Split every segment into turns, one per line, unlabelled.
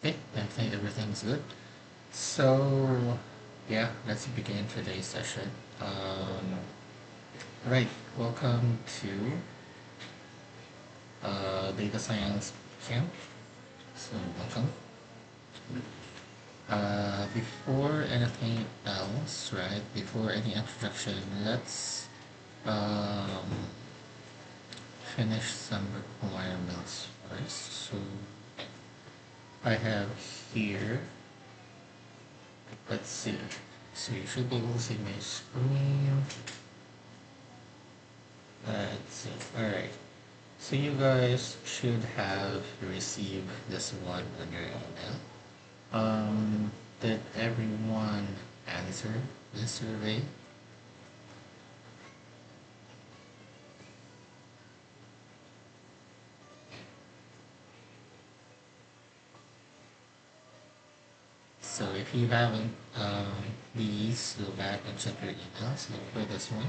Okay, I think everything's good. So, yeah, let's begin today's session. Um, right, welcome to Data Science Camp. So, welcome. Before anything else, right, before any introduction, let's um, finish some requirements first. So, I have here, let's see. So, you should be able to see my screen. Let's see. Alright. So you guys should have received this one on your email. Did everyone answer the survey? So if you haven't, please go back and check your emails, look for this one,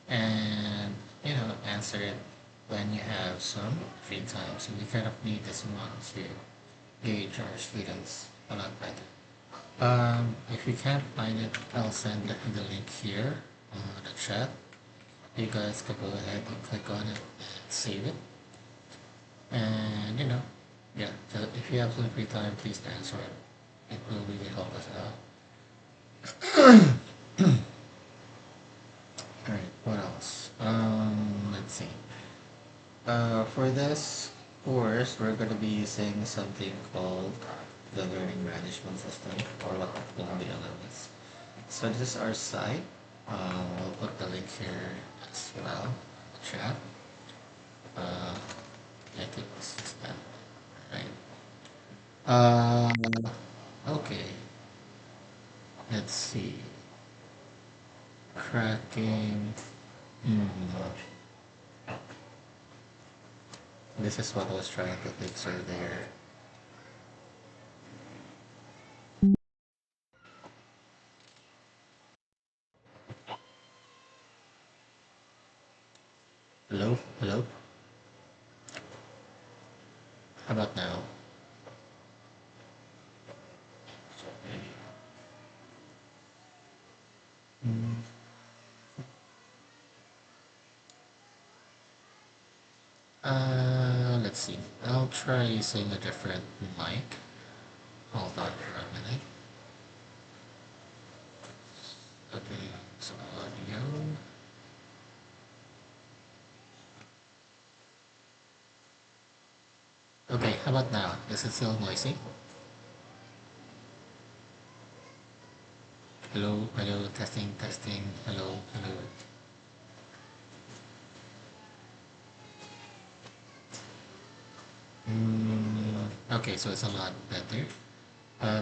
and answer it when you have some free time. So we kind of need this one to gauge our students a lot better. if you can't find it, I'll send the link here on the chat. You guys can go ahead and click on it and save it. And yeah, so if you have some free time, please answer it. It will really help us out. Alright, what else? Let's see. For this course, we're going to be using something called the Learning Management System, or what we call the LMS. So this is our site. We'll put the link here as well, the chat. I think this is that, right? Okay. Let's see. Cracking. Hmm. This is what I was trying to fix earlier. Hello? Hello? How about now? Hmm. Let's see. I'll try using a different mic. Hold on for a minute. Okay, so audio. Okay, how about now? Is it still noisy? Hello, hello, testing, testing. Hello, hello. Okay, so it's a lot better.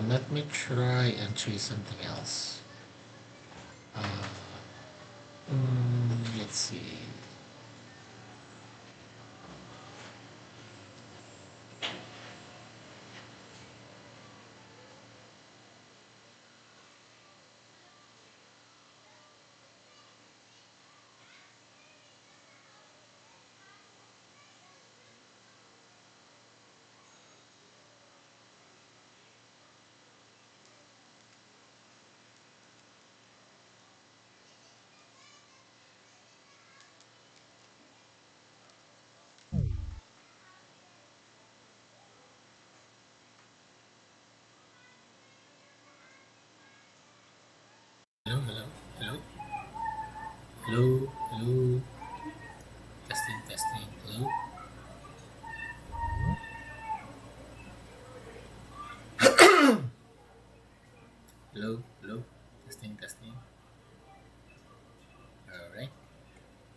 Let me try and choose something else. Uh, let's see. Hello, hello, hello, hello, hello. Testing, testing. Hello, hello, hello. Testing, testing. All right.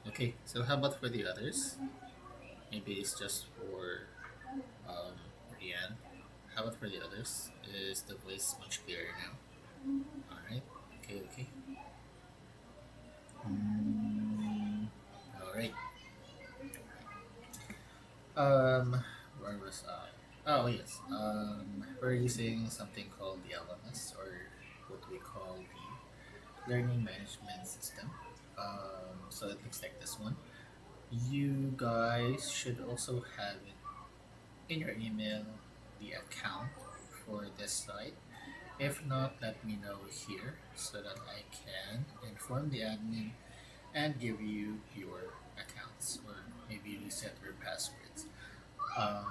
Okay. So how about for the others? Maybe it's just for um Rian. How about for the others? Is the voice much clearer now? All right. Okay. Okay. All right. Um, where was I? Oh yes. We're using something called the LMS, or what we call the Learning Management System. So it looks like this one. You guys should also have it in your email, the account for this site? If not, let me know here so that I can inform the admin and give you your accounts or maybe reset your passwords. Um,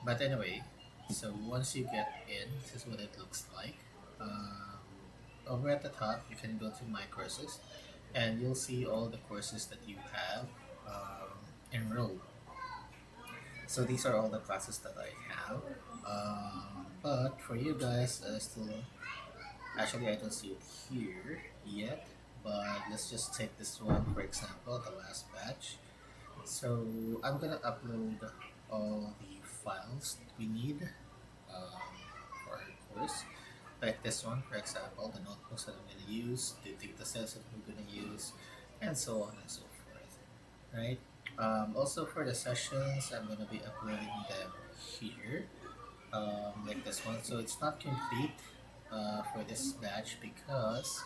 but anyway, so once you get in, this is what it looks like. Um, Over at the top, you can go to My Courses and you'll see all the courses that you have enrolled. So these are all the classes that I have. But for you guys, still actually I don't see it here yet. But let's just take this one for example, the last batch. So I'm gonna upload all the files that we need for our course. Like this one, for example, the notebooks that I'm gonna use, the data sets that we're gonna use, and so on and so forth. Right? Also for the sessions, I'm gonna be uploading them here, like this one. So it's not complete for this batch because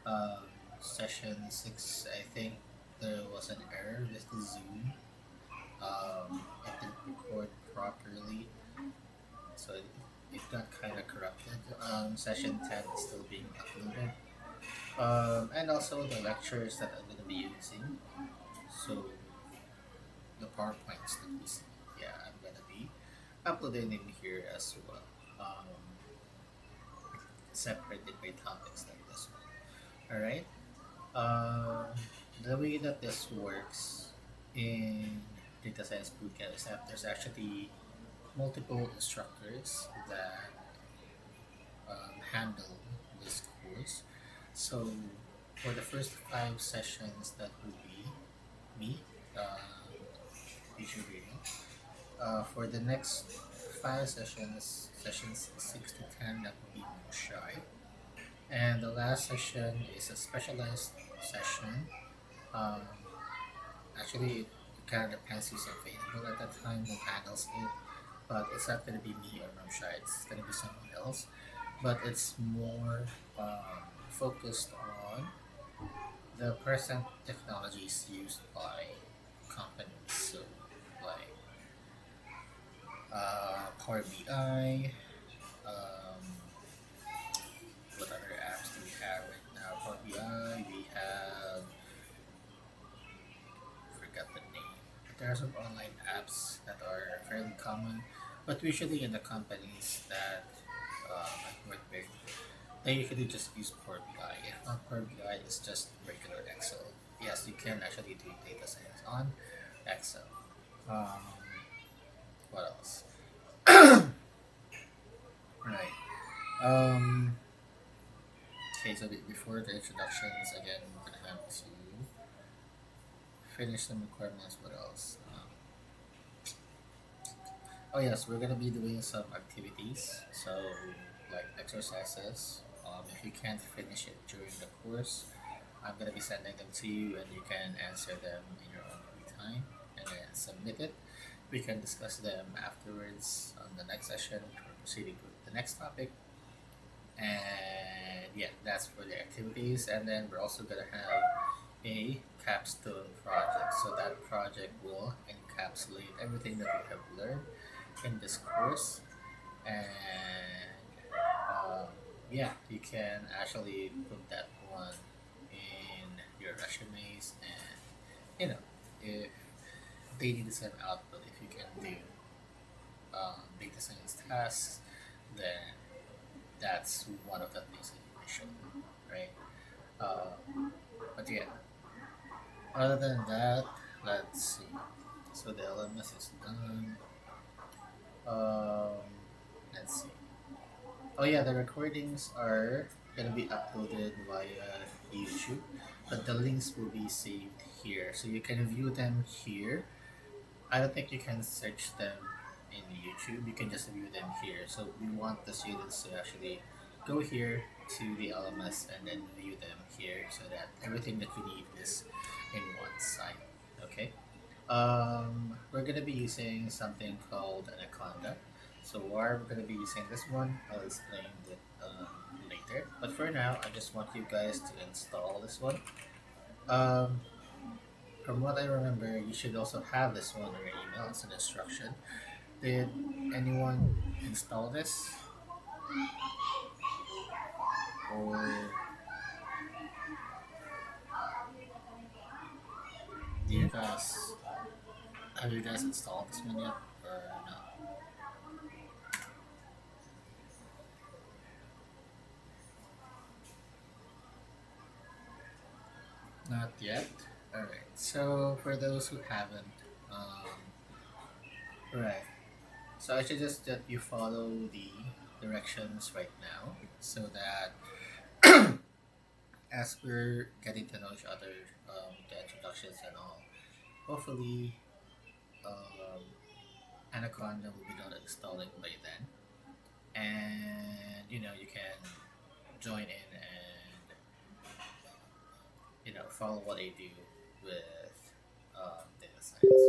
um, session 6, I think there was an error with the Zoom. It didn't record properly, so it got kind of corrupted. Session 10 is still being uploaded. And also the lectures that I'm going to be using. So the PowerPoints that we see, yeah, I'm going to be uploading them here as well. Separated by topics like this one. Alright? Um, the way that this works in data science bootcamp is that there's actually multiple instructors that handle this course. So for the first 5 sessions, that would be me, teacher Bruno. For the next 5 sessions, sessions 6 to 10, that would be Shy. And the last session is a specialized session. Um, Actually, it kind of depends who's available at that time who handles it. But it's not going to be me or Ramsha, it's going to be someone else. But it's more focused on the present technologies used by companies. So, like Power BI, um, what other apps do we have right now? Power BI, we have forgot the name. There are some online apps that are fairly common, but usually in the companies that I work with, they usually just use Power BI. If not Power BI, it's just regular Excel. Yes, you can actually do data science on Excel. Um, what else? Right. Um, okay, so before the introductions, again, we're gonna have to finish some requirements. What else? Oh yes, we're gonna be doing some activities. So like exercises. If you can't finish it during the course, I'm gonna be sending them to you, and you can answer them in your own free time, and then submit it. We can discuss them afterwards on the next session. We're proceeding with the next topic, and yeah, that's for the activities. And then we're also gonna have a capstone project. So that project will encapsulate everything that we have learned in this course, and um, yeah, you can actually put that one in your resumes, and if they need some output, if you can do data science tasks, then that's one of the things that you can show, right? But yeah, other than that, let's see. So the LMS is done. Um, let's see. Oh yeah, the recordings are gonna be uploaded via YouTube, but the links will be saved here, so you can view them here. I don't think you can search them in YouTube. You can just view them here. So we want the students to actually go here to the LMS and then view them here, so that everything that you need is in one site. Okay. We're gonna be using something called Anaconda. So why we're gonna be using this one, I'll explain it later. But for now, I just want you guys to install this one. Um, from what I remember, you should also have this one in your email as an instruction. Did anyone install this? Or do you guys have you guys installed this one yet or not? Not yet. All right. So for those who haven't, right. So I suggest that you follow the directions right now, so that as we're getting to know each other, the introductions and all, hopefully, um, Anaconda will be done installing by then, and you can join in and follow what I do with data science.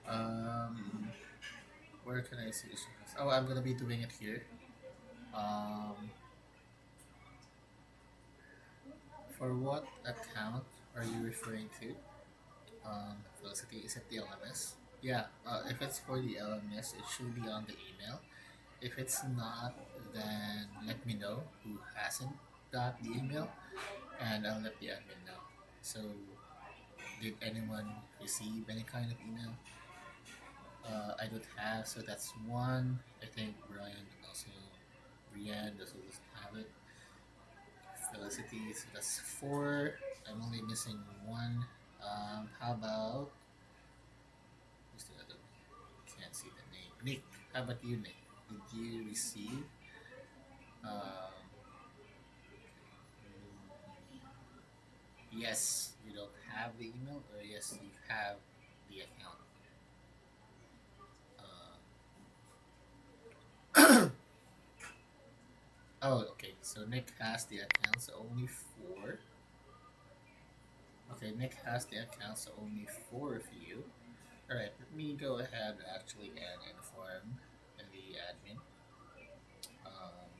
Um, where can I see this? Oh, I'm gonna be doing it here. Um, for what account are you referring to? Felicity, is it the LMS? Yeah. If it's for the LMS, it should be on the email. If it's not, then let me know who hasn't got the email, and I'll let the admin know. So, did anyone receive any kind of email? I don't have, so that's one. I think Brian also doesn't have it. Felicity, so that's four. I'm only missing one. How about who's the other one? Can't see the name. Nick. How about you, Nick? Did you receive? Um, yes, you don't have the email, or yes, you have the account. Oh, okay. So Nick has the account, so only four. Okay, Nick has the account, so only four of you. All right, let me go ahead actually and inform the admin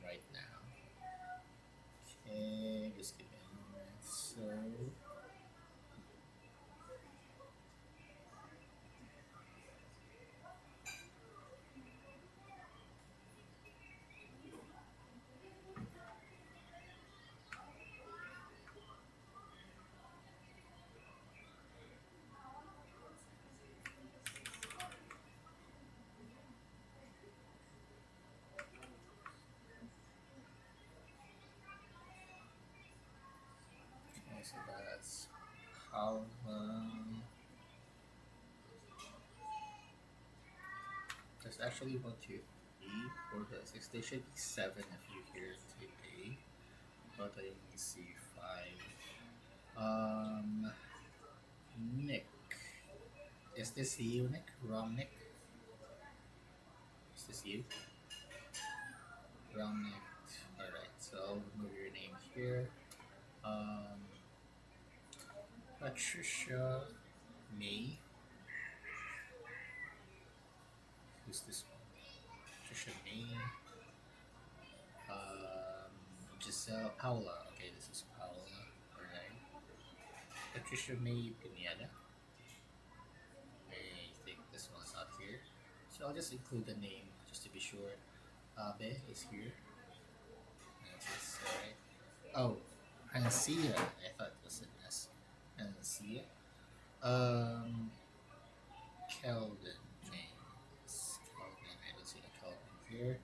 right now. Okay, just give me a moment. So, okay, so that's how. There's actually one, two, three, four, five, six. There should be seven of you here today, but I only see five. Nick, is this you, Nick? Wrong, Nick. Is this you? Wrong, Nick. All right, so I'll remove your name here. Um, Patricia May. Who's this one? Patricia May. Um, Giselle Paula. Okay, this is Paula. Alright. Patricia May Pineda. I think this one's not here. So I'll just include the name just to be sure. Abe is here. That's this, alright. Oh, Francia. I thought it was an S. Francia. Um, Kelvin James. Kelvin. I don't see the Kelvin here.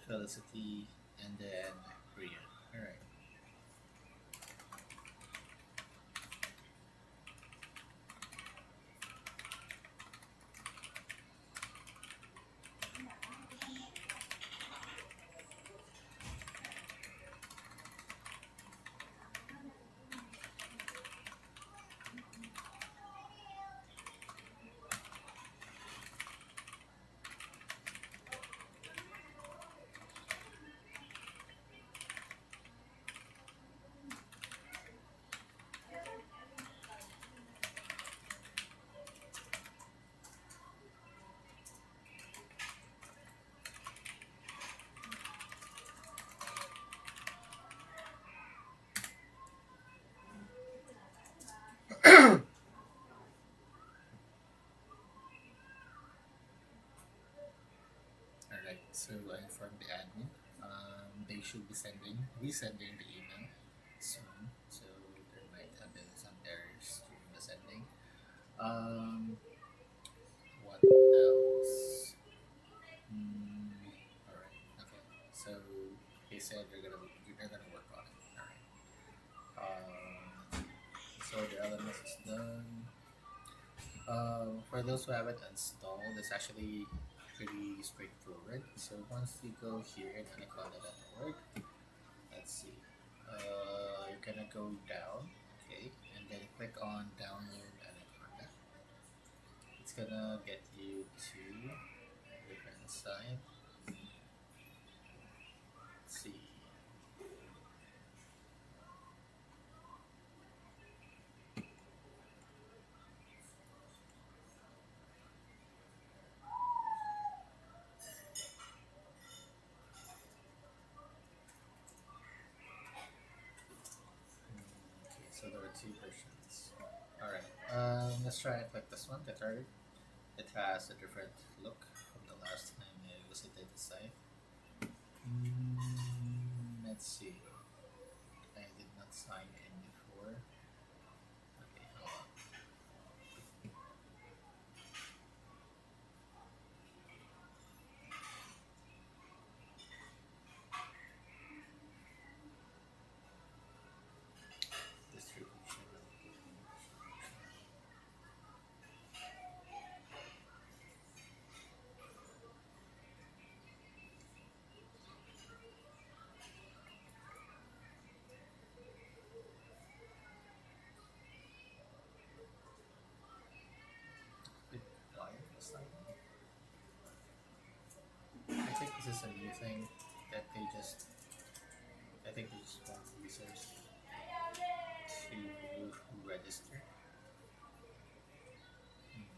Felicity. And then Brian. Alright. So I informed the admin. They should be resending the email soon. So there might have been some errors during the sending. Um, what else? All right. Okay. So they said they're gonna work on it. All right. So the LMS is done. For those who haven't installed, it's actually pretty straightforward. So once you go here in anaconda.org, let's see. You're gonna go down, okay, and then click on download Anaconda. It's gonna get you to a different site. Let's see. Okay, so there are two versions. All right. Let's try and click this one. Get started. It has a different look from the last time I visited the site. Let's see. I did not sign in before. Okay, hold on. Distribution. Required to sign in. I think this is a new thing that they just. I think they just want users to register. Hmm,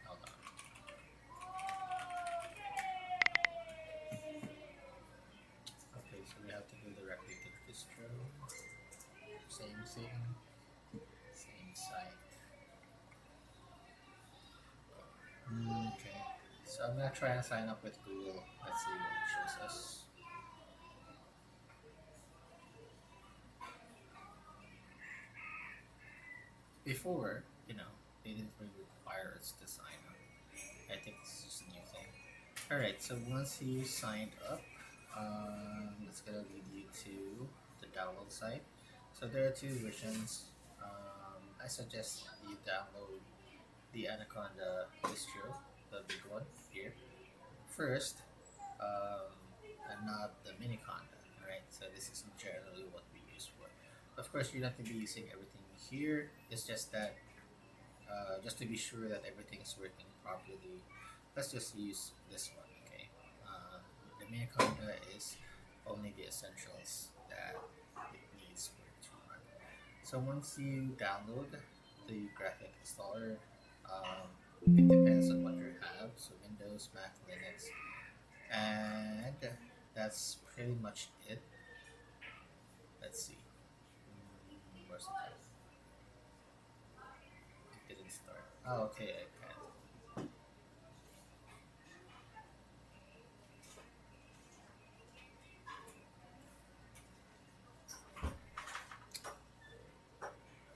hold on. Okay, so we have to go directly to the distro. Same thing, same site. Okay, so I'm gonna try and sign up with Google. Let's see what it shows us. Before, they didn't really require us to sign up. I think this is just a new thing. Alright, so once you signed up, it's gonna lead you to the download site. So there are two versions. I suggest you download the Anaconda distro, the big one here, first, um, and not the Miniconda, right? So this is generally what we use for. Of course, you're not going to be using everything here. It's just that, just to be sure that everything is working properly, let's just use this one, okay? The Miniconda is only the essentials that it needs for it to run. So once you download the graphic installer, it depends on what you have. So Windows, Mac, Linux, and that's pretty much it. Let's see. Where's the tab? It didn't start. Oh, okay, I can.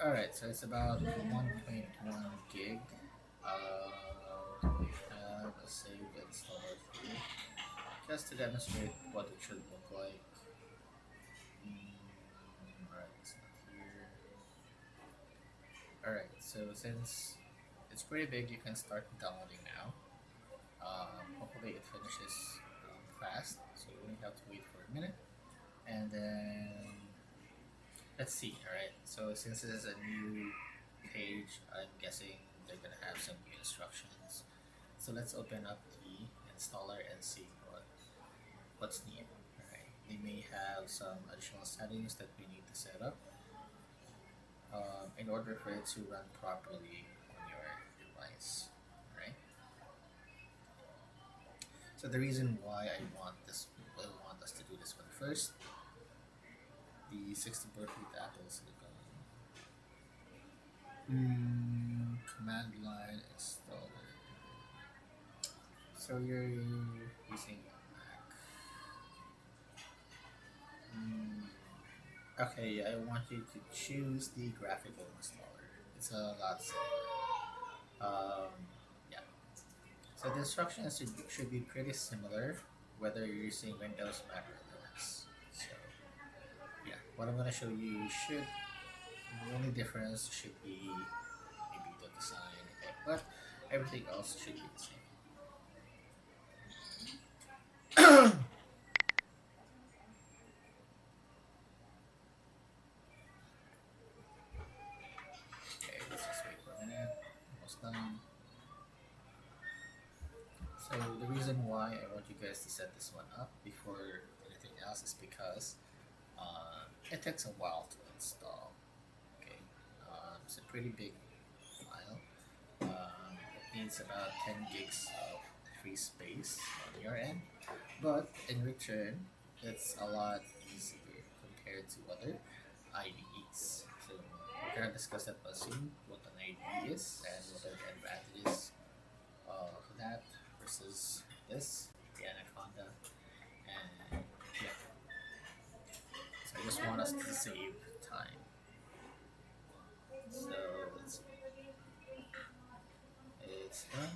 All right, so it's about 1.1 gig. We have a save installer here, just to demonstrate what it should look like. Alright, it's not here. Alright, so since it's pretty big, you can start downloading now. Hopefully it finishes fast, so you only have to wait for a minute. And then, let's see, alright, so since this is a new page, I'm guessing they're gonna have some new instructions. So let's open up the installer and see what's new. Alright, they may have some additional settings that we need to set up in order for it to run properly on your device. Right? So the reason why I want us to do this one first, the 64-bit Apple Silicon command line installer. So you're using mm, okay, I want you to choose the graphical installer. It's a lot simpler. Yeah. So the instructions should be pretty similar whether you're using Windows, Mac, or Linux. So yeah, what I'm gonna show you should the only difference should be maybe the design, okay, but everything else should be the same. Okay, let's just wait for a minute. Almost done. So the reason why I want you guys to set this one up before anything else is because it takes a while to install. Okay, it's a pretty big file. It needs about 10 gigs of free space on your end, but in return, it's a lot easier compared to other IDEs. So we're gonna discuss that soon, what an IDE is and what are the advantages of that versus this, the Anaconda, and yeah. So I just want us to save time. So let's see. It's done.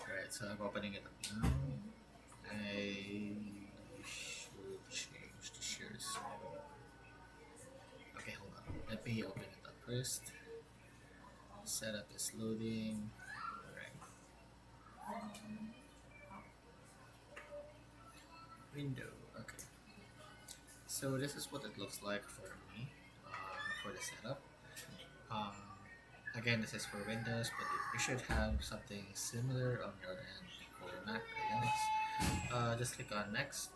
Alright, so I'm opening it up now. I should change the share screen. Okay, hold on. Let me open it up first. Setup is loading. Alright. Window. Okay. So this is what it looks like for me for the setup. Um, Again, this is for Windows, but you should have something similar on your end for Mac or Linux. Just click on Next.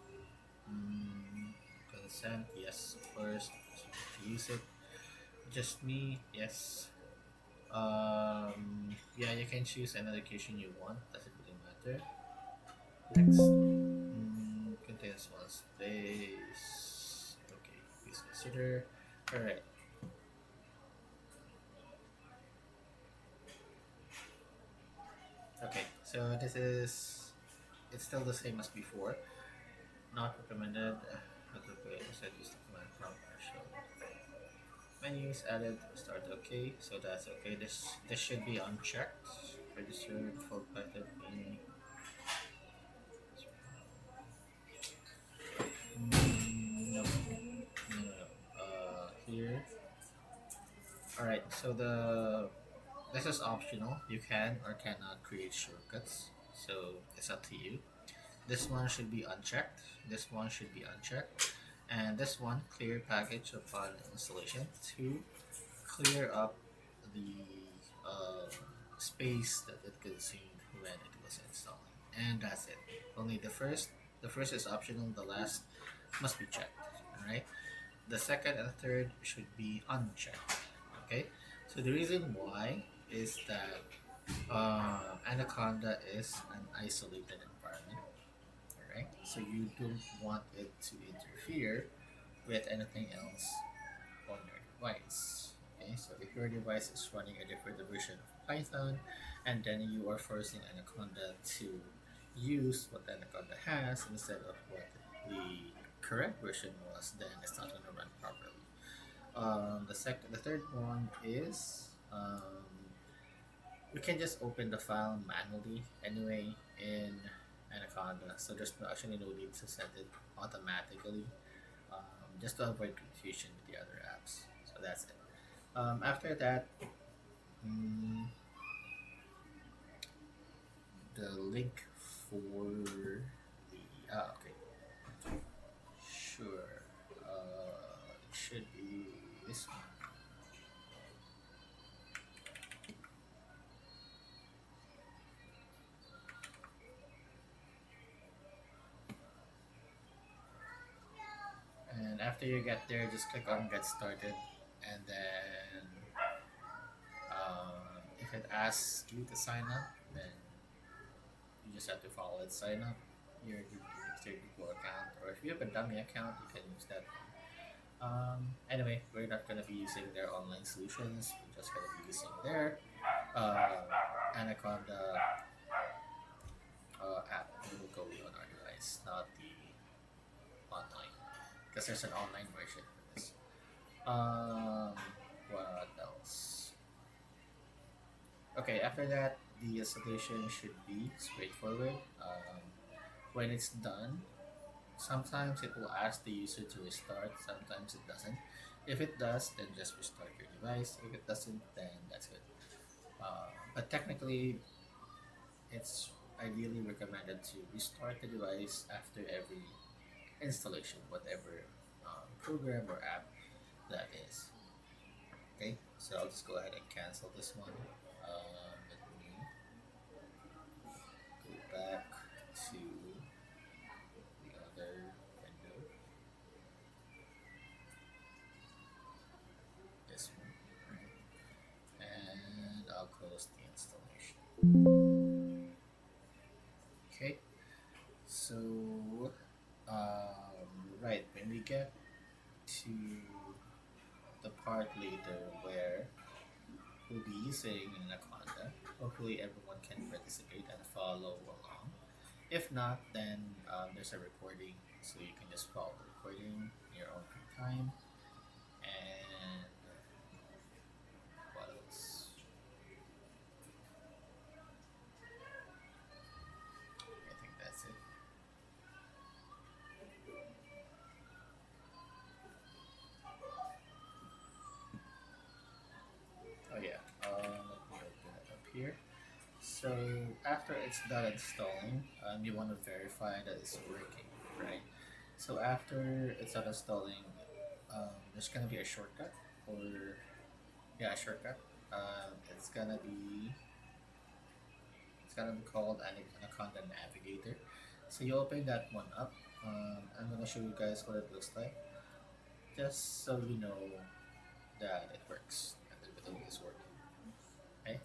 Consent, yes, of course. To use it. Just me, yes. Yeah, you can choose any location you want. Doesn't really matter. Next. Contains one space. Okay, please consider. Alright. Okay, so this is it's still the same as before. Not recommended. Okay, so use the command prompt show. Menus added. Start okay. So that's okay. This should be unchecked. Register default method being no, no, no, no. Here. All right. So this is optional. You can or cannot create shortcuts. So it's up to you. This one should be unchecked. This one should be unchecked. And this one, clear package upon installation to clear up the uh, space that it consumed when it was installing. And that's it. Only the first is optional, the last must be checked. Alright? The second and third should be unchecked. Okay? So the reason why is that Anaconda is an isolated environment. Alright? So you don't want it to interfere with anything else on your device. Okay, so if your device is running a different version of Python and then you are forcing Anaconda to use what Anaconda has instead of what the correct version was, then it's not going to run properly. The third one is we can just open the file manually anyway in Anaconda, so there's actually no need to set it automatically, just to avoid confusion with the other apps. So that's it. After that, mm, the link for the okay, sure, it should be this one. And after you get there, just click on Get Started, and then if it asks you to sign up, then you just have to follow it. Sign up your Google account, or if you have a dummy account, you can use that one. Anyway, we're not gonna be using their online solutions. We're just gonna be using their uh, Anaconda app locally on our device, not the online, because there's an online version for this. Um, what else? Okay, after that, the installation should be straightforward. When it's done, sometimes it will ask the user to restart, sometimes it doesn't. If it does, then just restart your device. If it doesn't, then that's good. But technically, it's ideally recommended to restart the device after every installation, whatever program or app that is. Okay, so I'll just go ahead and cancel this one. Let me go back to the other window, this one, and I'll close the installation. Okay, so right when we get to the part later where we'll be using Anaconda, hopefully everyone can participate and follow along. If not, then there's a recording, so you can just follow the recording in your own free time. And what else? I think that's it. Oh yeah, let me open it up here. So after it's done installing, you want to verify that it's working, right? So after it's done installing, there's gonna be a shortcut, or yeah, a shortcut. It's gonna be called Anaconda Navigator. So you open that one up. I'm gonna show you guys what it looks like, just so you know that it works and the video is working. Okay.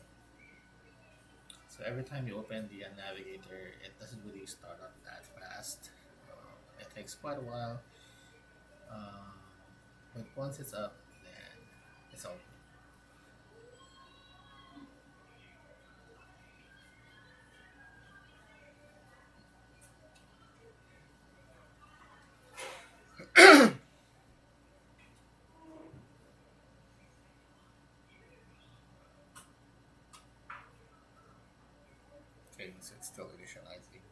So every time you open the navigator, it doesn't really start up that fast. It takes quite a while, um, but once it's up, then it's all okay. So it's still initializing.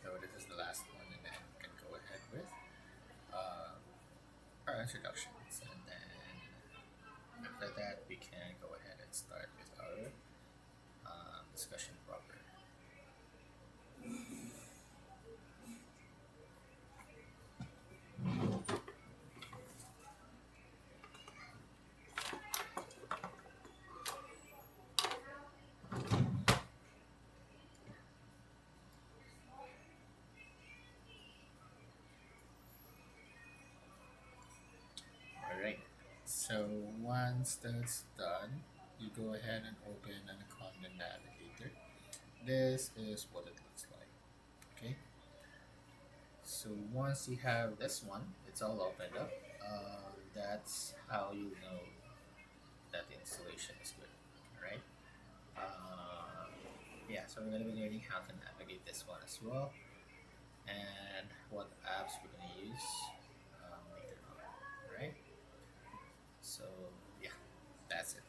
So this is the last one, and then we can go ahead with uh, our introductions, and then after that we can go ahead and start with our discussion proper. Alright, so once that's done, you go ahead and open Anaconda Navigator. This is what it looks like. Okay, so once you have this one, it's all opened up. That's how you know that the installation is good. Alright, yeah, so we're going to be learning how to navigate this one as well, and what apps we're going to use later on. Alright, so yeah, that's it.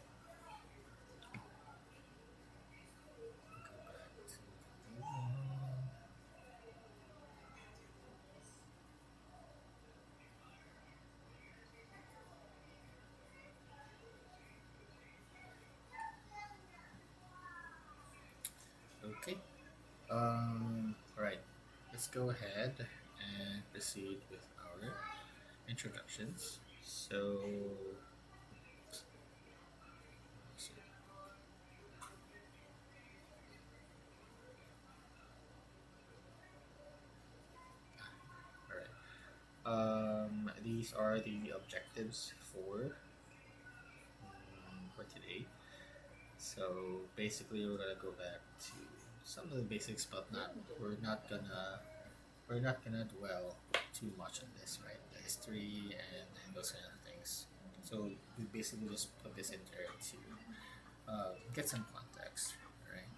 Go back to the okay. Right. Let's go ahead and proceed with our introductions. So, These are the objectives for today. So basically, we're gonna go back to some of the basics, but not we're not gonna dwell too much on this, right? The history and those kind of things. So we basically just put this in there to get some context, right?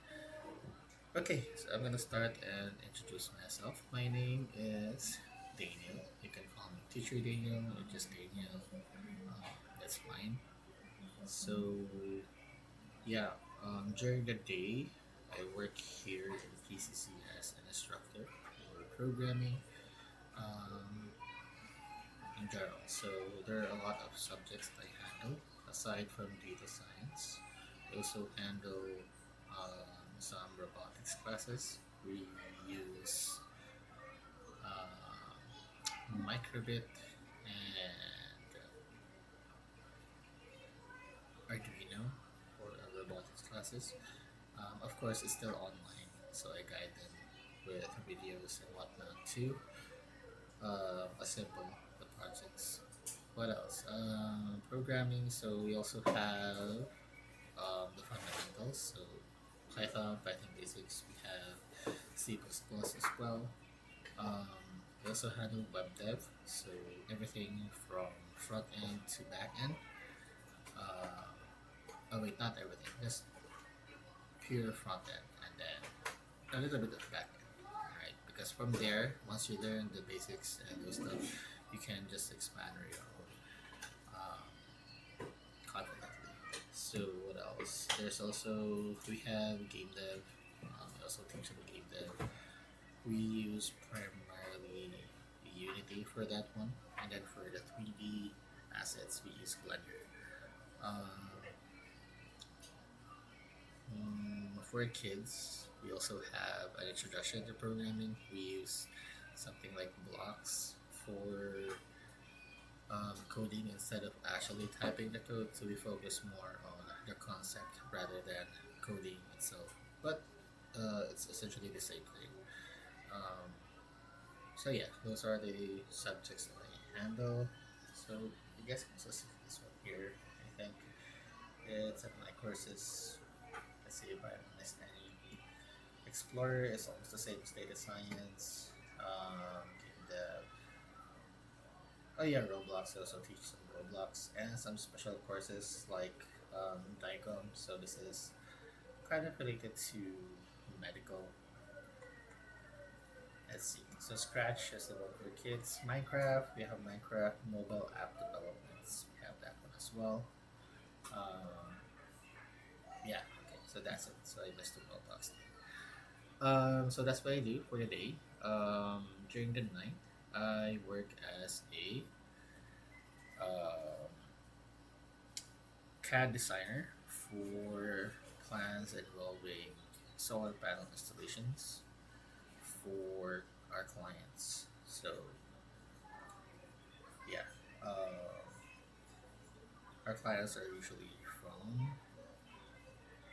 Okay, so I'm gonna start and introduce myself. My name is Daniel. You can call me Teacher Daniel or just Daniel. That's fine. So yeah, during the day, I work here in PCC as an instructor for programming um, in general. So there are a lot of subjects that I handle aside from data science. I also handle some robotics classes. We use microbit and Arduino for our robotics classes. Of course, it's still online, so I guide them with videos and whatnot to assemble the projects. What else? Programming. So we also have the fundamentals. So Python basics. We have C++ as well. Um, we also handle web dev. So everything from front end to back end. Uh, oh wait, not everything. Just pure front end, and then a little bit of back end, right? Because from there, once you learn the basics and those stuff, you can just expand on your own confidently. So what else? There's also we have game dev. We also teach about game dev. We use primarily Unity for that one, and then for the 3D assets, we use Blender. Um, for kids, we also have an introduction to programming. We use something like blocks for coding instead of actually typing the code. So we focus more on the concept rather than coding itself. But it's essentially the same thing. Um, so yeah, those are the subjects that I handle. So I guess also see this one here. I think it's at my courses. Let's see if I missed any. Explorer is almost the same as data science. Game dev. Oh yeah, Roblox. I also teach some Roblox and some special courses like Diagram. So this is kind of related to medical. Let's see. So Scratch is the one for kids. Minecraft. We have Minecraft mobile app developments. We have that one as well. Um, yeah. Okay. So that's it. So I missed the Roblox. So that's what I do for the day. During the night, I work as a um CAD designer for plans involving solar panel installations for our clients. So yeah, our clients are usually from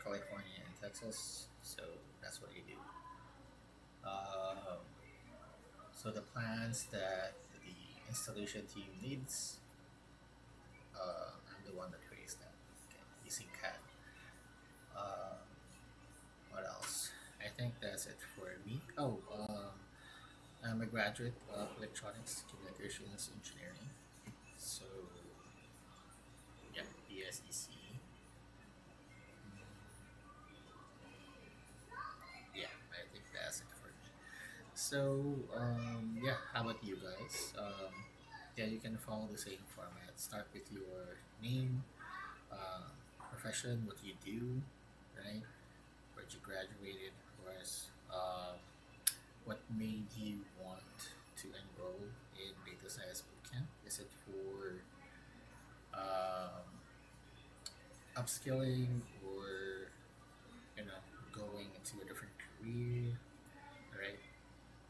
California and Texas, so that's what we do. Um, so the plans that the installation team needs, I'm the one that creates them, okay, using CAD. Um, what else? I think that's it for me. Oh, I'm a graduate of electronics communications engineering. So yeah, BSEC. Yeah, I think that's it for me. So yeah, how about you guys? Yeah, you can follow the same format. Start with your name, um, profession, what you do, right? Where you graduated, of course. What made you want to enroll in data science bootcamp? Is it for um, upskilling or going into a different career, right?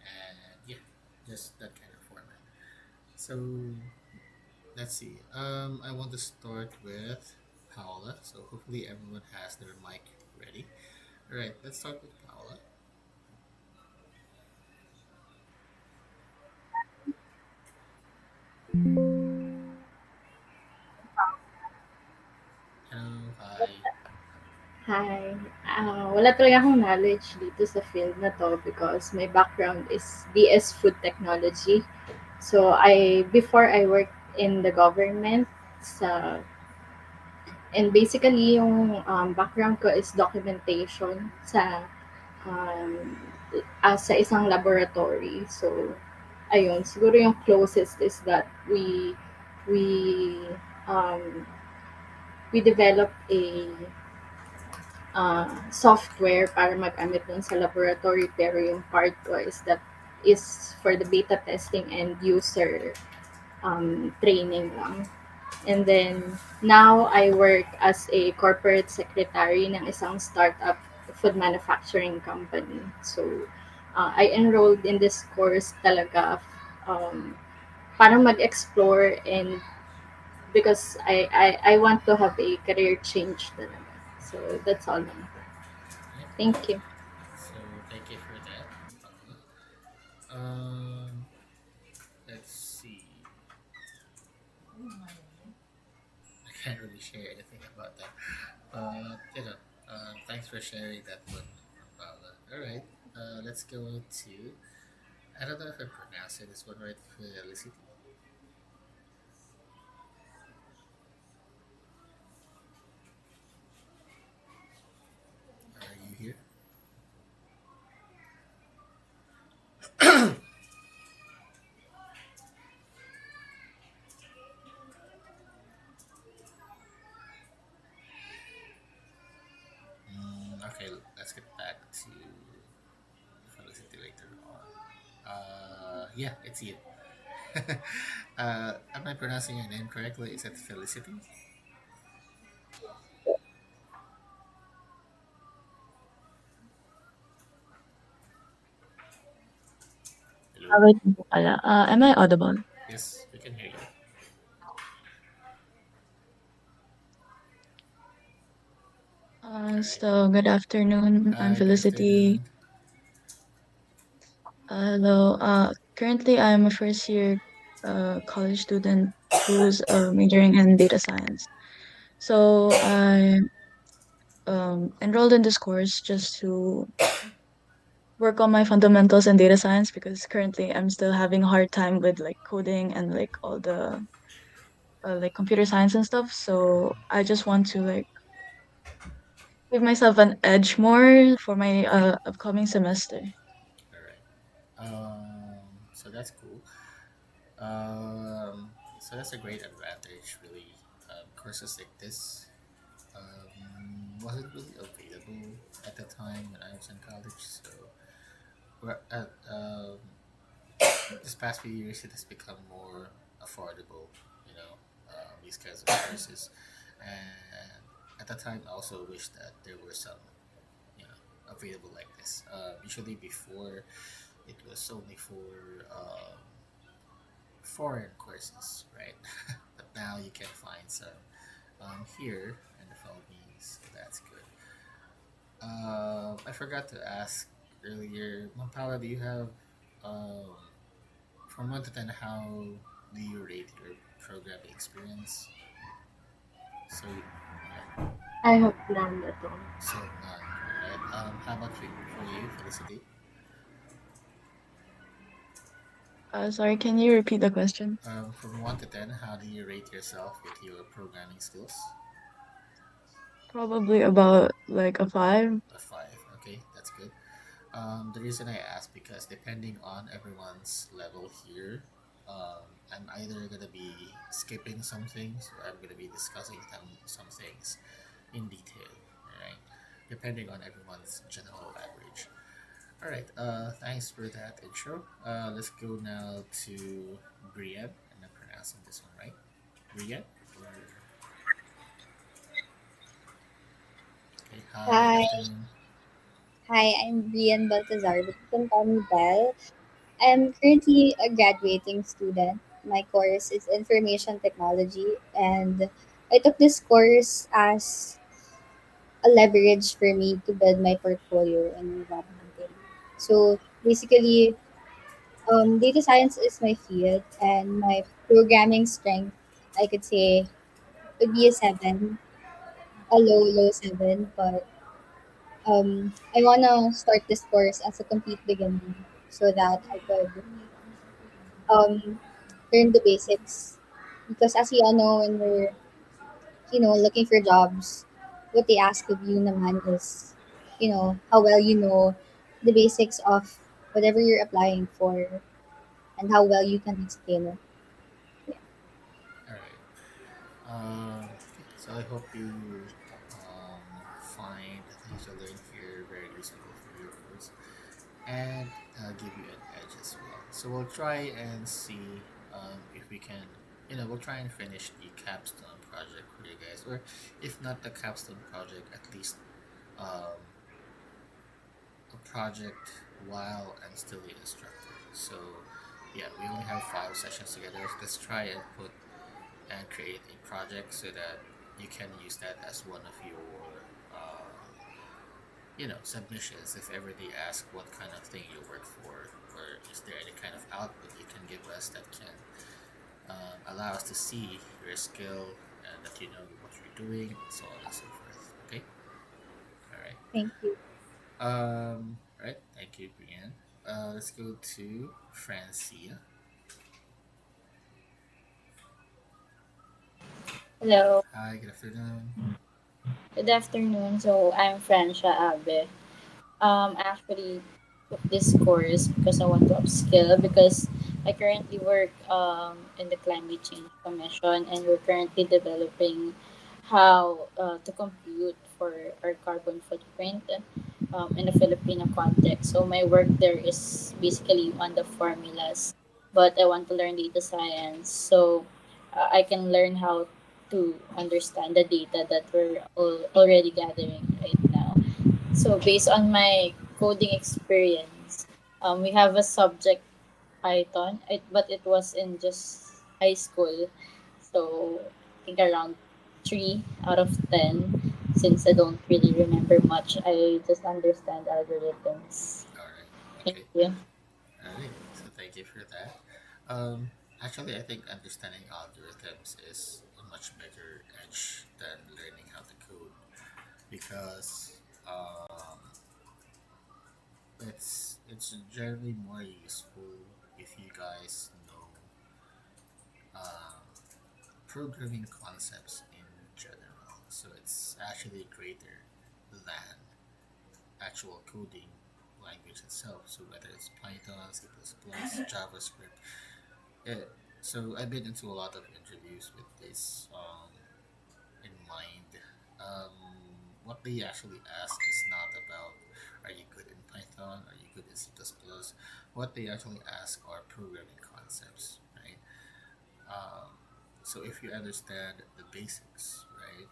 And yeah, just that kind of format. So let's see. I want to start with Paola. So hopefully everyone has their mic ready. All right, let's start with Paola.
Hi. Wala talaga akong knowledge dito sa field na 'to because my background is BS Food Technology. So, before I worked in the government sa and basically yung background ko is documentation um, sa isang laboratory. So, ayun, siguro yung closest is that we um, we develop a software para magamit dun sa laboratory pero yung part ko is for the beta testing and user training lang. And then now I work as a corporate secretary ng isang startup food manufacturing company. So I enrolled in this course talaga um, para mag-explore and because I want to have a career change talaga. So that's all.
Right.
Thank you.
So thank you for that. Um, let's see. I can't really share anything about that, but thanks for sharing that one, Paula. All right. Let's go to. I don't know if I'm pronouncing this one right. Felicity. Are you here? Okay, let's get back to Felicity later on. Yeah, it's you. Am I pronouncing your name correctly? Is it Felicity? Hello?
Wait lang po pala. Am I audible?
Yes, we can hear you. All right.
Good afternoon. I'm
Hi, good
Felicity.
afternoon.
Hello. Currently, I'm a first year college student who's majoring in data science. So I enrolled in this course just to work on my fundamentals in data science because currently I'm still having a hard time with like coding and like all the like computer science and stuff. So I just want to like give myself an edge more for my upcoming semester.
All right. So that's cool. So that's a great advantage, really. Courses like this wasn't really available at the time when I was in college. So, this past few years, it has become more affordable. You know, these kinds of courses, and at the time, I also wish that there were some, available like this. Usually, before it was only for foreign courses, right? But now you can find some here in the Philippines, so that's good. I forgot to ask earlier, Mampala, do you have um, from 1 to 10, how do you rate your programming experience? So, yeah,
I have none at all.
so none. All right. How about for you, Felicity?
Sorry, can you repeat the question?
From 1 to 10, how do you rate yourself with your programming skills?
Probably about like a 5.
A five. Okay, that's good. The reason I ask because depending on everyone's level here, I'm either gonna be skipping some things or I'm gonna be discussing some things in detail. All right, depending on everyone's general average. All right. Thanks for that intro. Let's go now to Brienne. And I'm pronouncing this one right. Brienne. Or okay. Hi. Good
Hi,
afternoon.
I'm Brian Baltazar, but you can call me Belle. I'm currently a graduating student. My course is Information Technology, and I took this course as a leverage for me to build my portfolio in job hunting. So basically, data science is my field, and my programming strength, I could say, would be a 7, a low 7, but I wanna start this course as a complete beginner so that I could um, learn the basics. Because as you all know, when we're looking for jobs, what they ask of you naman is how well you know the basics of whatever you're applying for and how well you can explain it. Yeah.
All right. Okay, so I hope you find the things you learn here very useful for your course and give you an edge as well. So we'll try and see if we can, we'll try and finish the capstone project for you guys, or if not the capstone project, at least um, a project while I'm still the instructor. So yeah, we only have 5 sessions together. Let's try and put and create a project so that you can use that as one of your submissions if ever they ask what kind of thing you work for, or is there any kind of output you can give us that can allow us to see your skill and that you know what you're doing, and so on and so forth. Okay. All right.
Thank you.
All right, thank you, Brienne. Let's go to Francia.
Hello,
Hi, good afternoon.
good afternoon. So I'm Francia Abe. Actually took this course because I want to upskill because I currently work in the Climate Change Commission, and we're currently developing how to compute for our carbon footprint in the Filipino context. So my work there is basically on the formulas, but I want to learn data science so I can learn how to understand the data that we're already gathering right now. So based on my coding experience, we have a subject Python, but it was in just high school. So I think around 3 out of 10. Since I don't really remember much, I just understand algorithms.
All right.
Thank
Okay.
you.
All right. So thank you for that. Actually, I think understanding algorithms is a much better edge than learning how to code because it's generally more useful if you guys know um, programming concepts in general. So it's actually greater than actual coding language itself. So whether it's Python, C++, JavaScript. Yeah. So I've been into a lot of interviews with this in mind. What they actually ask is not about are you good in Python, are you good in C++. What they actually ask are programming concepts, right? Um, so if you understand the basics, right,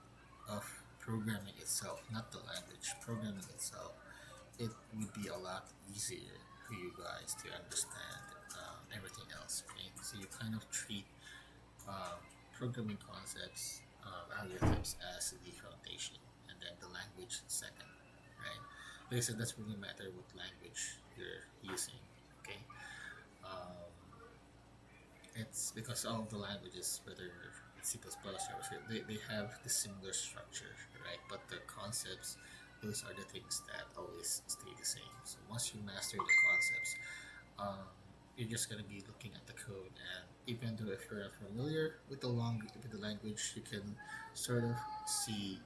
of programming itself, not the language, programming itself, it would be a lot easier for you guys to understand everything else, right? So you kind of treat programming concepts, algorithms as the foundation, and then the language second, right? Because it doesn't really matter what language you're using, okay? Um, it's because all of the languages, whether it's C++ or JavaScript, they have the similar structure, right? But the concepts, those are the things that always stay the same. So once you master the concepts, um, you're just gonna be looking at the code, and even though if you're familiar with with the language, you can sort of see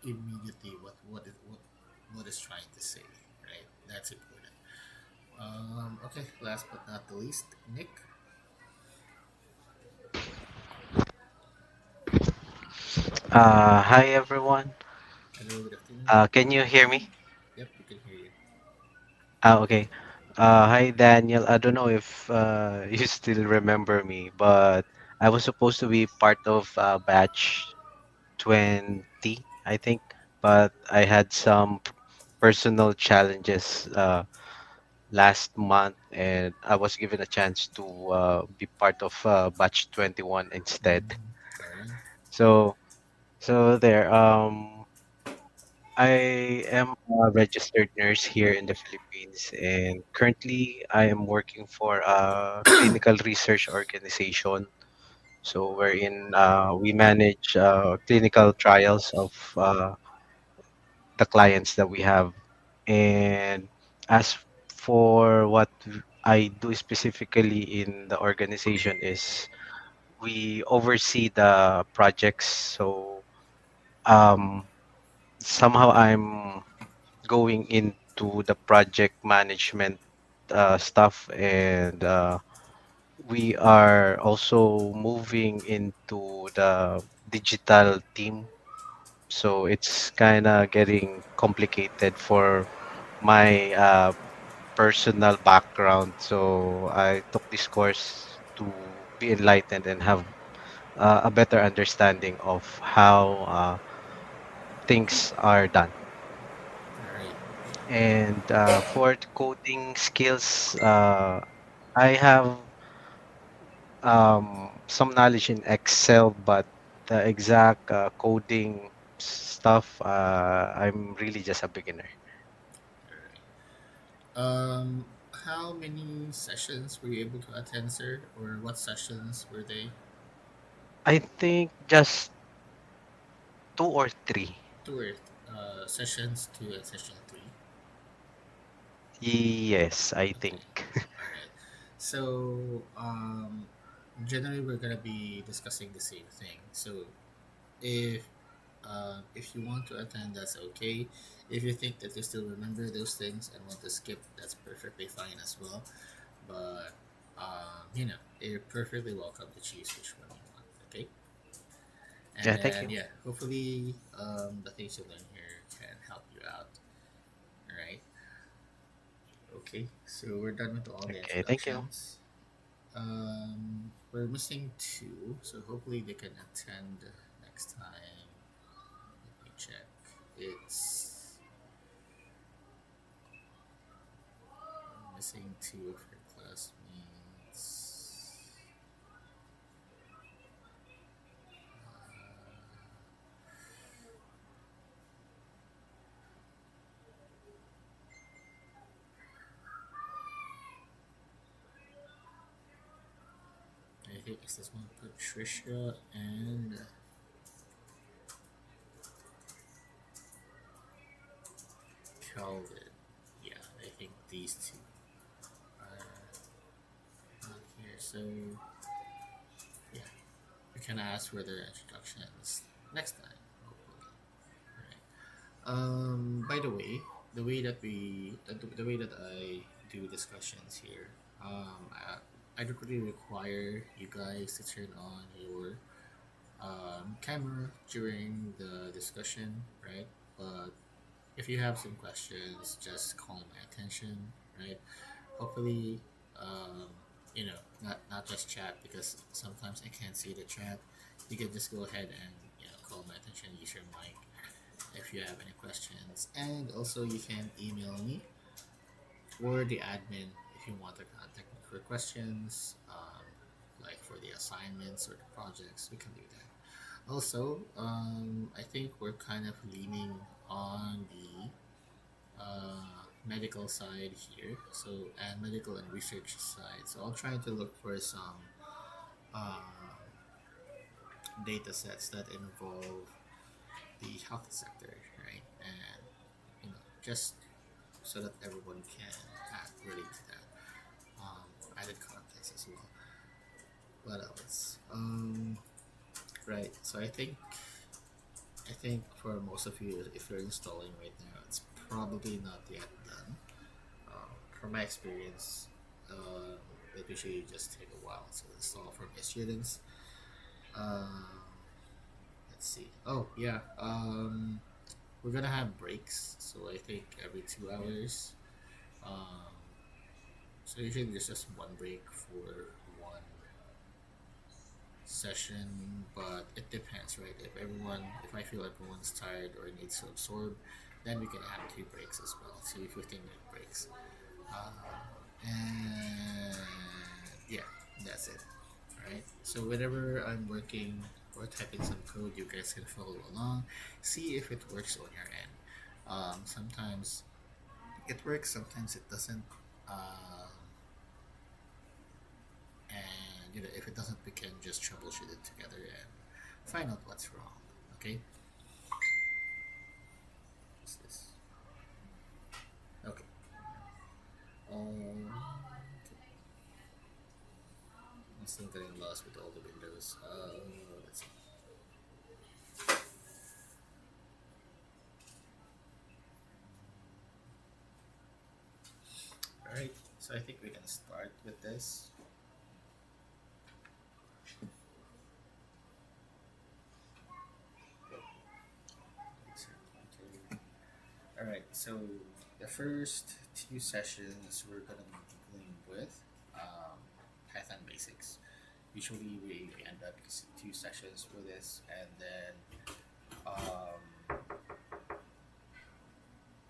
immediately what is trying to say, right? That's important. Okay, last but not the least, Nick.
Hi everyone.
Hello, good afternoon.
Can you hear me?
Yep, we can hear you.
Okay. Hi Daniel. I don't know if you still remember me, but I was supposed to be part of batch 20, I think, but I had some personal challenges last month, and I was given a chance to be part of batch 21 instead.
All right.
So, so there. I am a registered nurse here in the Philippines, and currently I am working for a clinical research organization. So wherein we manage clinical trials of the clients that we have. And as for what I do specifically in the organization is we oversee the projects. So um, somehow I'm going into the project management stuff, and we are also moving into the digital team. So it's kind of getting complicated for my personal background. So I took this course to be enlightened and have a better understanding of how things are done.
All right.
And for the coding skills, I have some knowledge in Excel, but the exact coding stuff, I'm really just a beginner.
All right. How many sessions were you able to attend, sir? Or what sessions were they?
I think just two or three.
Two or sessions two and session three.
Yes, I
Okay.
think.
All right. So, generally, we're gonna be discussing the same thing. So, if if you want to attend, that's okay. If you think that you still remember those things and want to skip, that's perfectly fine as well. But you're perfectly welcome to choose which one you want. Okay, and
Yeah, thank
then
you.
yeah, hopefully the things you learn here can help you out. All right. Okay, so we're done with all the
Okay, thank you.
introductions. We're missing two, so hopefully they can attend next time. Let me check. It's missing two of her classmates. I think it's this one, Patricia and Calvin. Yeah, I think these two are not here. So yeah, we can ask for their introductions next time, hopefully. Right. By the way that the way that I do discussions here, I don't really require you guys to turn on your camera during the discussion, right? But if you have some questions, just call my attention, right? Hopefully, um, not just chat because sometimes I can't see the chat. You can just go ahead and call my attention, use your mic if you have any questions, and also you can email me or the admin if you want to contact me for questions, like for the assignments or the projects. We can do that. Also, I think we're kind of leaning on the medical side here, so and medical and research side. So I'll try to look for some uh, data sets that involve the health sector, right? And just so that everyone can relate to that. Added context as well. What else? Right. So I think for most of you, if you're installing right now, it's probably not yet done. From my experience, it usually just take a while to install for my students. Um, let's see. Oh yeah. We're gonna have breaks, so I think every 2 hours. Um, so usually there's just one break for one session, but it depends, right? If I feel everyone's tired or needs to absorb, then we can have two breaks as well, two 15-minute breaks. And yeah, that's it. All right. So whenever I'm working or typing some code, you guys can follow along, see if it works on your end. Sometimes it works, sometimes it doesn't. Um, and if it doesn't, we can just troubleshoot it together and find out what's wrong. Okay. What's this? still getting lost with all the windows. Let's see. All right, so I think we can start with this. All right, so the first two sessions we're gonna be dealing with um, Python basics. Usually we end up using two sessions for this, and then um,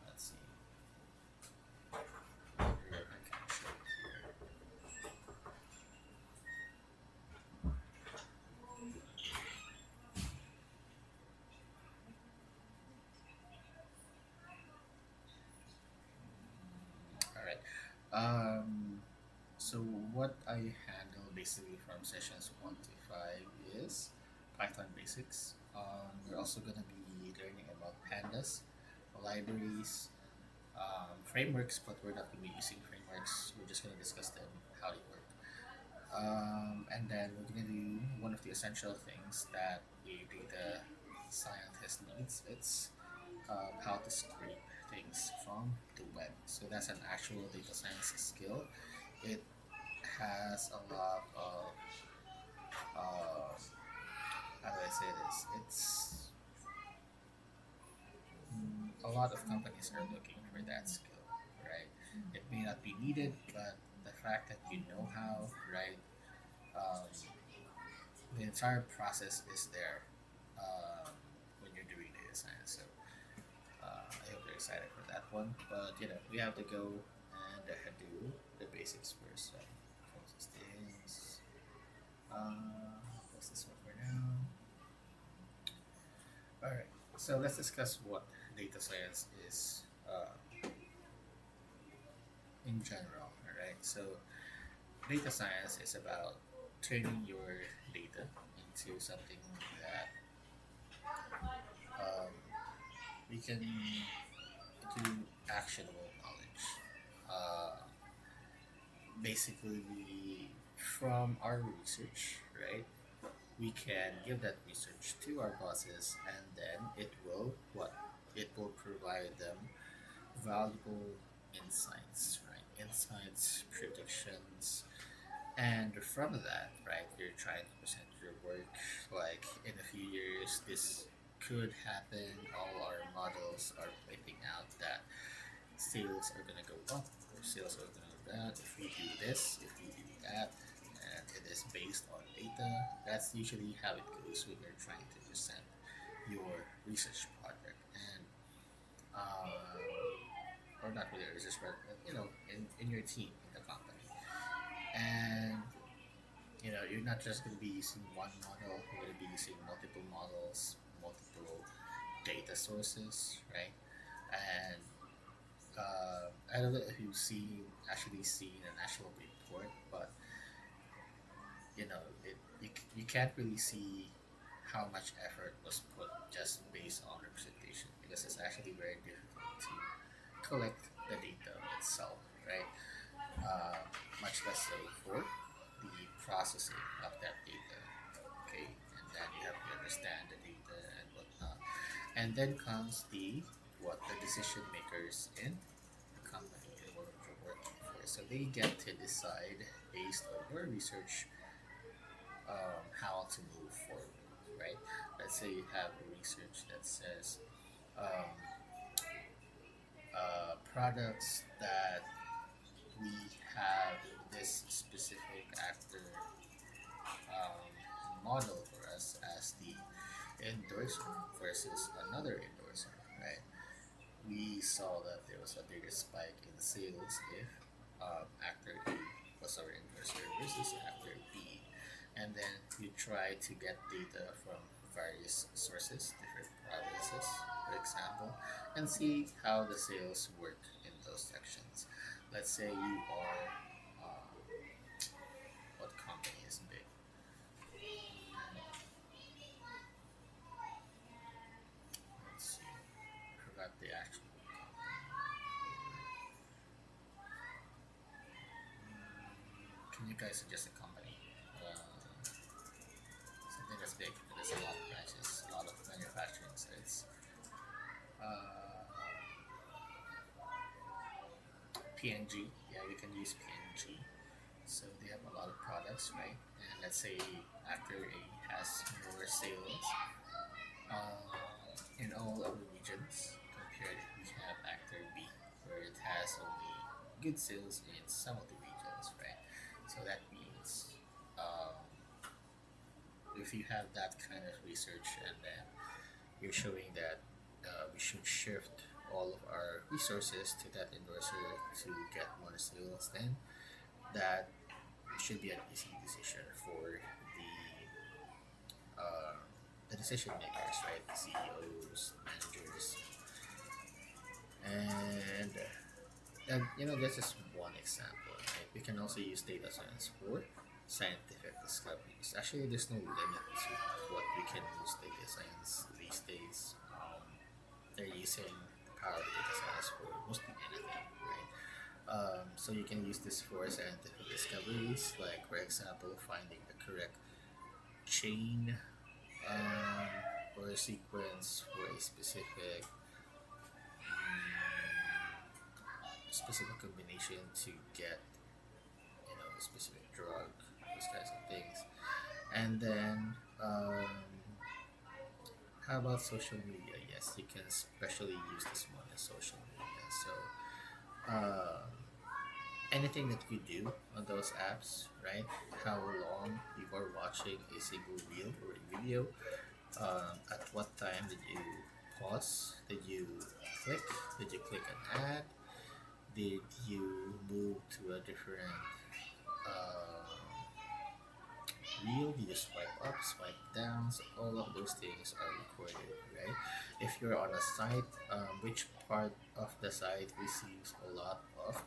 let's see. Here, I can show it here. All right. So what I handle basically from sessions 1 to 5 is Python basics. We're also gonna be learning about pandas, libraries, frameworks, but we're not going to be using frameworks. We're just going to discuss them, how they work. And then we're going to do one of the essential things that a data scientist needs. It's how to scrape things from the web. So that's an actual data science skill. It has a lot of, uh, how do I say this? It's a lot of companies are looking for that skill, right? It may not be needed, but the fact that you know how, right? Um, the entire process is there when you're doing data science. So I hope you're excited for that one. But we have to go and do the basics first. So close these things. What's this one for now? All right. So let's discuss what data science is in general. All right. So data science is about turning your data into something that um, we can do actionable knowledge. Uh, Basically, from our research, right? We can give that research to our bosses, and then it will what? It will provide them valuable insights, right? Insights, predictions, and from that, right, you're trying to present your work like in a few years, this could happen. All our models are pointing out that sales are going to go up or sales are going to go down if we do this, if we do that, and it is based on data. That's usually how it goes when you're trying to present your research project. And or not really research, but in your team, in the company. And you're not just going to be using one model, you're going to be using multiple models, multiple data sources, right? And I don't know if you've actually seen an actual report, but you can't really see how much effort was put just based on representation because it's actually very difficult to collect the data itself, right? uh, Much less so for the processing of that data. Okay, and then you have to understand the data and whatnot. And then comes what the decision makers in the company and what you're working for. So they get to decide based on your research how to move forward, right? Let's say you have research that says um, products that we have this specific actor um, model for us as the endorser versus another endorser, right? We saw that there was a bigger spike in sales if actor A was our endorser versus actor B. And then we try to get data from various sources, different provinces, for example, and see how the sales work in those sections. Let's say you are, uh, what company is big? Let's see. I forgot the actual company. Can you guys suggest a company? PNG. Yeah, you can use PNG. So they have a lot of products, right? And let's say actor A has more sales in all other regions compared we have actor B, where it has only good sales in some of the regions, right? So that means um, if you have that kind of research and then you're showing that we should shift all of our resources to that endorser to get more sales, then that should be an easy decision for uh, the decision makers, right? The CEOs, managers, and this is one example, right? We can also use data science for scientific discoveries. Actually, there's no limit to what we can use data science these days. They're using the power of data science for mostly anything, right? So you can use this for scientific discoveries, like for example, finding the correct chain um, or a sequence for a specific combination to get a specific drug, those kinds of things. And then how about social media? Yes, you can especially use this one as social media. So um, anything that you do on those apps, right? How long you are watching a single reel or a video, at what time did you pause? Did you click? Did you click an ad? Did you move to a different uh, reel? Did you swipe up, swipe down? So all of those things are recorded, right? If you're on a site, which part of the site receives a lot of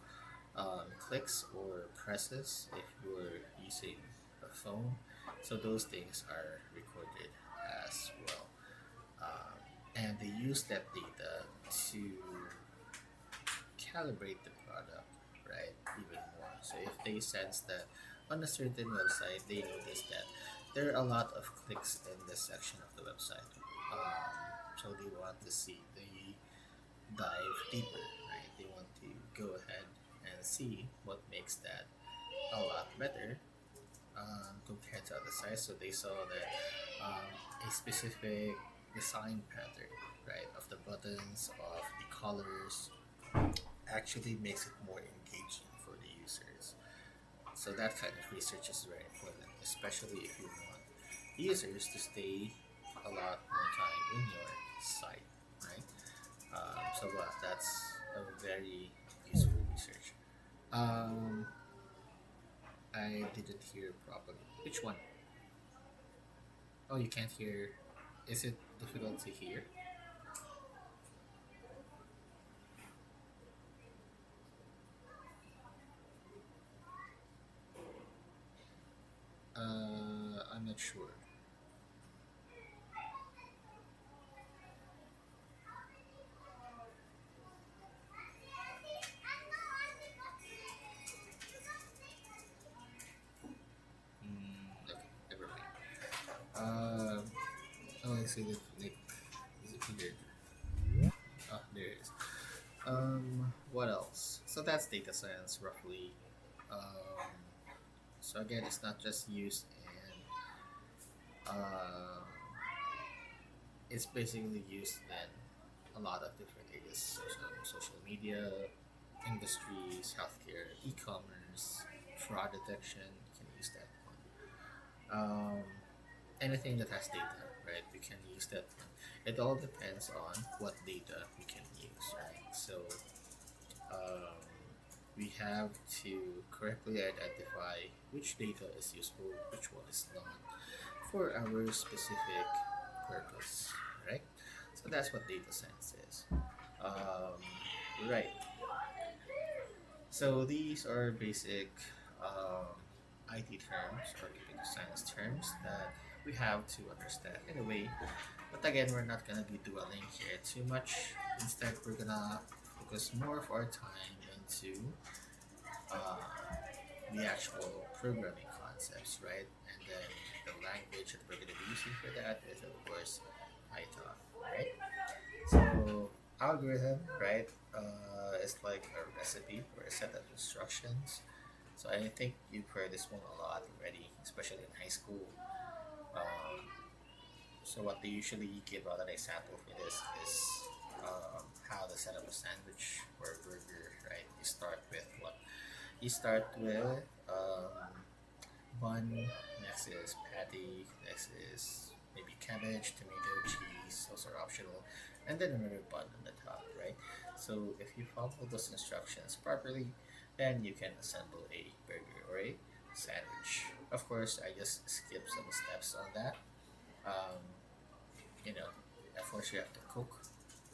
clicks or presses if you're using a phone? So those things are recorded as well. Um, and they use that data to calibrate the product, right, even more. So if they sense that on a certain website they notice that there are a lot of clicks in this section of the website, so they want to see, they dive deeper, right? They want to go ahead and see what makes that a lot better compared to other sites. So they saw that a specific design pattern, right, of the buttons, of the colors, actually makes it more engaging for the users. So that kind of research is very important, especially if you want users to stay a lot more time in your site, right? That's a very useful research. Um, I didn't hear properly. Which one? Oh, you can't hear. Is it difficult to hear? I'm not sure. Okay, never mind. Um, oh, I see that Nick disappeared. Ah, there it is. What else? So that's data science, roughly. Um, so again, it's not just used in. Uh, it's basically used in a lot of different areas: social media, industries, healthcare, e-commerce, fraud detection. You can use that one. Anything that has data, right? We can use that one. It all depends on what data we can use, right? So um, we have to correctly identify which data is useful, which one is not, for our specific purpose, right? So that's what data science is. Um, right. So these are basic um, IT terms or computer science terms that we have to understand in a way. But again, we're not gonna be dwelling here too much. Instead, we're gonna focus more of our time into the actual programming concepts, right? And then the language that we're gonna be using for that is, of course, Python, right? So algorithm, right, is like a recipe or a set of instructions. So I think you've heard this one a lot already, especially in high school. Um, so what they usually give out an example for this is how to set up a sandwich or a burger, right? You start with what? You start with bun, next is patty, next is maybe cabbage, tomato, cheese, those are optional, and then another bun on the top, right? So if you follow those instructions properly, then you can assemble a burger or a sandwich. Of course, I just skipped some steps on that. Um, you know, of course you have to cook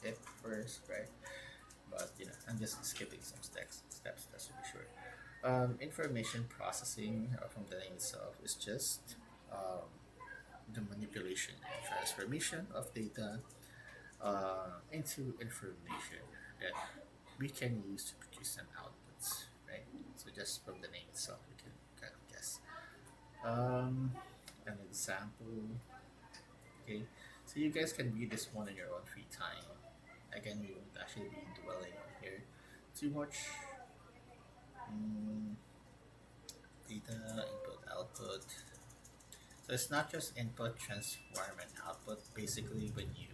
it first, right? But I'm just skipping some steps just to be sure. Information processing from the name itself is just um, the manipulation and transformation of data into information that we can use to produce some outputs, right? So just from the name itself, we can kind of guess. Um, an example, okay? So you guys can read this one in your own free time. Again, we won't actually be dwelling on here too much. Mm, data, input, output. So it's not just input, transform, and output. Basically, when you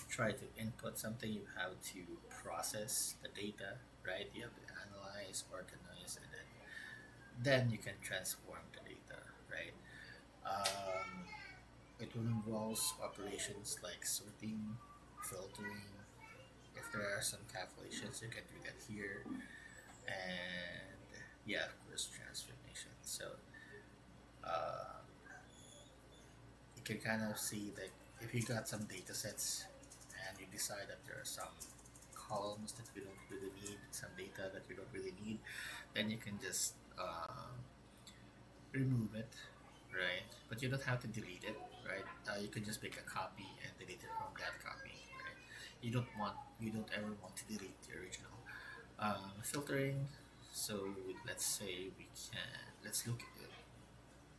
try to input something, you have to process the data, right? You have to analyze, organize, and then you can transform the data, right? Um, it will involve operations like sorting, filtering. If there are some calculations, you can do that here, and yeah, of course, transformation. So uh, you can kind of see that if you got some data sets and you decide that there are some columns that you don't really need, some data that you don't really need, then you can just remove it, right? But you don't have to delete it, right? You can just make a copy and delete it from that copy, right? You don't ever want to delete the original. Filtering. So let's say let's look at it.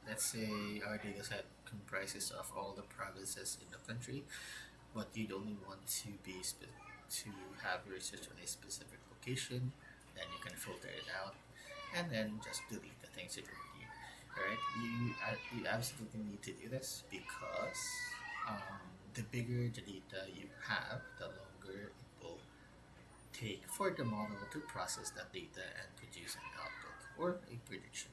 Let's say our data set comprises of all the provinces in the country, but you'd only want to have research on a specific location. Then you can filter it out, and then just delete the things you don't need. All right, you absolutely need to do this because the bigger the data you have, the longer it will take for the model to process that data and produce an output or a prediction.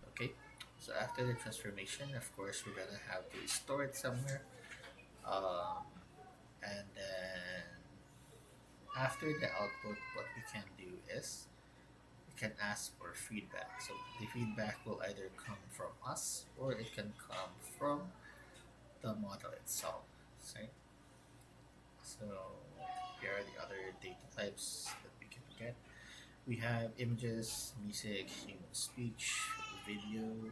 Okay, so after the transformation, of course, we're gonna have to store it somewhere. Um, and then after the output, what we can do is we can ask for feedback. So the feedback will either come from us or it can come from the model itself. Right? So here are the other data types that we can get. We have images, music, human speech, video,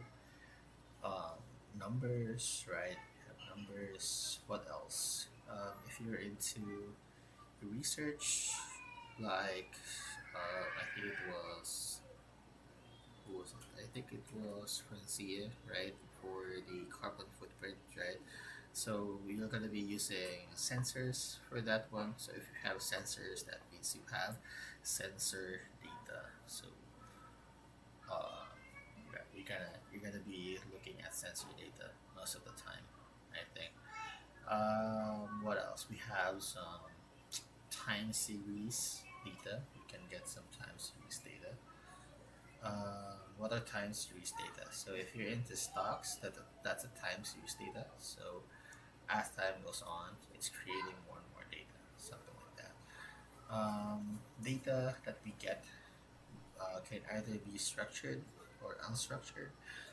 uh, numbers, right? We have numbers. What else? If you're into research, like I think it was who was it? I think it was Francia, right? For the carbon footprint, right? So you're gonna be using sensors for that one. So if you have sensors, that means you have sensor data. So uh, yeah, you're gonna be looking at sensor data most of the time, I think. What else? We have some time series data. You can get some time series data. What are time series data? So if you're into stocks, that's a time series data. So as time goes on, it's creating more and more data, something like that. Data that we get can either be structured or unstructured.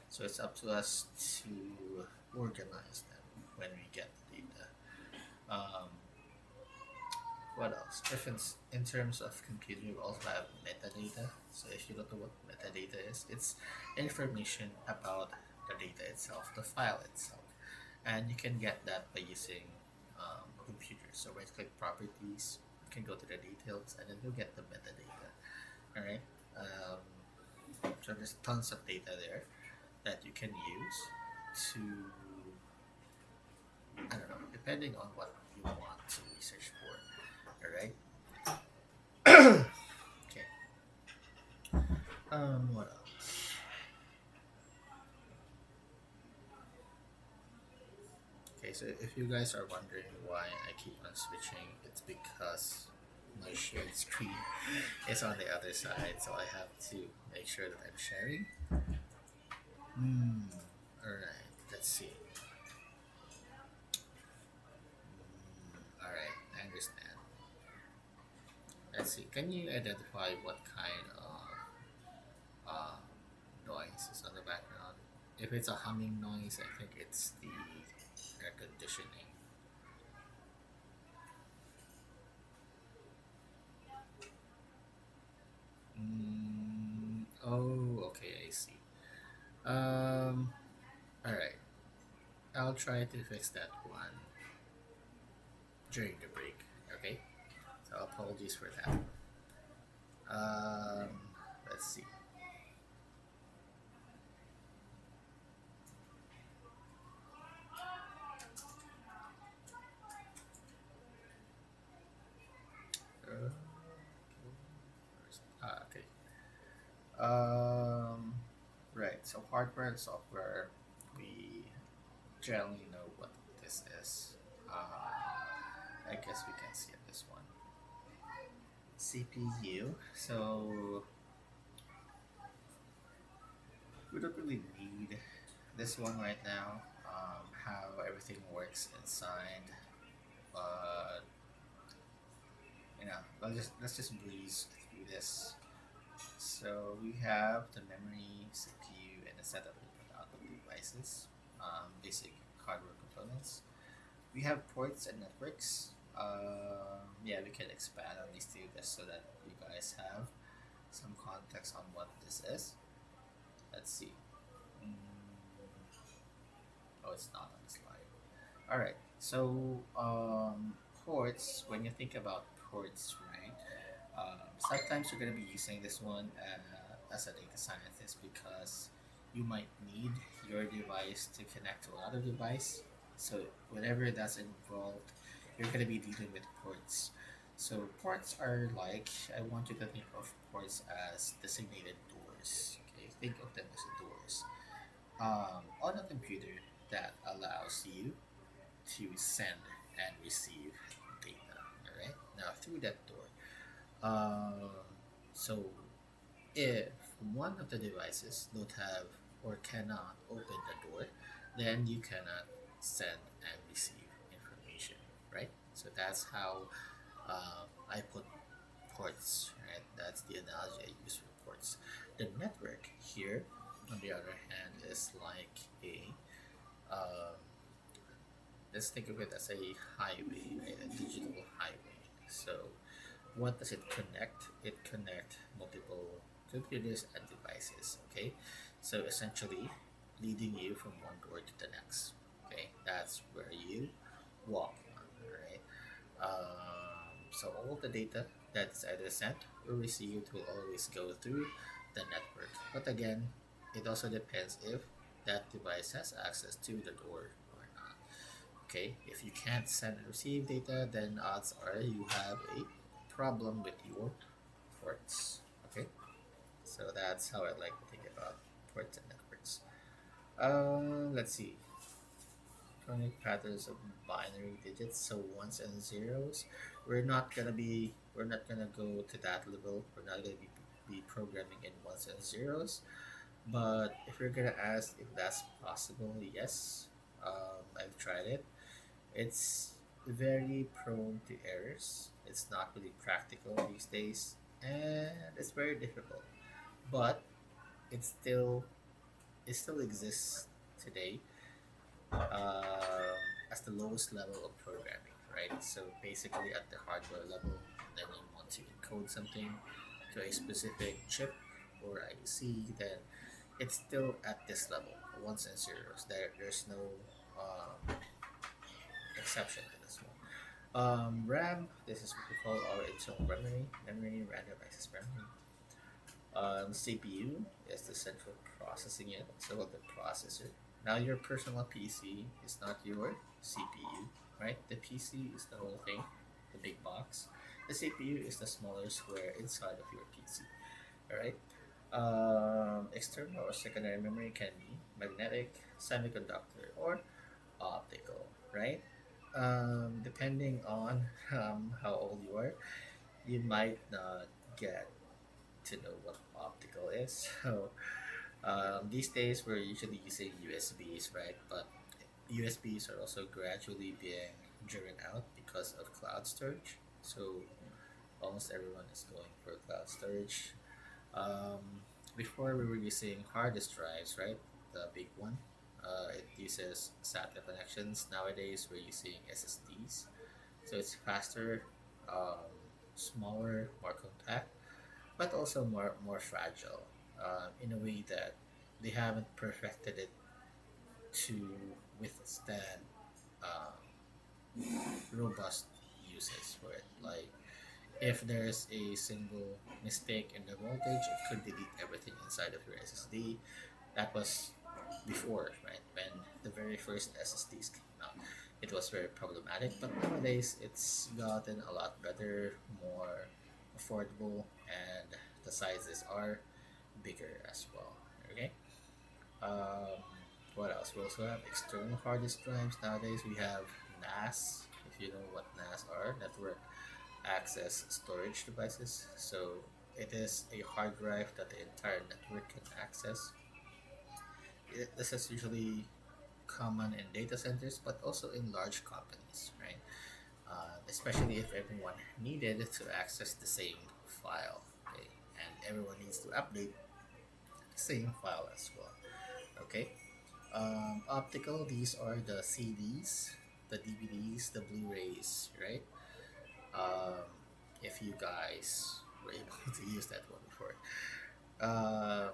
So it's up to us to organize them when we get the data. Um, what else? If it's in terms of computer, we also have metadata. So if you don't know what metadata is, it's information about the data itself, the file itself. And you can get that by using a computer. So right click properties, you can go to the details and then you'll get the metadata. All right. So there's tons of data there that you can use to, I don't know, depending on what you want to research for. All right. What else? Okay, so if you guys are wondering why I keep on switching, it's because my shared screen is on the other side, so I have to make sure that I'm sharing. Hmm. All right. Let's see. All right. I understand. Let's see. Can you identify what kind of uh, noise is on the background? If it's a humming noise, I think it's the air conditioning. Oh, okay, I see. Um, all right. I'll try to fix that one during the break. Okay. So apologies for that. Um, let's see. Uh, okay. Um, right. So hardware and software, we generally know what this is. I guess we can see it this one. CPU. So we don't really need this one right now. How everything works inside, but let's just breeze through this. So we have the memory, CPU, and a set of input-output devices, basic hardware components. We have ports and networks. Yeah, we can expand on these two just so that you guys have some context on what this is. Let's see. Mm, oh, it's not on the slide. All right. So ports. When you think about ports, right? Sometimes you're gonna be using this one as a data scientist because you might need your device to connect to another device. So whenever that's involved, you're gonna be dealing with ports. So ports are like, I want you to think of ports as designated doors. Okay, think of them as doors on a computer that allows you to send and receive data. All right. Now through that door. Um, so if one of the devices don't have or cannot open the door, then you cannot send and receive information. Right. So that's how I put ports. Right. That's the analogy I use for ports. The network here, on the other hand, is like a um, let's think of it as a highway, right? A digital highway. So, what does it connect? It connect multiple computers and devices. Okay, so essentially, leading you from one door to the next. Okay, that's where you walk on. Right. So all the data that's either sent or received will always go through the network. But again, it also depends if that device has access to the door or not. Okay, if you can't send and receive data, then odds are you have a problem with your ports. Okay, so that's how I like to think about ports and networks. Let's see. Chronic patterns of binary digits, so ones and zeros. We're not gonna go to that level. We're not gonna be programming in ones and zeros. But if you're gonna ask if that's possible, yes. I've tried it. It's very prone to errors. It's not really practical these days, and it's very difficult. But it still it still exists today as the lowest level of programming, right? So basically, at the hardware level, then you want to encode something to a specific chip or IC, then it's still at this level, ones and zeros. There's no um, exception to this one. RAM, this is what we call our internal memory, random access memory. CPU is the central processing unit, so the processor. Now your personal PC is not your CPU, right? The PC is the whole thing, the big box. The CPU is the smaller square inside of your PC, all right? External or secondary memory can be magnetic, semiconductor, or optical, right? Depending on how old you are, you might not get to know what optical is. So these days we're usually using USBs, right? But USBs are also gradually being driven out because of cloud storage. So almost everyone is going for cloud storage. Um, Before we were using hard disk drives, right? The big one. It uses SATA connections. Nowadays we're using SSDs. So it's faster, um, smaller, more compact, but also more fragile. In a way that they haven't perfected it to withstand um, robust uses for it. Like if there's a single mistake in the voltage, it could delete everything inside of your SSD. That was before, right? When the very first SSDs came out, it was very problematic. But nowadays, it's gotten a lot better, more affordable, and the sizes are bigger as well. Okay. Um, what else? We also have external hard disk drives. Nowadays, we have NAS. If you know what NAS are, network access storage devices. So it is a hard drive that the entire network can access. This is usually common in data centers, but also in large companies, right? Especially if everyone needed to access the same file, okay? And everyone needs to update the same file as well, okay? Optical, these are the CDs, the DVDs, the Blu-rays, right? Um, if you guys were able to use that one before. Um,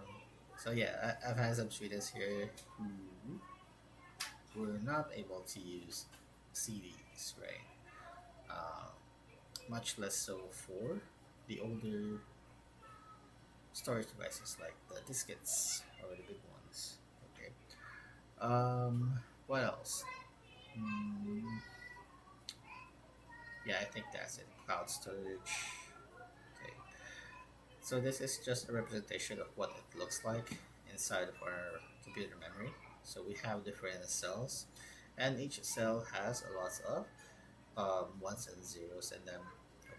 so yeah, I've had some students here who were not able to use CDs, right? Um, Much less so for the older storage devices like the diskettes or the big ones. Okay. What else? Mm, yeah, I think that's it. Cloud storage. Okay. So this is just a representation of what it looks like inside of our computer memory. So we have different cells, and each cell has a lot of ones and zeros in them.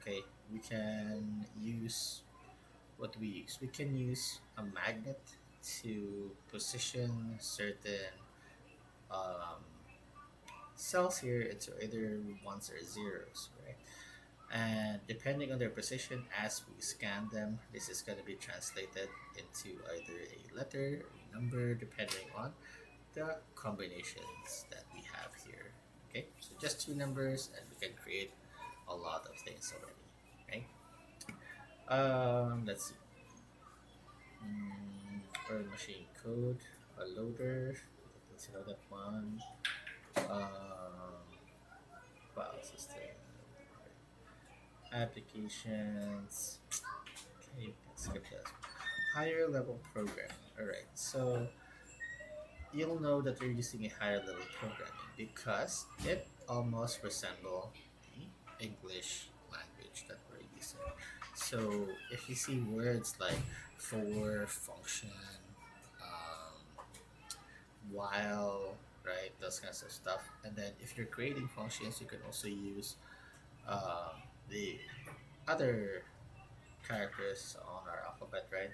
Okay, we can use what we use. We can use a magnet to position certain um, cells here into either ones or zeros, right? And depending on their position as we scan them, this is going to be translated into either a letter or number depending on the combinations that we have here. Okay, so just two numbers and we can create a lot of things already, right? Let's see. Or machine code, a loader, let's know that one. File system, applications. Okay, you can skip this. Higher level programming. All right, so you'll know that you're using a higher level programming because it almost resembles the English language that we're using. So if you see words like for, function, um, while, right, those kinds of stuff, and then if you're creating functions, you can also use the other characters on our alphabet, right?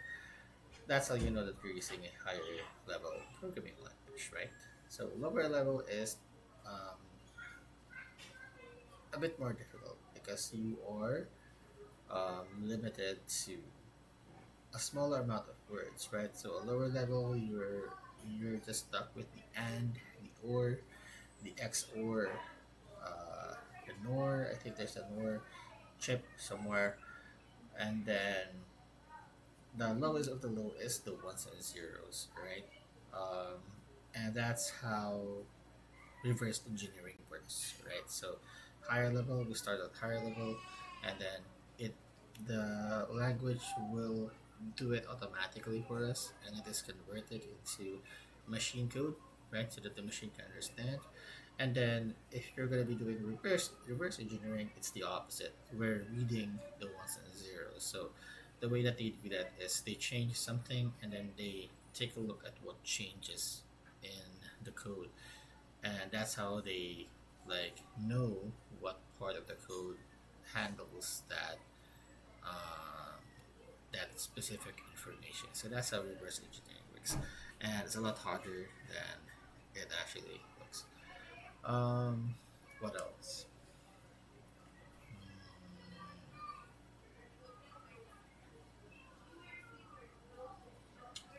That's how you know that you're using a higher level programming language, right? So lower level is um, a bit more difficult because you are limited to a smaller amount of words, right? So a lower level, you're just stuck with the and, the or, the XOR, uh, the NOR. I think there's a NOR chip somewhere, and then the lowest of the low is the ones and zeros, right? Um, and that's how reverse engineering works, right? So higher level, we start at higher level, and then it the language will do it automatically for us, and it is converted into machine code, right? So that the machine can understand. And then if you're gonna be doing reverse engineering, it's the opposite. We're reading the ones and zeros. So the way that they do that is they change something and then they take a look at what changes in the code, and that's how they like know what part of the code handles um, that specific information. So that's how reverse engineering works, and it's a lot harder than it actually looks. Um, what else?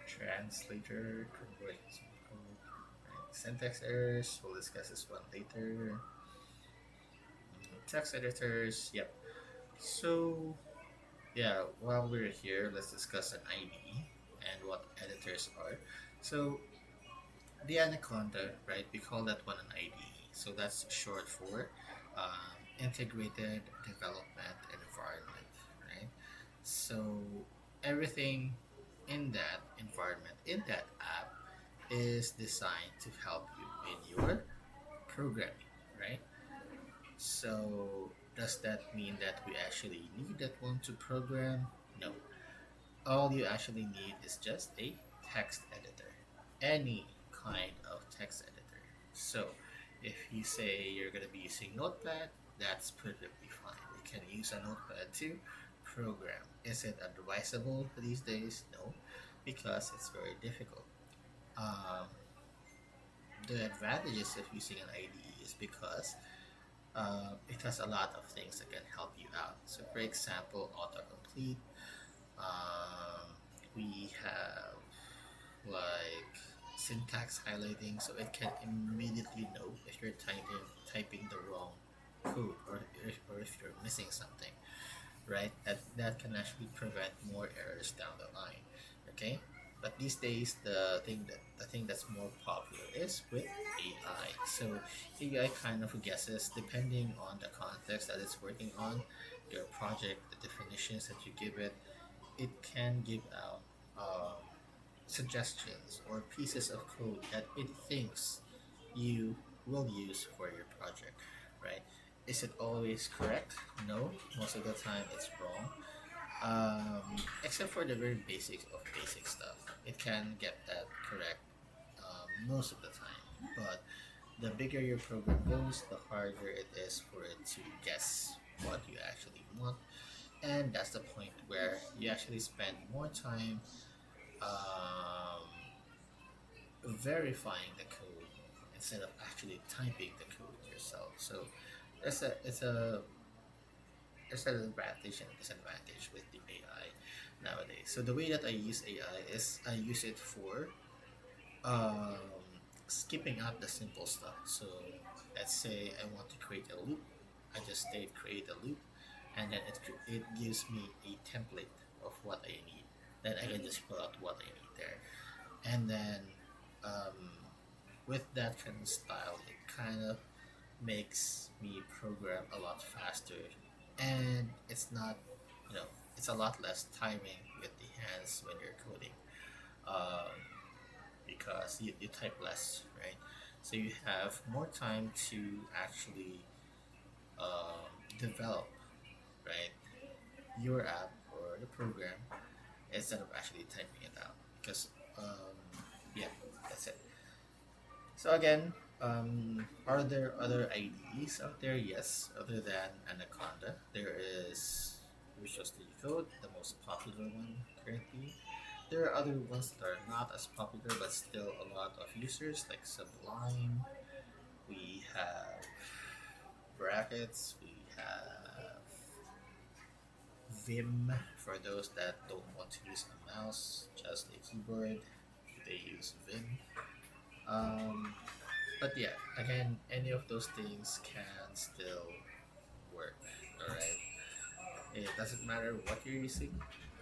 Translator conversions code. Right. Syntax errors. We'll discuss this one later. Text editors. Yep. So yeah, while we're here, let's discuss an IDE and what editors are. So the Anaconda, right? We call that one an IDE. So that's short for Integrated Development Environment, right? So everything in that environment, in that app, is designed to help you in your programming, right? So does that mean that we actually need that one to program? No. All you actually need is just a text editor, any kind of text editor. So, if you say you're going to be using Notepad, that's perfectly fine. You can use a Notepad to program. Is it advisable these days? No, because it's very difficult. Um, the advantages of using an IDE is because it has a lot of things that can help you out. So, for example, autocomplete. Um, we have like syntax highlighting, so it can immediately know if you're typing the wrong code, or if you're missing something, right? That can actually prevent more errors down the line. Okay, but these days the thing that's more popular is with AI. So AI kind of guesses depending on the context that it's working on, your project, the definitions that you give it. It can give out suggestions or pieces of code that it thinks you will use for your project, right? Is it always correct? No, most of the time it's wrong. Except for the very basics of basic stuff, it can get that correct most of the time. But the bigger your program goes, the harder it is for it to guess what you actually want, and that's the point where you actually spend more time um, verifying the code instead of actually typing the code yourself. So there's a it's a there's an advantage and a disadvantage with the AI nowadays. So the way that I use AI is I use it for um, skipping out the simple stuff. So let's say I want to create a loop. I just state create a loop, and then it gives me a template of what I need. Then I can just pull out what I need there, and then um, with that kind of style, it kind of makes me program a lot faster, and it's not, you know, it's a lot less timing with the hands when you're coding. Um, because you type less, right? So you have more time to actually develop, right, your app or the program instead of actually typing it out. Because, yeah, that's it. So again, are there other IDEs out there? Yes, other than Anaconda, there is Visual Studio Code, the most popular one currently. There are other ones that are not as popular but still a lot of users, like Sublime. We have Brackets. We have Vim for those that don't want to use a mouse, just a keyboard. They use Vim. Um, but yeah, again, any of those things can still work. All right. It doesn't matter what you're using.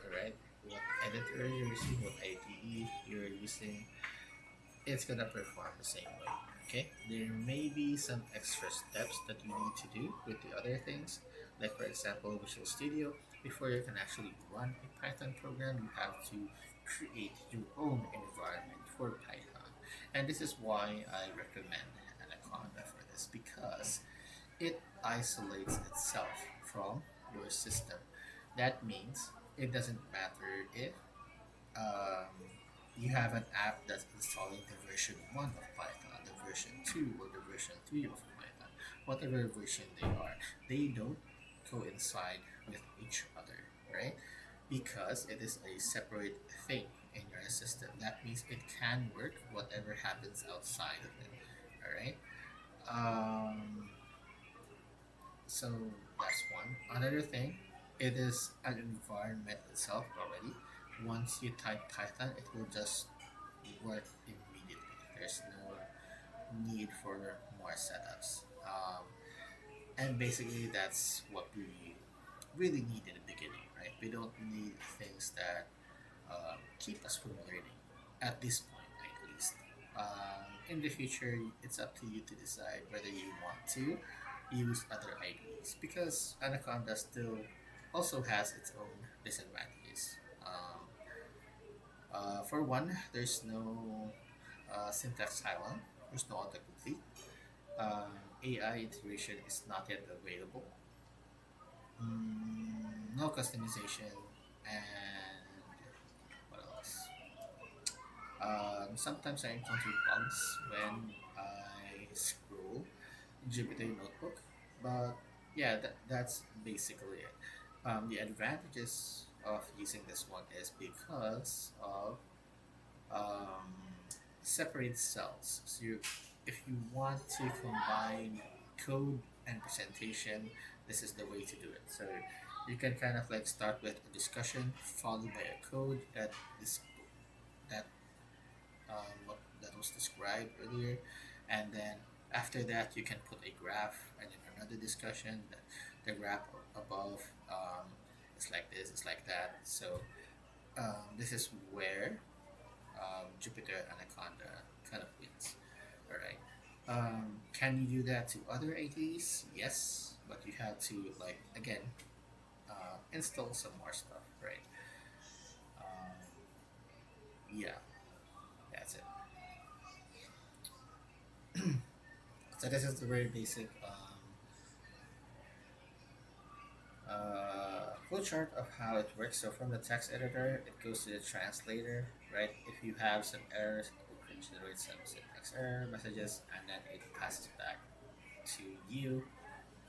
All right. What editor you're using, what IDE you're using, it's gonna perform the same way. Okay, there may be some extra steps that you need to do with the other things, like for example Visual Studio. Before you can actually run a Python program, you have to create your own environment for Python, and this is why I recommend Anaconda for this, because it isolates itself from your system. That means it doesn't matter if um, you have an app that's installing the version 1 of Python, the version 2, or the version 3 of Python, whatever version they don't coincide with each other, right? Because it is a separate thing in your system. That means it can work whatever happens outside of it, all right? Um, so that's one. Another thing, it is an environment itself already. Once you type Python, it will just work immediately. There's no need for more setups. And basically, that's what we really need in the beginning, right? We don't need things that keep us from learning at this point, at least. In the future, it's up to you to decide whether you want to use other IDs because Anaconda still also has its own disadvantages. For one, there's no syntax island, there's no autocomplete. AI integration is not yet available. No customization, and what else? Sometimes I encounter bugs when I scroll Jupyter Notebook, but yeah, that's basically it. The advantages of using this one is because of um, separate cells. So if you want to combine code and presentation, this is the way to do it. So you can kind of like start with a discussion followed by a code that what that was described earlier, and then after that you can put a graph and then another discussion. The graph above is like this, it's like that. So this is where Jupiter Anaconda kind of wins. All right. Can you do that to other ATs? Yes, but you have to like again install some more stuff, right? Um, yeah, that's it. So this is the very basic flowchart of how it works. So from the text editor, it goes to the translator, right? If you have some errors, it will generate some syntax error messages, and then it passes back to you.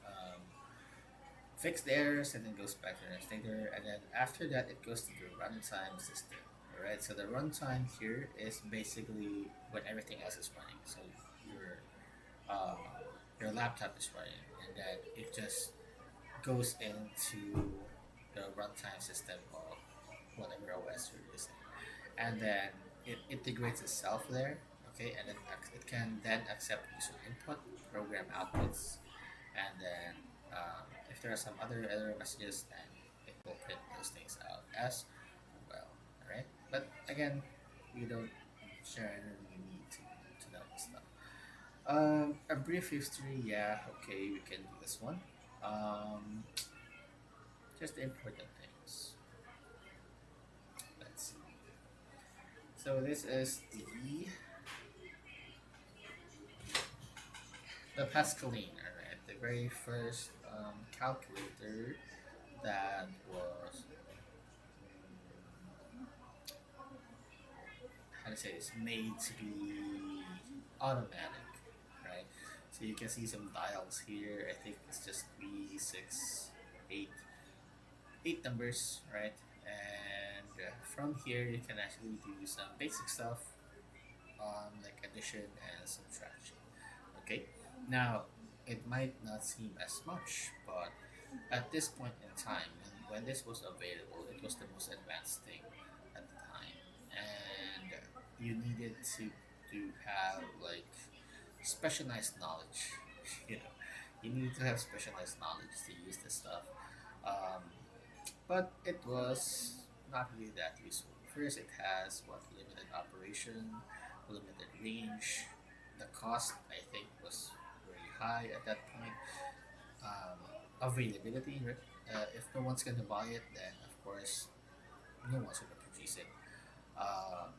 Um, Fix the errors, and then goes back to the translator, and then after that, it goes to the runtime system. All right. So the runtime here is basically when everything else is running. So your uh, your laptop is running, and then it just goes into the runtime system of whatever OS you're using, and then it integrates itself there. Okay, and then it can then accept user input, program outputs, and then if there are some other error messages, then it will print those things out as well. All right, but again, we don't generally need to know this stuff. A brief history, yeah, okay, we can do this one. Um, just the important things. Let's see. So this is the Pascaline, alright, the very first calculator that was how to say this made to be automatic, right? So you can see some dials here. I think it's just three, six, eight, eight numbers, right? And from here you can actually do some basic stuff like addition and subtraction. Okay, now it might not seem as much, but at this point in time, when this was available, it was the most advanced thing at the time, and you needed to have like specialized knowledge. You know, you need to have specialized knowledge to use this stuff. Um, but it was not really that useful. First, it has what limited operation, limited range. The cost, I think, was very high at that point. Um, Availability, right? If no one's gonna buy it, then of course no one's gonna produce it. Um,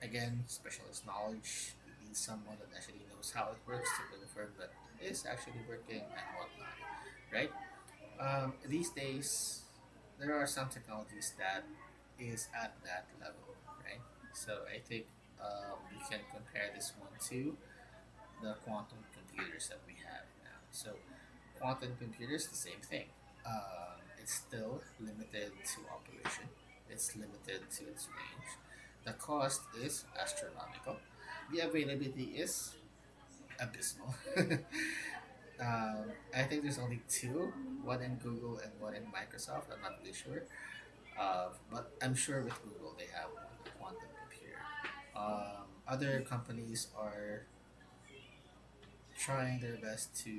Again, specialist knowledge. You need someone that actually knows how it works to confirm that it is actually working and whatnot, right? These days, there are some technologies that is at that level, right? So I think we can compare this one to the quantum computers that we have now. So quantum computers, the same thing. It's still limited to operation. It's limited to its range. The cost is astronomical. The availability is abysmal. I think there's only two, one in Google and one in Microsoft. I'm not really sure. But I'm sure with Google they have one, a quantum computer. Other companies are trying their best to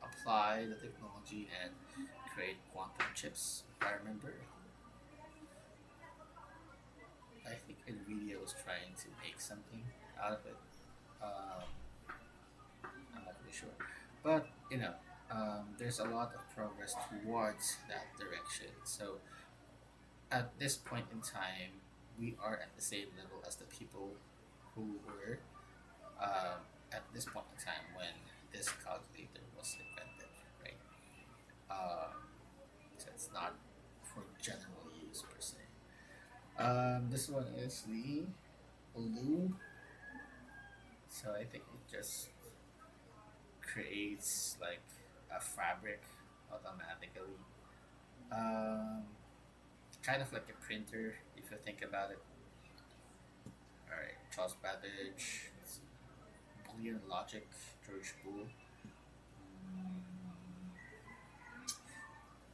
apply the technology and create quantum chips. If I remember, I think Nvidia was trying to make something out of it. Um, I'm not really sure, but there's a lot of progress towards that direction. So at this point in time, we are at the same level as the people who were at this point in time when this calculator was invented, right? Um, so it's not for general use per se. This one is the blue, so I think it just creates like a fabric automatically. Um, Kind of like a printer if you think about it. All right, Charles Babbage, let's see, Boolean logic, George Boole.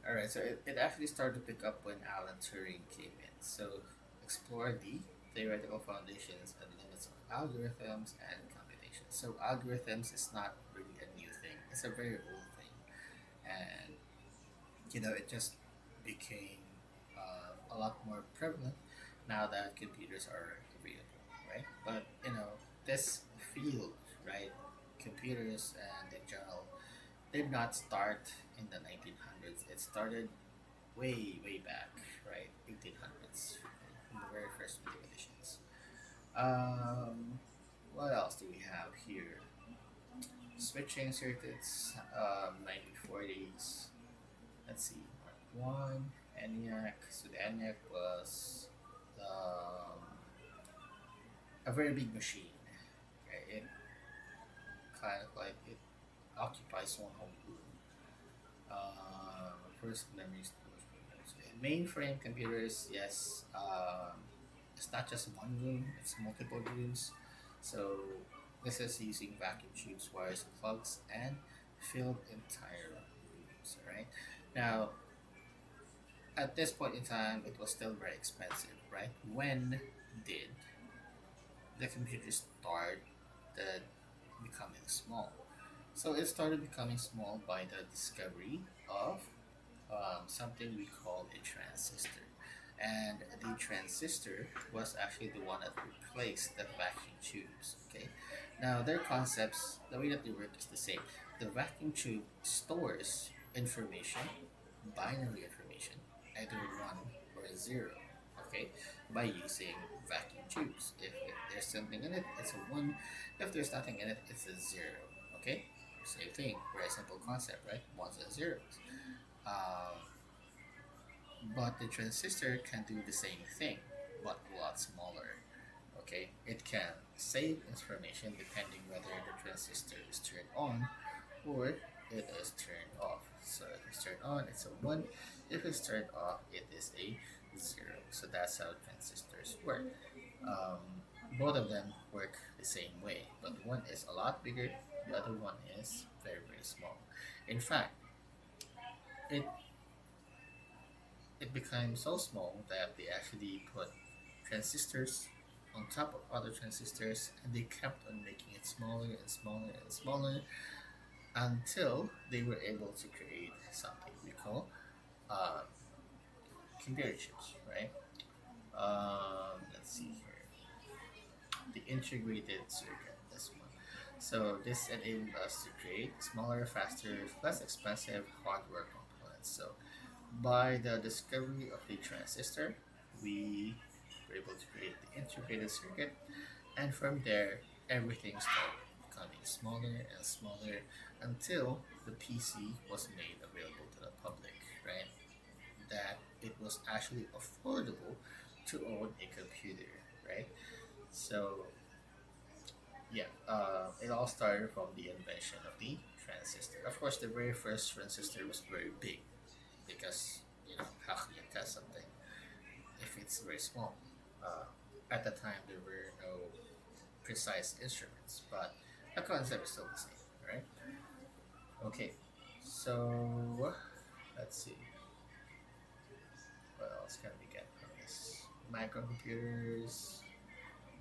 All right, so it actually started to pick up when Alan Turing came in. So explore the theoretical foundations and limits of algorithms and computations. So algorithms is not really a new thing; it's a very old thing, and it just became a lot more prevalent now that computers are available, right? But this field, right, computers and in general, did not start in the 1900s. It started way, way back, right, 1800s, in the very first manipulations. Um, what else do we have here? Switching circuits, 1940s. Let's see, Mark 1, ENIAC. So the ENIAC was a very big machine. Okay? It kind of like it occupies one whole room. First memory storage programs. Mainframe computers, yes. It's not just one room; it's multiple rooms. So this is using vacuum tubes, wires, plugs, and filled entire rooms. Right now, at this point in time, it was still very expensive. Right? When did the computer start becoming small? So it started becoming small by the discovery of something we call a transistor. And the transistor was actually the one that replaced the vacuum tubes. Okay, now their concepts, the way that they work is the same. The vacuum tube stores information, binary information, either one or zero. Okay, by using vacuum tubes. If there's something in it, it's a one. If there's nothing in it, it's a zero. Okay, same thing. Very simple concept, right? Ones and zeros. Um, but the transistor can do the same thing, but a lot smaller. Okay, it can save information depending whether the transistor is turned on or it is turned off. So if it's turned on, it's a 1. If it's turned off, it is a 0. So that's how transistors work. Both of them work the same way, but one is a lot bigger, the other one is very, very small. In fact, it it became so small that they actually put transistors on top of other transistors and they kept on making it smaller and smaller and smaller until they were able to create something we call uh, computer chips, right? Let's see here, the integrated circuit, this one. So this enabled us to create smaller, faster, less expensive hardware components. So by the discovery of the transistor, we were able to create the integrated circuit, and from there, everything started becoming smaller and smaller until the PC was made available to the public, right? That it was actually affordable to own a computer, right? So yeah, it all started from the invention of the transistor. Of course, the very first transistor was very big because how can you test something if it's very small? Uh, at the time, there were no precise instruments, but the concept is still the same, right? Okay, so let's see what else can we get from this microcomputers,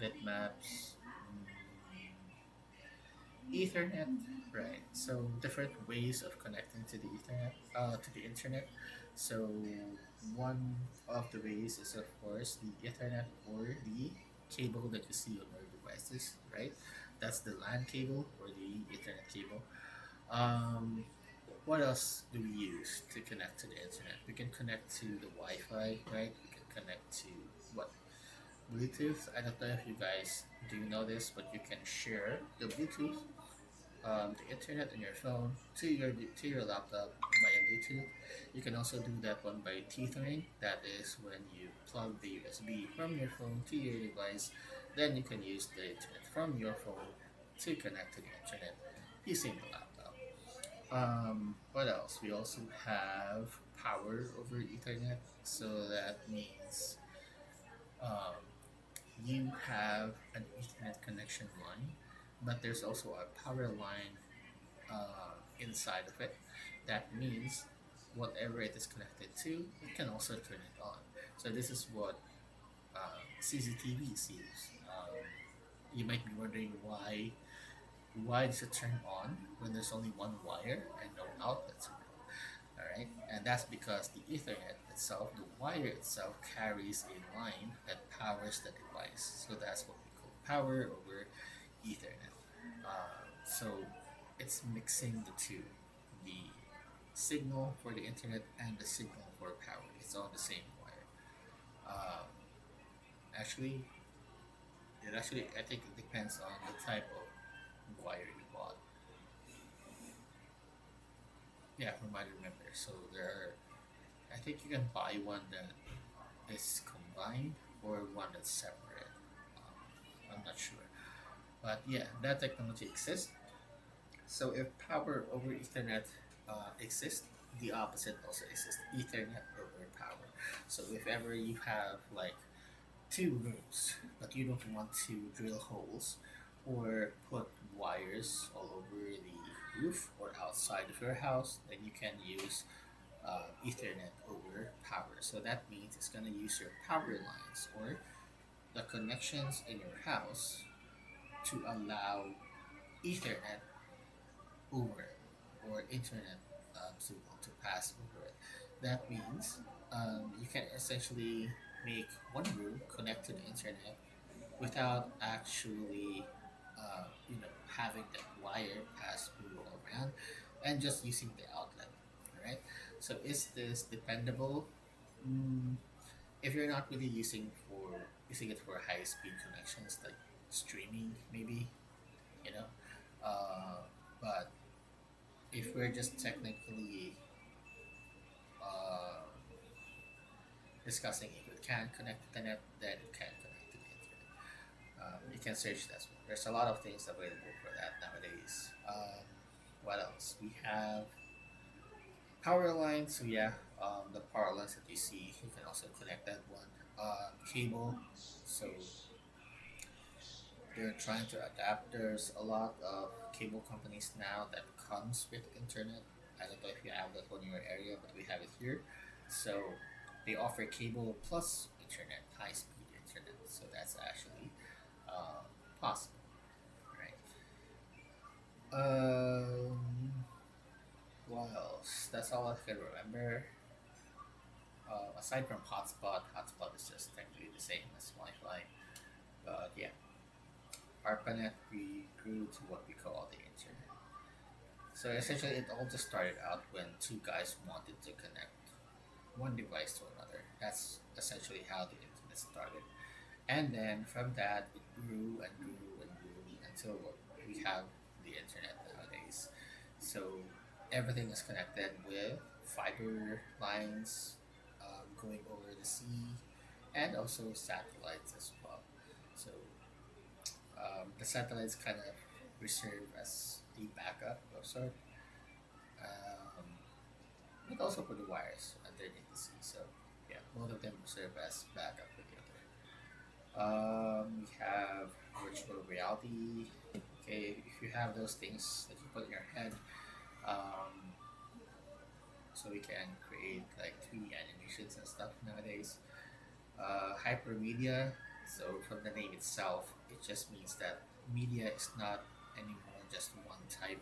bitmaps, Ethernet, right? So different ways of connecting to the Ethernet, to the internet. So one of the ways is of course the Ethernet or the cable that you see on your devices, right? That's the LAN cable or the Ethernet cable. Um, what else do we use to connect to the internet? We can connect to the Wi-Fi, right? We can connect to what Bluetooth. I don't know if you guys do know this, but you can share the Bluetooth the internet on your phone to your laptop via Bluetooth. You can also do that one by tethering. That is when you plug the USB from your phone to your device. Then you can use the internet from your phone to connect to the internet using the laptop. What else? We also have power over Ethernet. So that means um, you have an Ethernet connection line, but there's also a power line inside of it. That means whatever it is connected to, it can also turn it on. So this is what CCTVs use. You might be wondering why does it turn on when there's only one wire and no outlets around? All right, and that's because the Ethernet itself, the wire itself, carries a line that powers the device. So that's what we call power over Ethernet. So it's mixing the two, the signal for the internet and the signal for power. It's on the same wire. Um, actually, I think it depends on the type of wire you bought. Yeah, from what I remember. So I think you can buy one that is combined or one that's separate. I'm not sure, but yeah, that technology exists. So if power over Ethernet exists, the opposite also exists. Ethernet over power. So if ever you have like two rooms, but you don't want to drill holes or put wires all over the roof or outside of your house, then you can use Ethernet over power. So that means it's going to use your power lines or the connections in your house to allow Ethernet over it or internet signal to pass over it. That means you can essentially make one room connect to the internet without actually having that wire pass through all around and just using the outlet. All right. So is this dependable? Mm, if you're not really using it for high speed connections like streaming, maybe you know, uh, but if we're just technically uh, discussing if it can connect to the net, then it can connect to the internet. You can search that. There's a lot of things available for that nowadays. What else? We have power lines. So yeah, the power lines that you see, you can also connect that one. Cable. So they're trying to adapt. There's a lot of cable companies now that comes with internet. I don't know if you have that one in your area, but we have it here. So they offer cable plus internet, high speed internet. So that's actually uh, possible, right? Um, what else? That's all I can remember. Aside from hotspot is just technically the same as Wi-Fi. But yeah, ARPANET we grew to what we call the internet. So essentially, it all just started out when two guys wanted to connect one device to another. That's essentially how the internet started. And then from that, it grew and grew and grew until what we have the internet nowadays. So everything is connected with fiber lines going over the sea, and also satellites as well. So the satellites kind of reserve as a backup of sort, um, but also for the wires underneath the sea. So yeah, both of them serve as backup for the other. We have virtual reality. Okay, if you have those things that you put in your head, um, so we can create like 3D animations and stuff nowadays. Hypermedia. So from the name itself, it just means that media is not anymore just one type.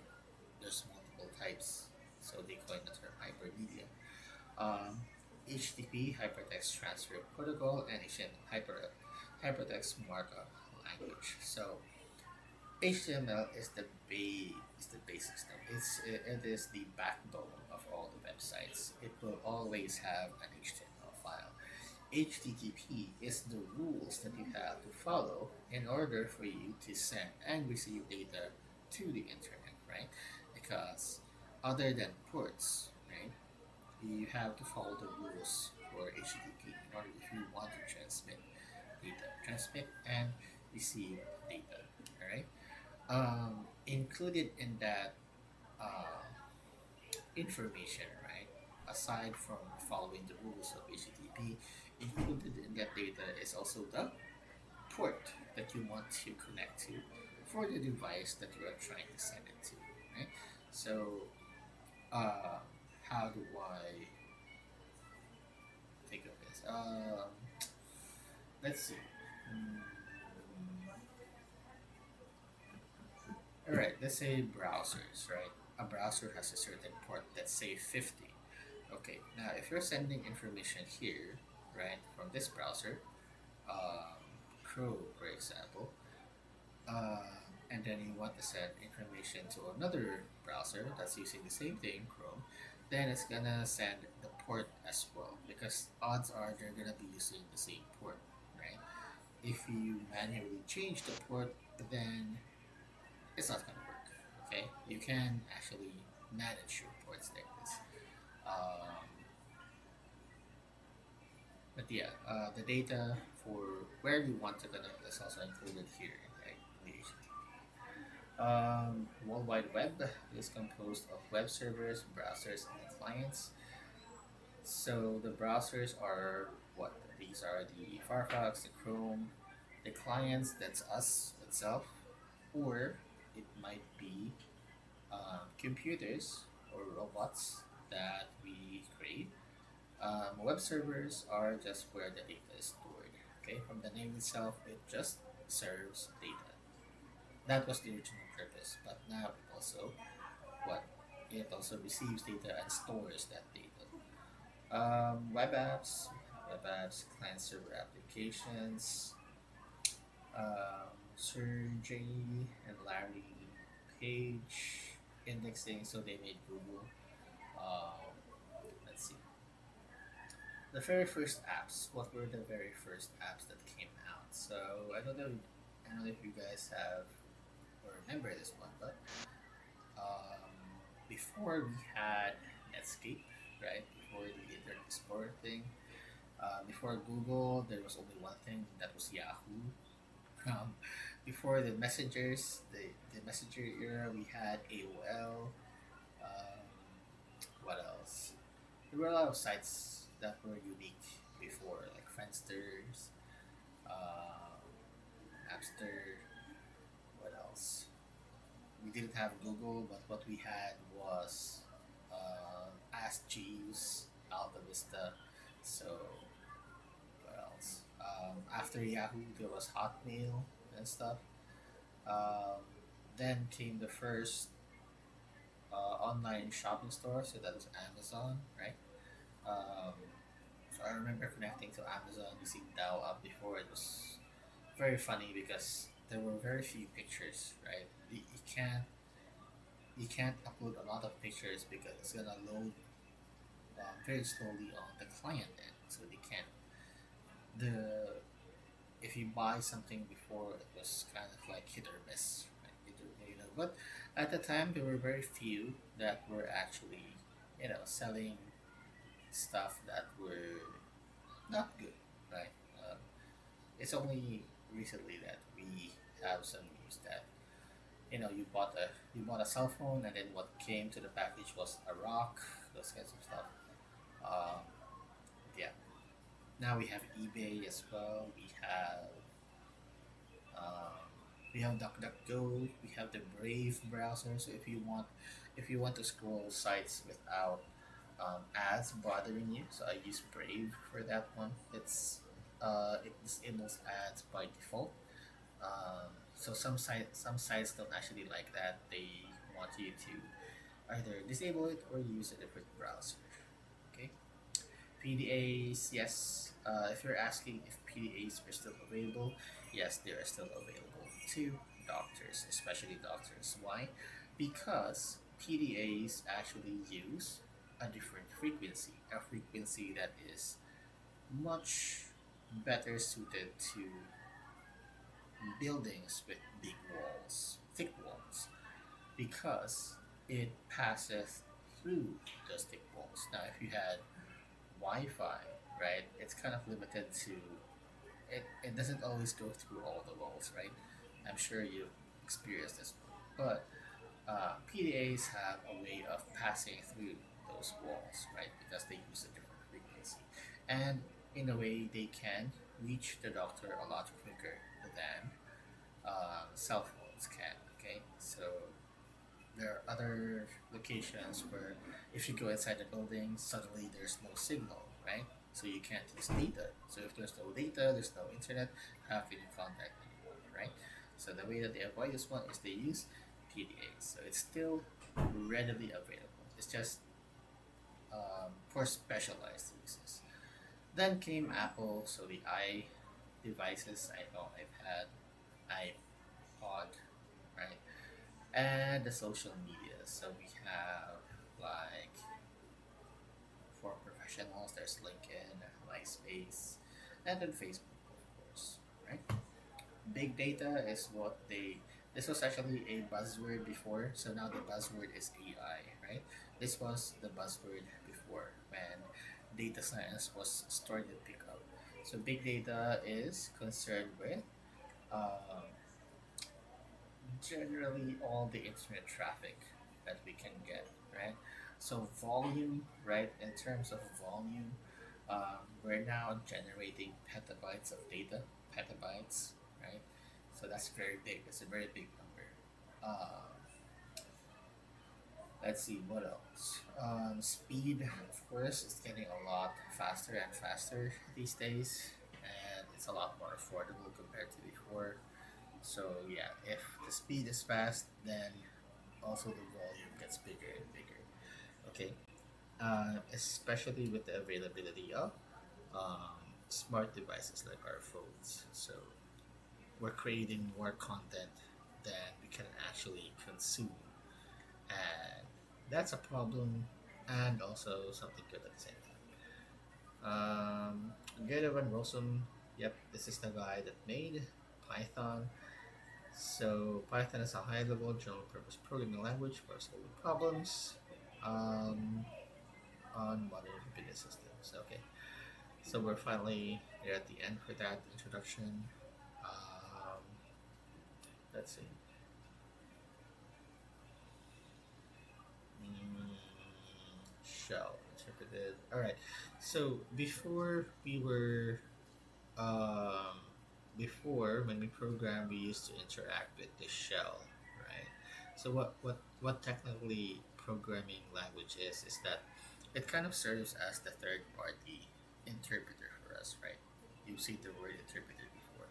There's multiple types. So they coined the term hypermedia. Um, HTTP, Hypertext Transfer Protocol, and Hypertext Markup Language. So HTML is the basic stuff. It is the backbone of all the websites. It will always have an HTML file. HTTP is the rules that you have to follow in order for you to send and receive data to the internet, right? Because other than ports, right, you have to follow the rules for HTTP in order if you want to transmit and receive data. All right. Included in that uh, information, right? Aside from following the rules of HTTP, included in that data is also the port that you want to connect to for the device that you are trying to send it to, right? So, uh, how do I think of this? Let's see. Mm, all right, let's say browsers, right? A browser has a certain port, let's say 50. Okay, now if you're sending information here, right, from this browser, um, Chrome, for example, and then you want to send information to another browser that's using the same thing, Chrome, then it's gonna send the port as well because odds are they're gonna be using the same port, right? If you manually change the port, then it's not gonna work. Okay, you can actually manage your ports like this. Um, but yeah, the data for where you want to connect is also included here in the HTTP. World Wide Web is composed of web servers, browsers, and clients. So the browsers are what? These are the Firefox, the Chrome, the clients, that's us itself, or it might be computers or robots that we create. Web servers are just where the data is stored. Okay, from the name itself, it just serves data. That was the original purpose, but now what it also receives data and stores that data. Web apps, client server applications, Sergey and Larry Page indexing. So they made Google. Um, let's see. The very first apps. What were the very first apps that came out? So I don't know. I don't know if you guys have or remember this one, but before we had Netscape, right? Before the Internet Explorer thing, before Google, there was only one thing that was Yahoo. Um, before the messengers, the messenger era, we had AOL. Um, what else? There were a lot of sites that were unique before, like Friendsters, um, Napster. What else? We didn't have Google, but what we had was Ask Jeeves, Alta Vista. So what else? After Yahoo, there was Hotmail and stuff. Um, then came the first online shopping store, so that was Amazon, right? Um, so I remember connecting to Amazon using dial up before. It was very funny because there were very few pictures, right? You can't upload a lot of pictures because it's gonna load very slowly on the client end, so they can't. The If you buy something before, it was kind of like hit or miss, right? But at the time, there were very few that were actually, selling stuff that were. not good, right? It's only recently that we have some news that you bought a cell phone, and then what came to the package was a rock, those kinds of stuff. Um, yeah. Now we have eBay as well. Um, we have DuckDuckGo. We have the Brave browser. So if you want to scroll sites without ads bothering you, so I use Brave for that one. It disables ads by default. So some sites don't actually like that. They want you to either disable it or use a different browser. Okay. PDAs, yes. If you're asking if PDAs are still available, yes, they are still available to doctors, especially doctors. Why? Because PDAs actually use a different frequency, a frequency that is much better suited to buildings with big walls, thick walls, because it passes through those thick walls. Now, if you had Wi-Fi, right, it's kind of limited to it doesn't always go through all the walls, right? I'm sure you've experienced this one. But PDAs have a way of passing through those walls, right? Because they use a different frequency. And in a way, they can reach the doctor a lot quicker than cell phones can, okay? So there are other locations where if you go inside the building, suddenly there's no signal, right? So you can't use data. So if there's no data, there's no internet, how can you contact anyone, right? So the way that they avoid this one is they use PDA. So it's still readily available. It's just for specialized uses. Then came Apple, so the i devices, iPhone, iPad, iPod, right? And the social media. So we have like for professionals, there's LinkedIn, MySpace, and then Facebook, of course, right? Big data is what they. This was actually a buzzword before, so now the buzzword is AI, right? This was the buzzword before when data science was starting to pick up. So big data is concerned with um, generally all the internet traffic that we can get, right? So volume, right? In terms of volume, we're now generating petabytes of data, petabytes, right? So that's very big. That's a very big number. Let's see what else. Speed, of course, is getting a lot faster and faster these days, and it's a lot more affordable compared to before. So yeah, if the speed is fast, then also the volume gets bigger and bigger. Okay, especially with the availability of smart devices like our phones. So we're creating more content than we can actually consume, and that's a problem, and also something good at the same time. Good Evan Rossum. Yep, this is the guy that made Python. So Python is a high-level general-purpose programming language for solving problems um, on modern computer systems. Okay, so we're finally here at the end for that introduction. Um, let's see. Mm, shell interpreted. All right. So um, before when we program, we used to interact with the shell, right? So what technically programming language is that it kind of serves as the third party interpreter for us, right? You've seen the word interpreter before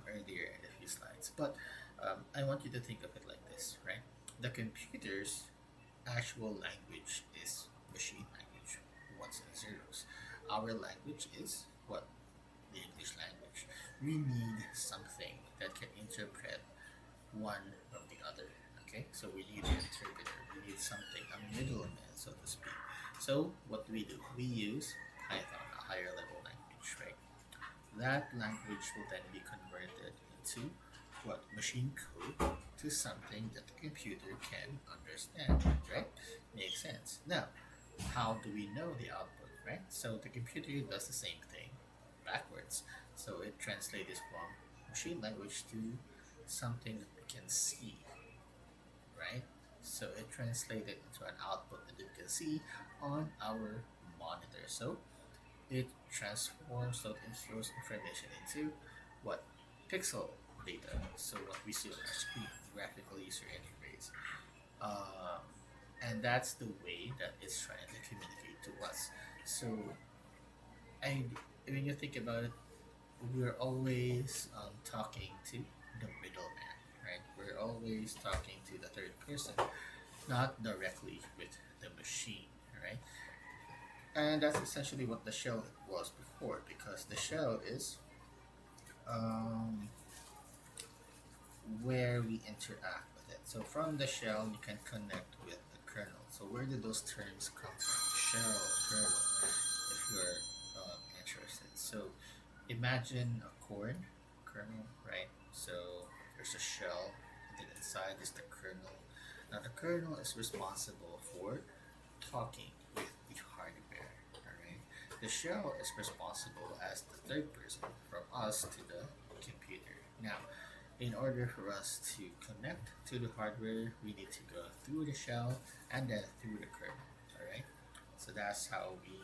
earlier in a few slides, but I want you to think of it like this, right? The computer's actual language is machine language, ones and zeros. Our language is what? The English language. We need something that can interpret one from the other. Okay, so we need an interpreter. We need something, a middleman, so to speak. So what do? We use Python, a higher level language, right? That language will then be converted into what? Machine code to something that the computer can understand, right? Makes sense. Now, how do we know the output, right? So the computer does the same thing backwards. So it translates this from machine language to something that we can see, right? So it translated into an output that you can see on our monitor. So it transforms those information into what? Pixel data. So what we see on our screen, graphical user interface. Um, and that's the way that it's trying to communicate to us. So I, when you think about it, we're always talking to the middleman, right? We're always talking to the third person, not directly with the machine, right? And that's essentially what the shell was before, because the shell is um, where we interact with it. So from the shell, you can connect with the kernel. So where did those terms come from? Shell, kernel, if you're interested. So imagine a corn kernel, right? So there's a shell, and then inside is the kernel. Now the kernel is responsible for talking with the hardware. Alright. The shell is responsible as the third person from us to the computer. Now, in order for us to connect to the hardware, we need to go through the shell and then through the kernel. Alright. So that's how we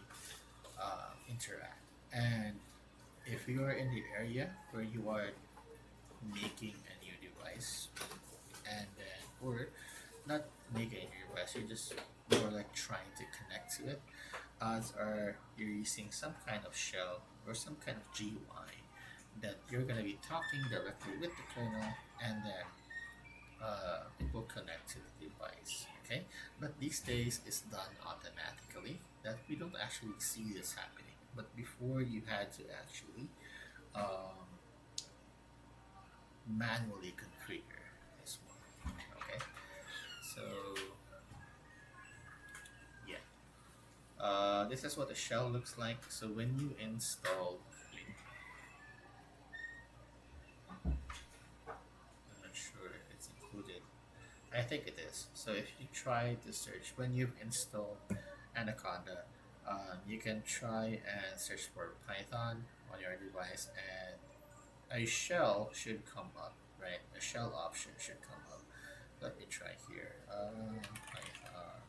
interact. And if you are in the area where you are making a new device, and then or not making a new device, you're just more like trying to connect to it, odds are you're using some kind of shell or some kind of GUI that you're going to be talking directly with the kernel, and then it will connect to the device. Okay, but these days it's done automatically that we don't actually see this happening. But before, you had to actually um, manually configure this one. Okay, so yeah, this is what the shell looks like. So when you install, wait, I'm not sure if it's included. I think it is. So if you try to search when you've installed Anaconda, you can try and search for Python on your device, and a shell should come up, right? A shell option should come up. Let me try here. Python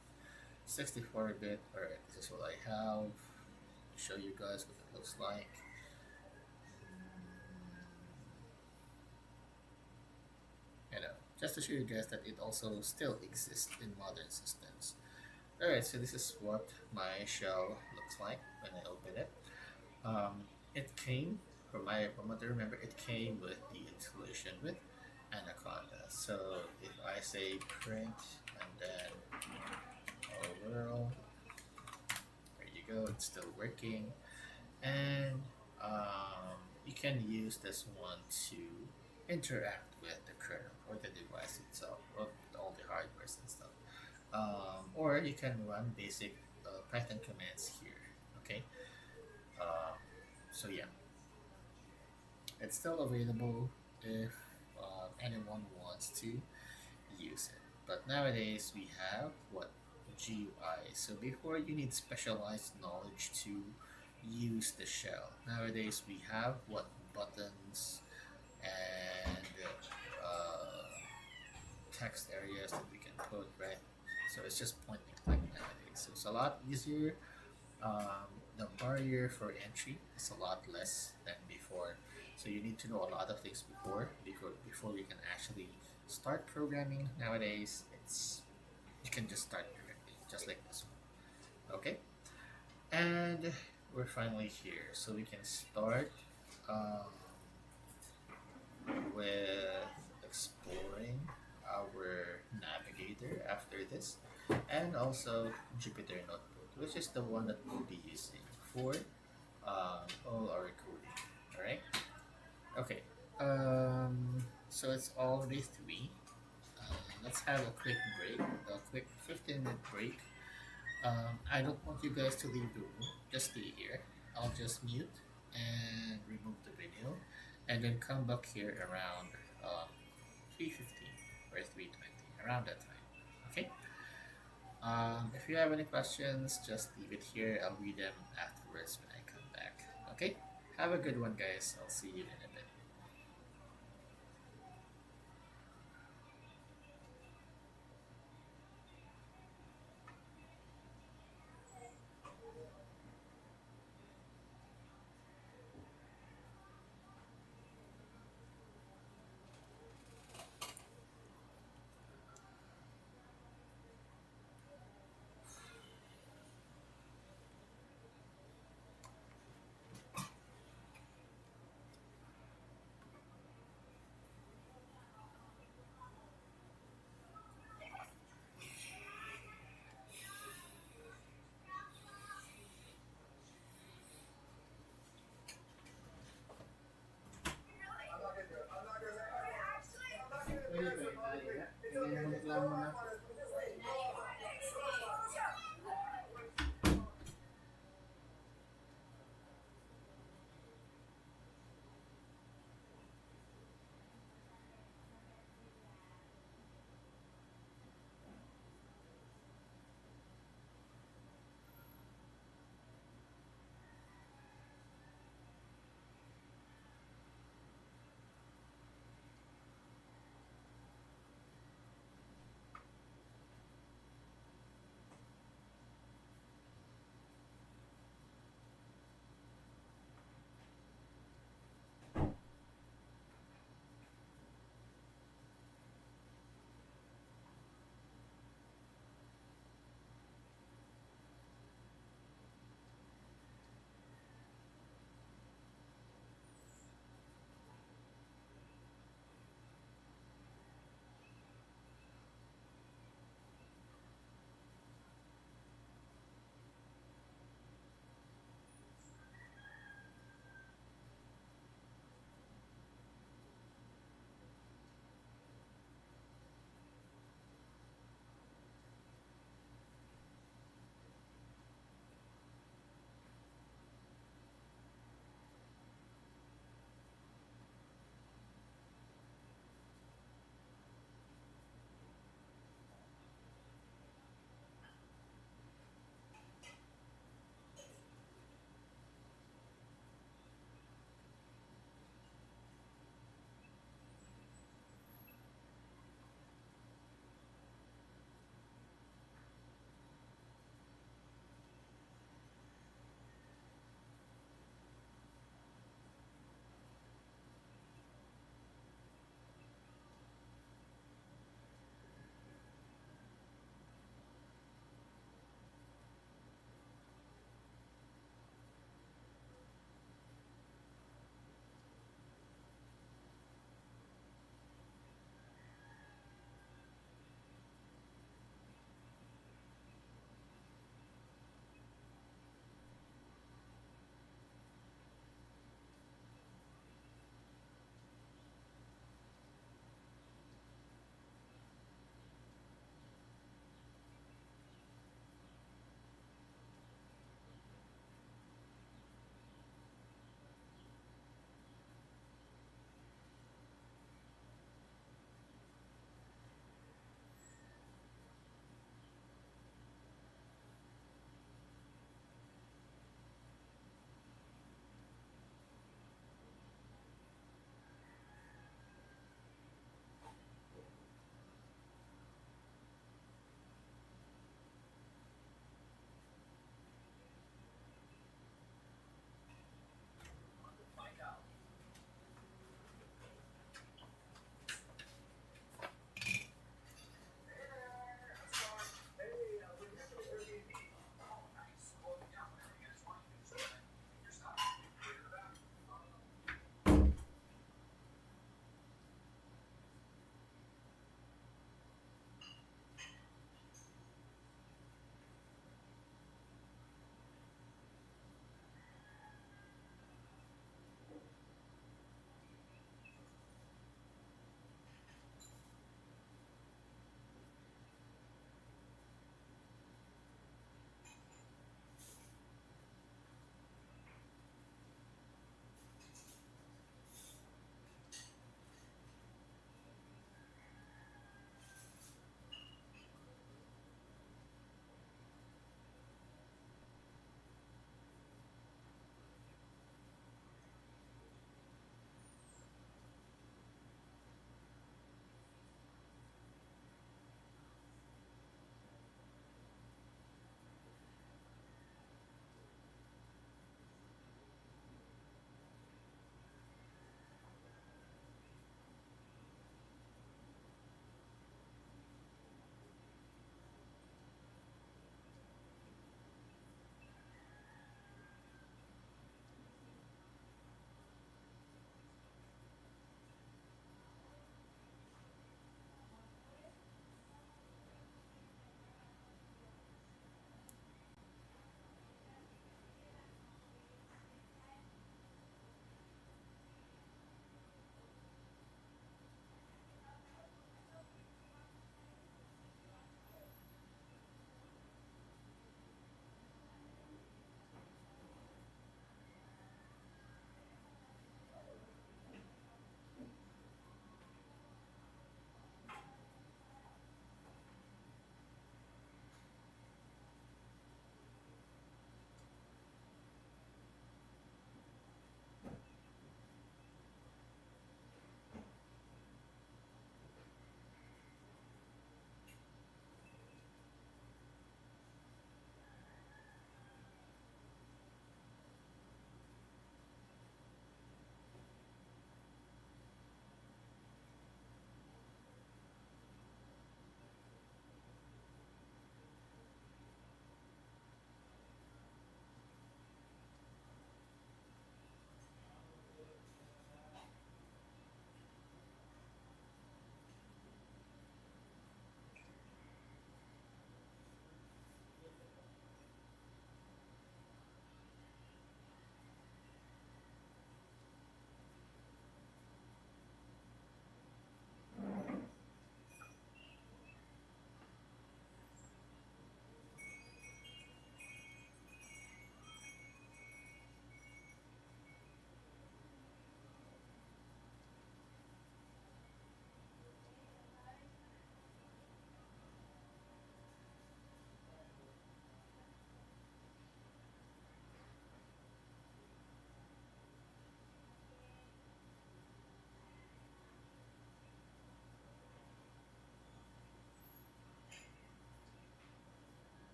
64-bit. Alright, this is what I have. Show you guys what it looks like. Just to show you guys that it also still exists in modern systems. Alright, so this is what my shell looks like when I open it. It came, from what I remember, it came with the installation with Anaconda. So if I say print and then overall, there you go, it's still working. And you can use this one to interact with the kernel or the device itself, or all the hardwares and stuff. Or you can run basic Python commands here. Okay, um, so yeah, it's still available if anyone wants to use it. But nowadays we have what? GUI. So before, you need specialized knowledge to use the shell. Nowadays we have what? Buttons and uh, text areas that we can put, right? So it's just point and click nowadays. So it's a lot easier. The barrier for entry is a lot less than before. So you need to know a lot of things before we can actually start programming. Nowadays, it's you can just start directly, just like this one. Okay, and we're finally here, so we can start um, with exploring our navigator after this, and also Jupyter Notebook, which is the one that we'll be using for all our coding. All right. Okay. So it's already 3. Let's have a quick break, a quick 15-minute break. I don't want you guys to leave the room. Just stay here. I'll just mute and remove the video, and then come back here around 3:15 or 3:20, around that time. Okay. If you have any questions, just leave it here. I'll read them afterwards when I come back. Okay? Have a good one, guys. I'll see you in a bit.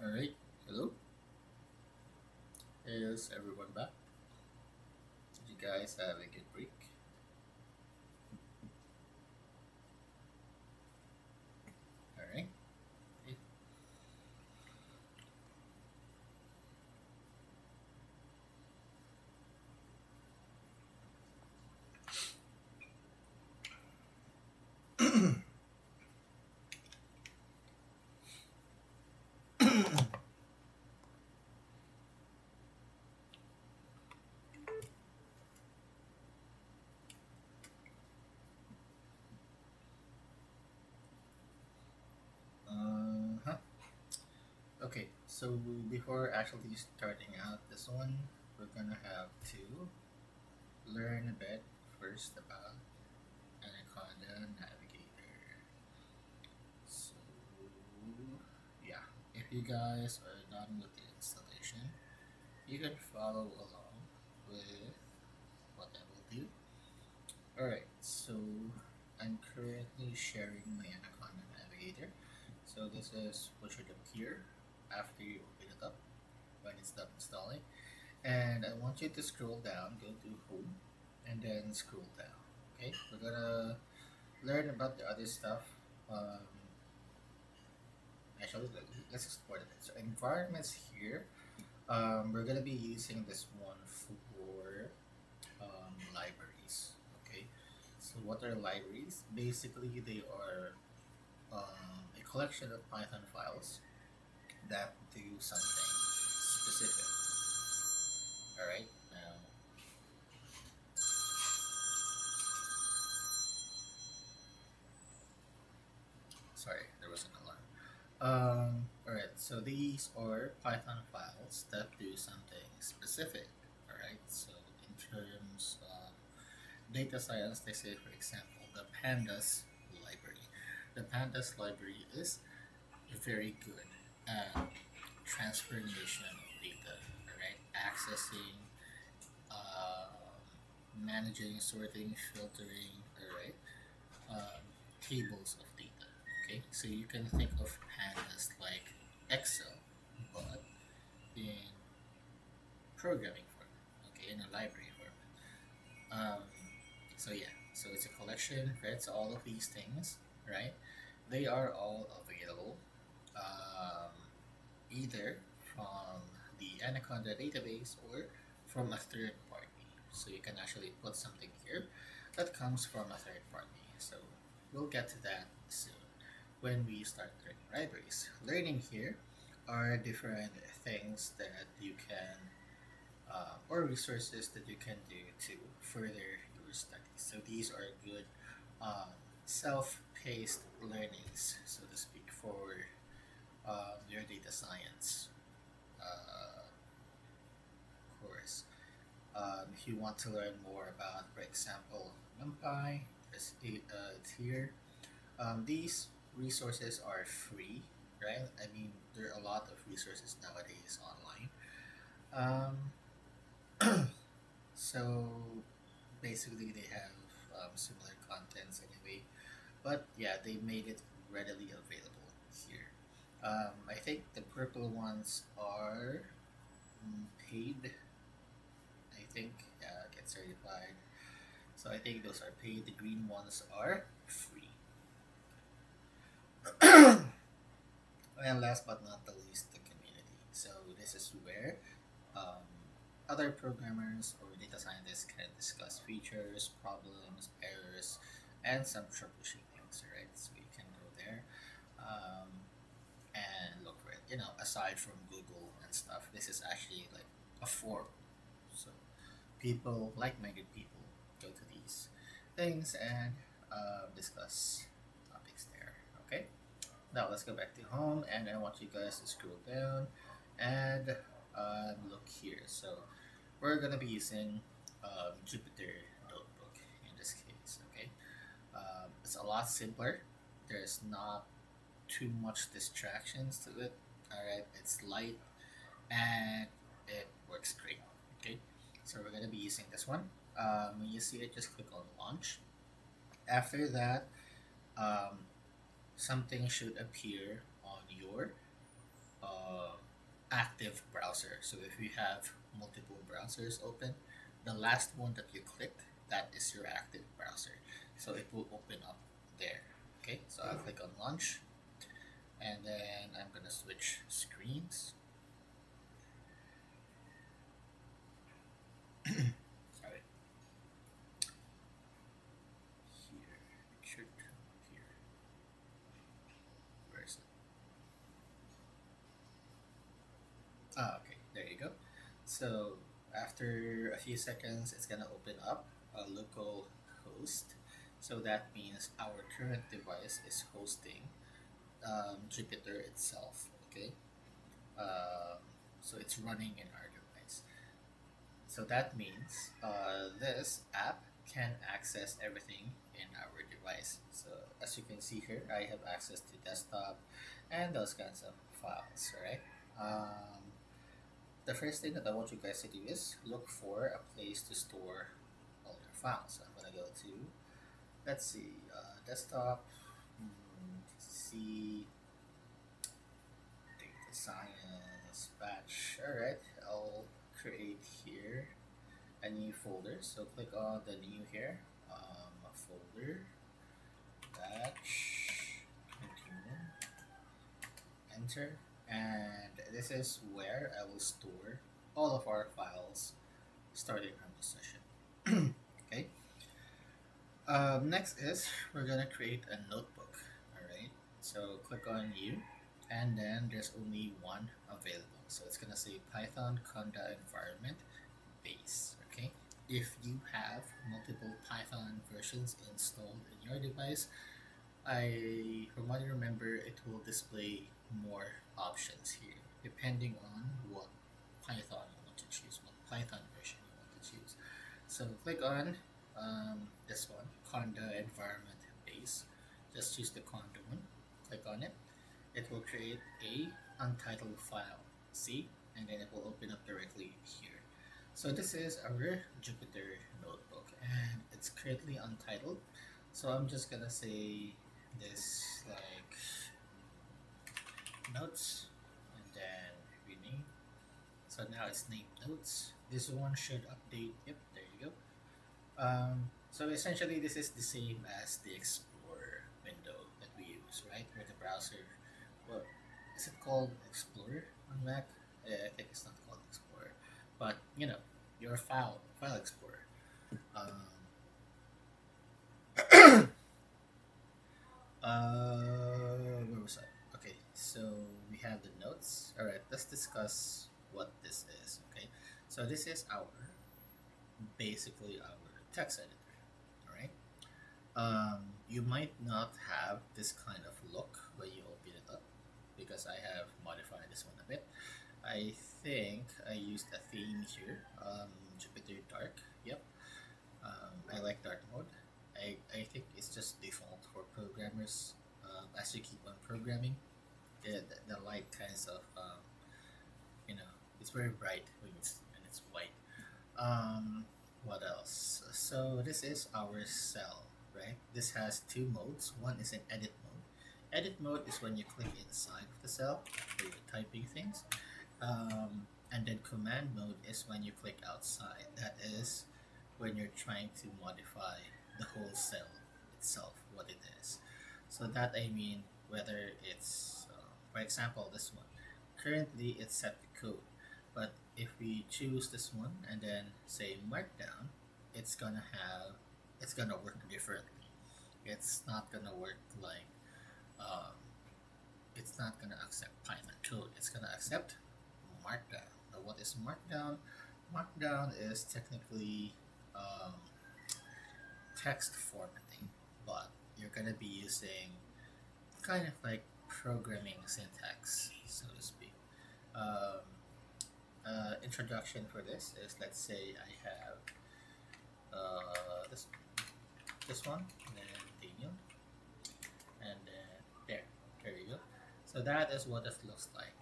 All right. Hello. Is everyone back? Did you guys have a good break? All right. Okay. Uh-huh. Okay. So before actually starting out this one, we're gonna have to learn a bit first about Anaconda Navigator. So yeah, if you guys are done with the installation, you can follow along with what I will do. Alright, so I'm currently sharing my Anaconda Navigator. So this is what should appear after you open it up when it's done installing. And I want you to scroll down, go to home, and then scroll down. Okay, we're gonna learn about the other stuff. Um, Actually, let's explore it. So environments here. We're gonna be using this one for libraries. Okay. So what are libraries? Basically, they are a collection of Python files that do something specific. All right. Now, sorry, there was an alarm. All right. So these are Python files that do something specific. All right. So in terms of data science, they say, for example, the pandas library. The pandas library is very good at transformation of data, all right? Accessing, managing, sorting, filtering, all right? Tables of data, okay? So you can think of pandas like Excel, but in programming format, okay, in a library format. So yeah, so it's a collection, right? So all of these things, right? They are all available, um, either from the Anaconda database or from a third party. So you can actually put something here that comes from a third party. So we'll get to that soon when we start learning libraries. Learning here are different things that you can or resources that you can do to further your studies. So these are good um, self-paced learnings, so to speak, for your data science course. If you want to learn more about, for example, NumPy, it's here. These resources are free, right? I mean, there are a lot of resources nowadays online. So basically, they have similar contents anyway. But yeah, they made it readily available here. I think the purple ones are paid. I think get certified. So I think those are paid. The green ones are free. And last but not the least, the community. So this is where um, other programmers or data scientists can discuss features, problems, errors, and some troubleshooting things, right? So you can go there um, and look for it. You know, aside from Google and stuff, this is actually like a forum. So people, like-minded people, go to these things and discuss topics there. Okay. Now let's go back to home, and I want you guys to scroll down and look here. So we're gonna be using Jupyter Notebook in this case. Okay, it's a lot simpler. There's not too much distractions to it. All right, it's light and it works great. Okay, so we're gonna be using this one. When you see it, just click on launch. After that, um, something should appear on your uh, active browser. So if you have multiple browsers open, the last one that you clicked, that is your active browser. So it will open up there. Okay, so I'll click on launch and then I'm gonna switch screens. Sorry, here. It should come up here. Where is it? Ah, okay, there you go. So after a few seconds, it's gonna open up a local host. So that means our current device is hosting Jupyter itself. Okay, um, so it's running in our device. So that means this app can access everything in our device. So as you can see here, I have access to desktop and those kinds of files. Right. The first thing that I want you guys to do is look for a place to store all your files. So I'm gonna go to, let's see, desktop, C, data science, batch. All right, I'll create here a new folder. So click on the new here, folder, batch, continue, enter, and this is where I will store all of our files starting from this session. Okay. Next is we're gonna create a notebook. All right. So click on new, and then there's only one available. So it's gonna say Python Conda environment base. Okay. If you have multiple Python versions installed in your device, from what I remember, it will display more options here depending on what Python you want to choose, what Python version you want to choose. So click on this one, Conda environment base. Just choose the Conda one. Click on it. It will create a untitled file. See, and then it will open up directly here. So this is our Jupyter notebook, and it's currently untitled. So I'm just gonna say this like notes, and then rename. So now it's named notes. This one should update. Yep, there you go. So essentially, this is the same as the Explorer window that we use, right? Where the browser, well, is it called Explorer on Mac? I think it's not called Explorer, but you know, your file Explorer. Um, where was I? Okay, so we have the notes. All right, let's discuss what this is. Okay, so this is basically our text editor. All right. You might not have this kind of look when you open it up because I have modified this one a bit. I think I used a theme here, Jupyter Dark. Yep. I like dark mode. I think it's just default for programmers. As you keep on programming, the light kinds of you know, it's very bright when it's white. Um, what else? So this is our cell, right? This has two modes. One is an edit mode. Edit mode is when you click inside of the cell where you're typing things. And then command mode is when you click outside. That is when you're trying to modify the whole cell itself, what it is. So that I mean whether it's For example, this one. Currently, it's set to code, but if we choose this one and then say Markdown, it's gonna have, it's gonna work differently. It's not gonna work like, um, it's not gonna accept Python code. It's gonna accept Markdown. Now, what is Markdown? Markdown is technically um, text formatting, but you're gonna be using kind of like programming syntax, so to speak. Um, Introduction for this is, let's say I have this one, and then Daniel, and then there you go. So that is what it looks like.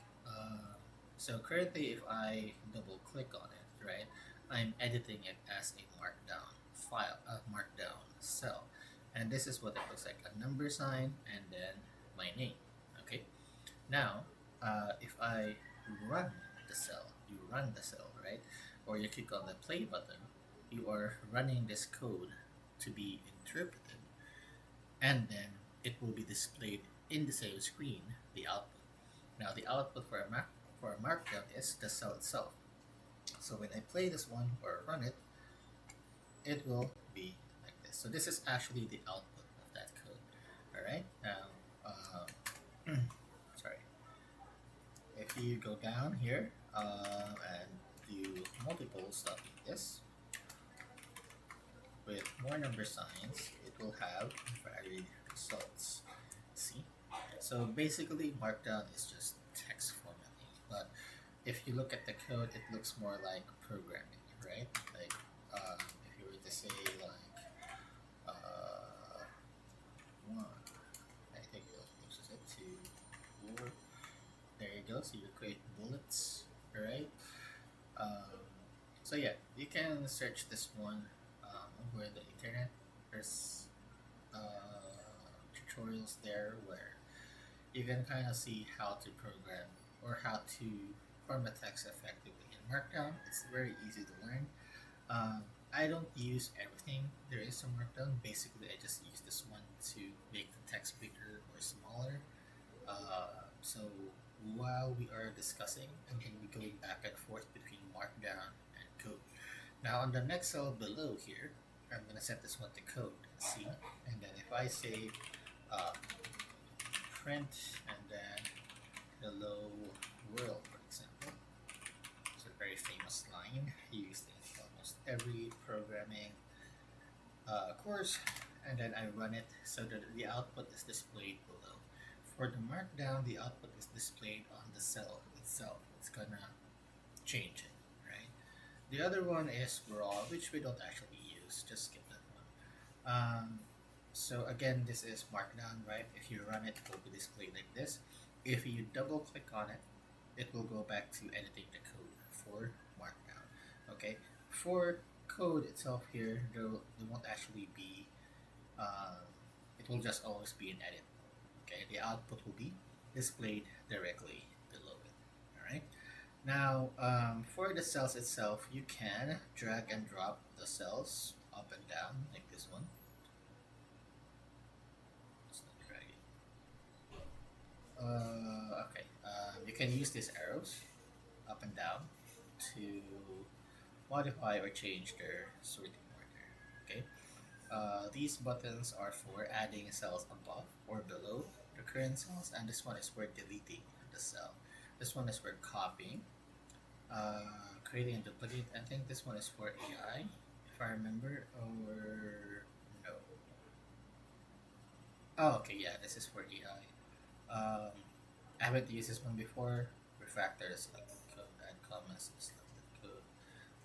So currently, if I double click on it, right, I'm editing it as a markdown file, a markdown cell, and this is what it looks like: a number sign and then my name. Okay. Now, if I run the cell, you run the cell, right? Or you click on the play button, you are running this code to be interpreted, and then it will be displayed in the same screen, the output. Now, the output for a markdown is the cell itself. So when I play this one or run it, it will be like this. So this is actually the output of that code. All right. Now, sorry. If you go down here and do multiple stuff like this with more number signs, it will have varied results. See? So basically, Markdown is just text formatting. But if you look at the code, it looks more like programming, right? Like if you were to say like uh, one, I think it uses it to four. There you go. So you create bullets, right? Um, so yeah, you can search this one over the internet. There's tutorials there where you can kind of see how to program or how to format text effectively in Markdown. It's very easy to learn. I don't use everything there is in Markdown. Basically, I just use this one to make the text bigger or smaller. So while we are discussing, and then we go back and forth between Markdown and code. Now on the next cell below here, I'm gonna set this one to code, C, and then if I say uh, print and then hello world, for example, it's a very famous line used in almost every programming course, and then I run it so that the output is displayed below. For the markdown, the output is displayed on the cell itself. It's gonna change it, right? The other one is raw, which we don't actually use. Just skip that one. So again, this is markdown, right? If you run it, it will be displayed like this. If you double click on it, it will go back to editing the code for markdown. Okay, for code itself here, there won't actually be. Um, it will just always be an edit. Okay, the output will be displayed directly below it. All right. Now, for the cells itself, you can drag and drop the cells up and down like this one. Let's not drag it. Okay. You can use these arrows up and down to modify or change their sorting order. Okay. These buttons are for adding cells above or below the current cells, and this one is for deleting the cell. This one is for copying, creating a duplicate. I think this one is for AI, if I remember, or no. Oh, okay, yeah, this is for AI. I haven't used this one before. Refactor is like code, add comments and stuff like code.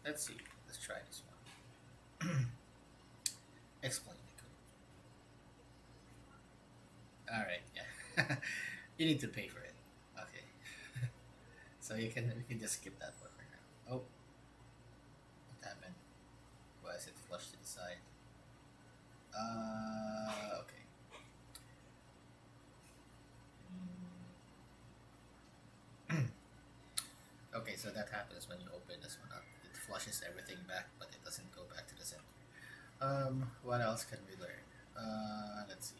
Let's see. Let's try this one. Explain the code. All right, yeah. You need to pay for it. Okay. So you can just skip that one for now. Oh, what happened? Why is it flushed to the side? Okay. Okay, so that happens when you open this one up. It flushes everything back, but it doesn't go back to the center. What else can we learn? Let's see.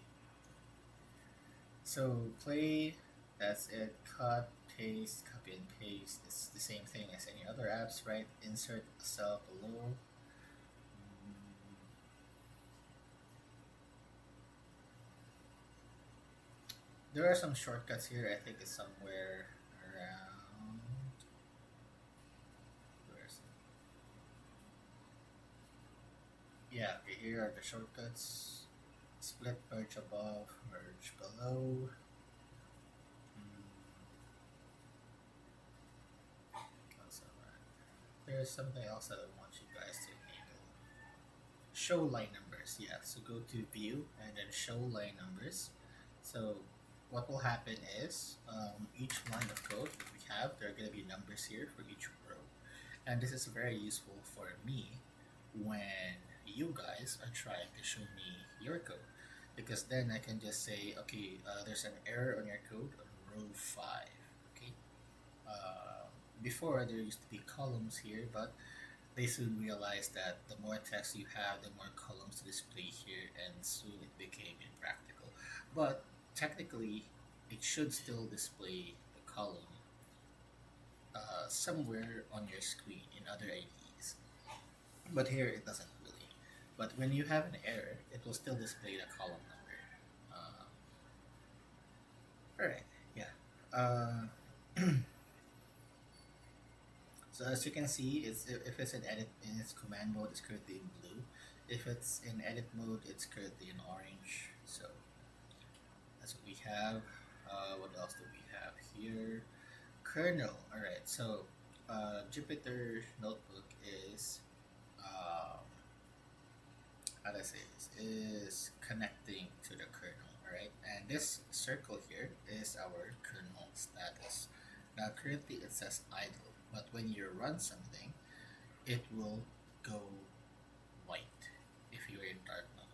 So play. That's it. Cut, paste, copy and paste. It's the same thing as any other apps, right? Insert a cell below. There are some shortcuts here. I think it's somewhere around. Where's Yeah, okay, here are the shortcuts. Split, merge above, merge below. Mm, that's alright. There's something else that I want you guys to enable. Show line numbers. Yeah, so go to view and then show line numbers. So what will happen is each line of code that we have, there are going to be numbers here for each row. And this is very useful for me when you guys are trying to show me your code. Because then I can just say, okay, there's an error on your code on row 5. Okay. Uh, Before there used to be columns here, but they soon realized that the more text you have, the more columns to display here, and soon it became impractical. But technically, it should still display the column somewhere on your screen in other IDs. But here it doesn't really. But when you have an error, it will still display the column number. All right, yeah. Uh, So as you can see, if it's in edit in its command mode, it's currently in blue. If it's in edit mode, it's currently in orange. So that's what we have. What else do we have here? Kernel. All right. So Jupyter Notebook is um, how do I say this? Is connecting to the kernel. All right. And this circle here is our kernel status. Now currently it says idle, but when you run something, it will go white if you're in dark mode.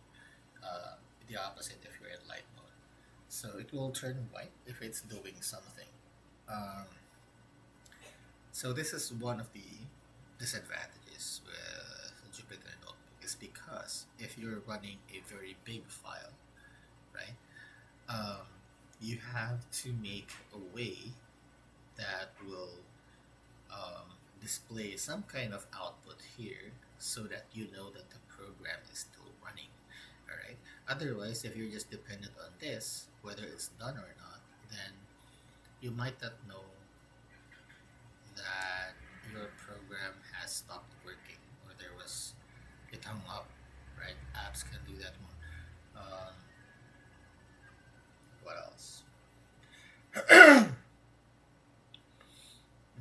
The opposite if you're in light mode. So it will turn white if it's doing something. Um, so this is one of the disadvantages with Jupyter Notebook is because if you're running a very big file, right, um, you have to make a way that will display some kind of output here so that you know that the program is still running. All right. Otherwise, if you're just dependent on this, whether it's done or not, then you might not know that your program has stopped working or there was it hung up. Right. Apps can do that one. What else?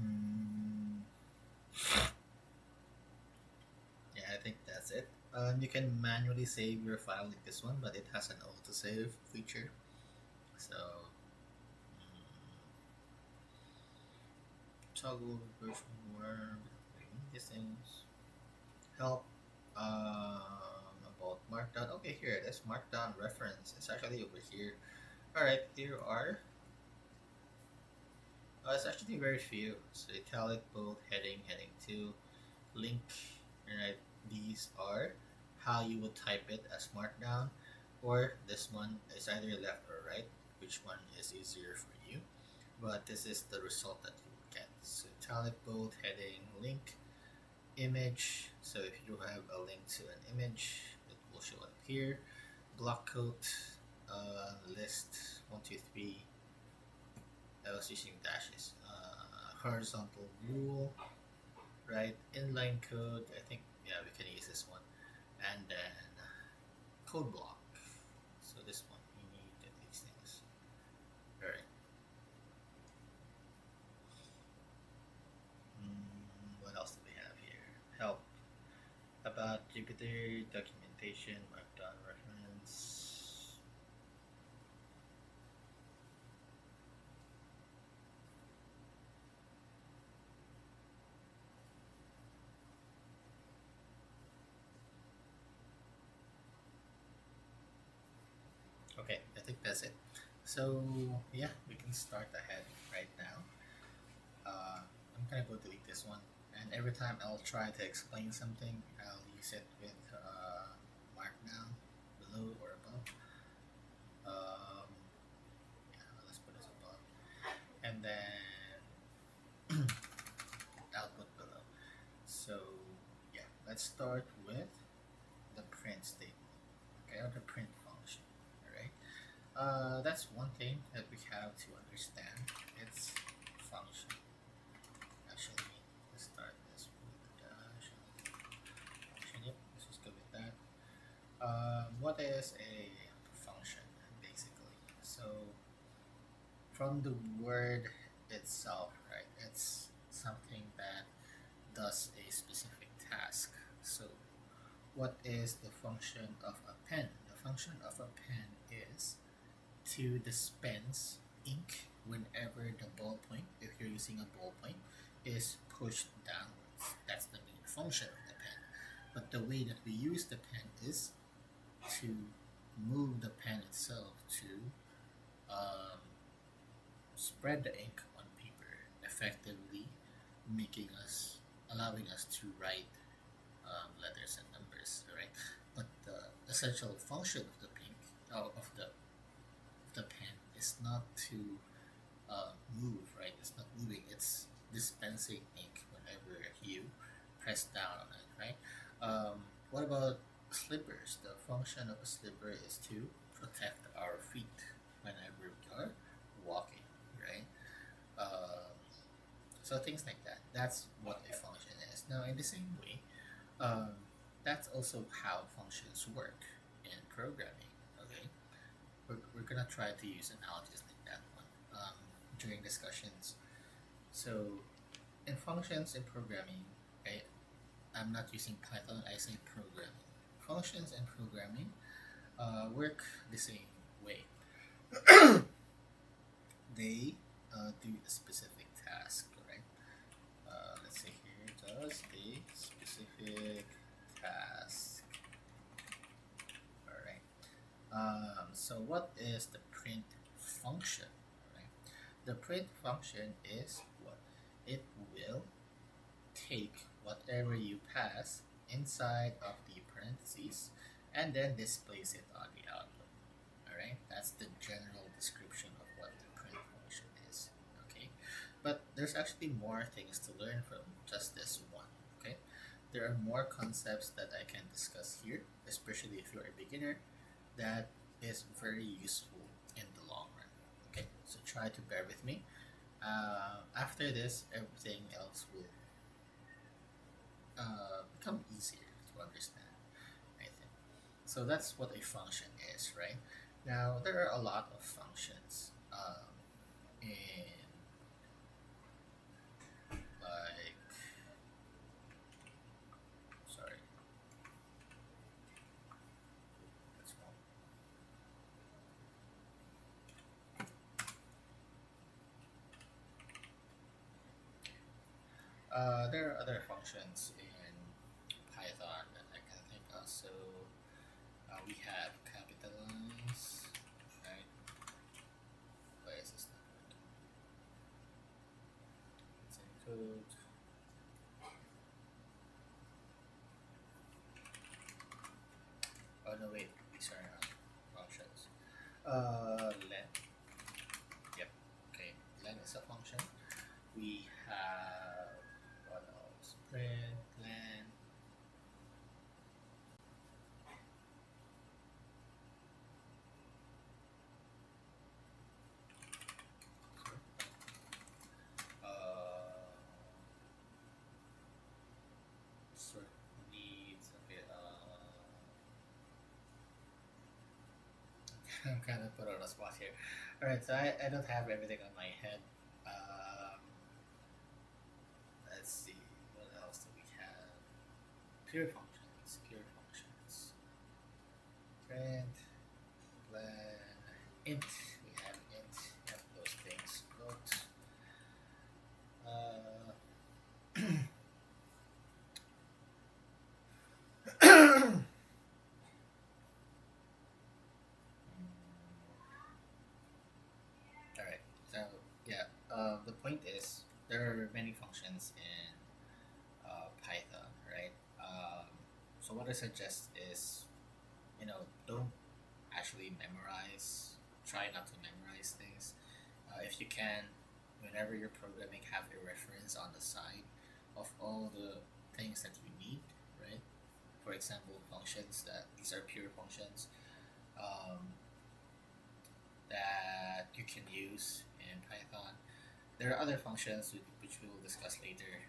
Mm, Yeah, I think that's it. You can manually save your file like this one, but it has an auto-save feature. So, toggle version warm, these things. Help about Markdown. Okay, here it is. Markdown reference. It's actually over here. Alright, here are. It's actually very few. So, italic, bold, heading, heading 2, link. Alright, these are how you would type it as Markdown, or this one is either left or right, which one is easier for you. But this is the result that you will get. So italic, bold, heading, link, image. So if you have a link to an image, it will show up here. Block quote, list 123. I was using dashes. Horizontal rule, right? Inline code. I think yeah we can use this one, and then code block. So this one we need these things. All right. What else do we have here? Help about Jupyter documentation, Markdown reference. Okay, I think that's it. So yeah, we can start ahead right now. I'm gonna go delete this one, and every time I'll try to explain something, I'll use it with Markdown below or above. Um, yeah, let's put this above. let's start with the print statement, okay, or the print function. All right. That's one thing that we have to understand. It's function. Actually, let's start this with dash function. Yep, let's just go with that. What is a function basically? So from the word itself, right? It's something that does a specific task. So what is the function of a pen? The function of a pen is to dispense ink whenever the ballpoint, if you're using a ballpoint, is pushed downwards. That's the main function of the pen. But the way that we use the pen is to move the pen itself to um, spread the ink on paper, effectively making us, allowing us to write letters and numbers, right? But the essential function of the pink, of the pen is not to move, right? It's not moving. It's dispensing ink whenever you press down on it, right? What about slippers? The function of a slipper is to protect our feet whenever we are walking, right? Um, so things like that. That's what a function is. Now, in the same way, um, that's also how functions work in programming. Okay, we're gonna try to use analogies like that one during discussions. So in functions in programming, okay, I'm not using Python. I say programming. Functions in programming work the same way. They do a specific task, right? Let's say here does a specific task. All right. So what is the print function? Right. The print function is what? It will take whatever you pass inside of the parentheses and then displays it on the output. All right. That's the general description of what the print function is. Okay. But there's actually more things to learn from just this one. Okay. There are more concepts that I can discuss here, especially if you're a beginner, that is very useful in the long run. Okay, so try to bear with me. After this, everything else will become easier to understand, I think. So that's what a function is, right? Now, there are a lot of functions in like, sorry, that's wrong. There are other functions in Python that I can think of. So we have capitalize, right? Why is this not working? It's in code. Oh no, wait, these are not functions. Len. Yep. Okay, len is a function. We have what else? Print, len. Sorry. Uh, sort needs a bit. I'm kind of put on a spot here. All right, so I don't have everything on my head. Um, let's see, what else do we have? Pure functions, pure functions. Print, len, int. We have int. Yep, those things. Float. Uh, all right. So yeah, the point is there are many functions in Python, right? So what I suggest is, don't actually memorize. Try not to memorize things. If you can, whenever you're programming, have a reference on the side of all the things that you need, right? For example, functions that these are pure functions um, that you can use in Python. There are other functions which we will discuss later.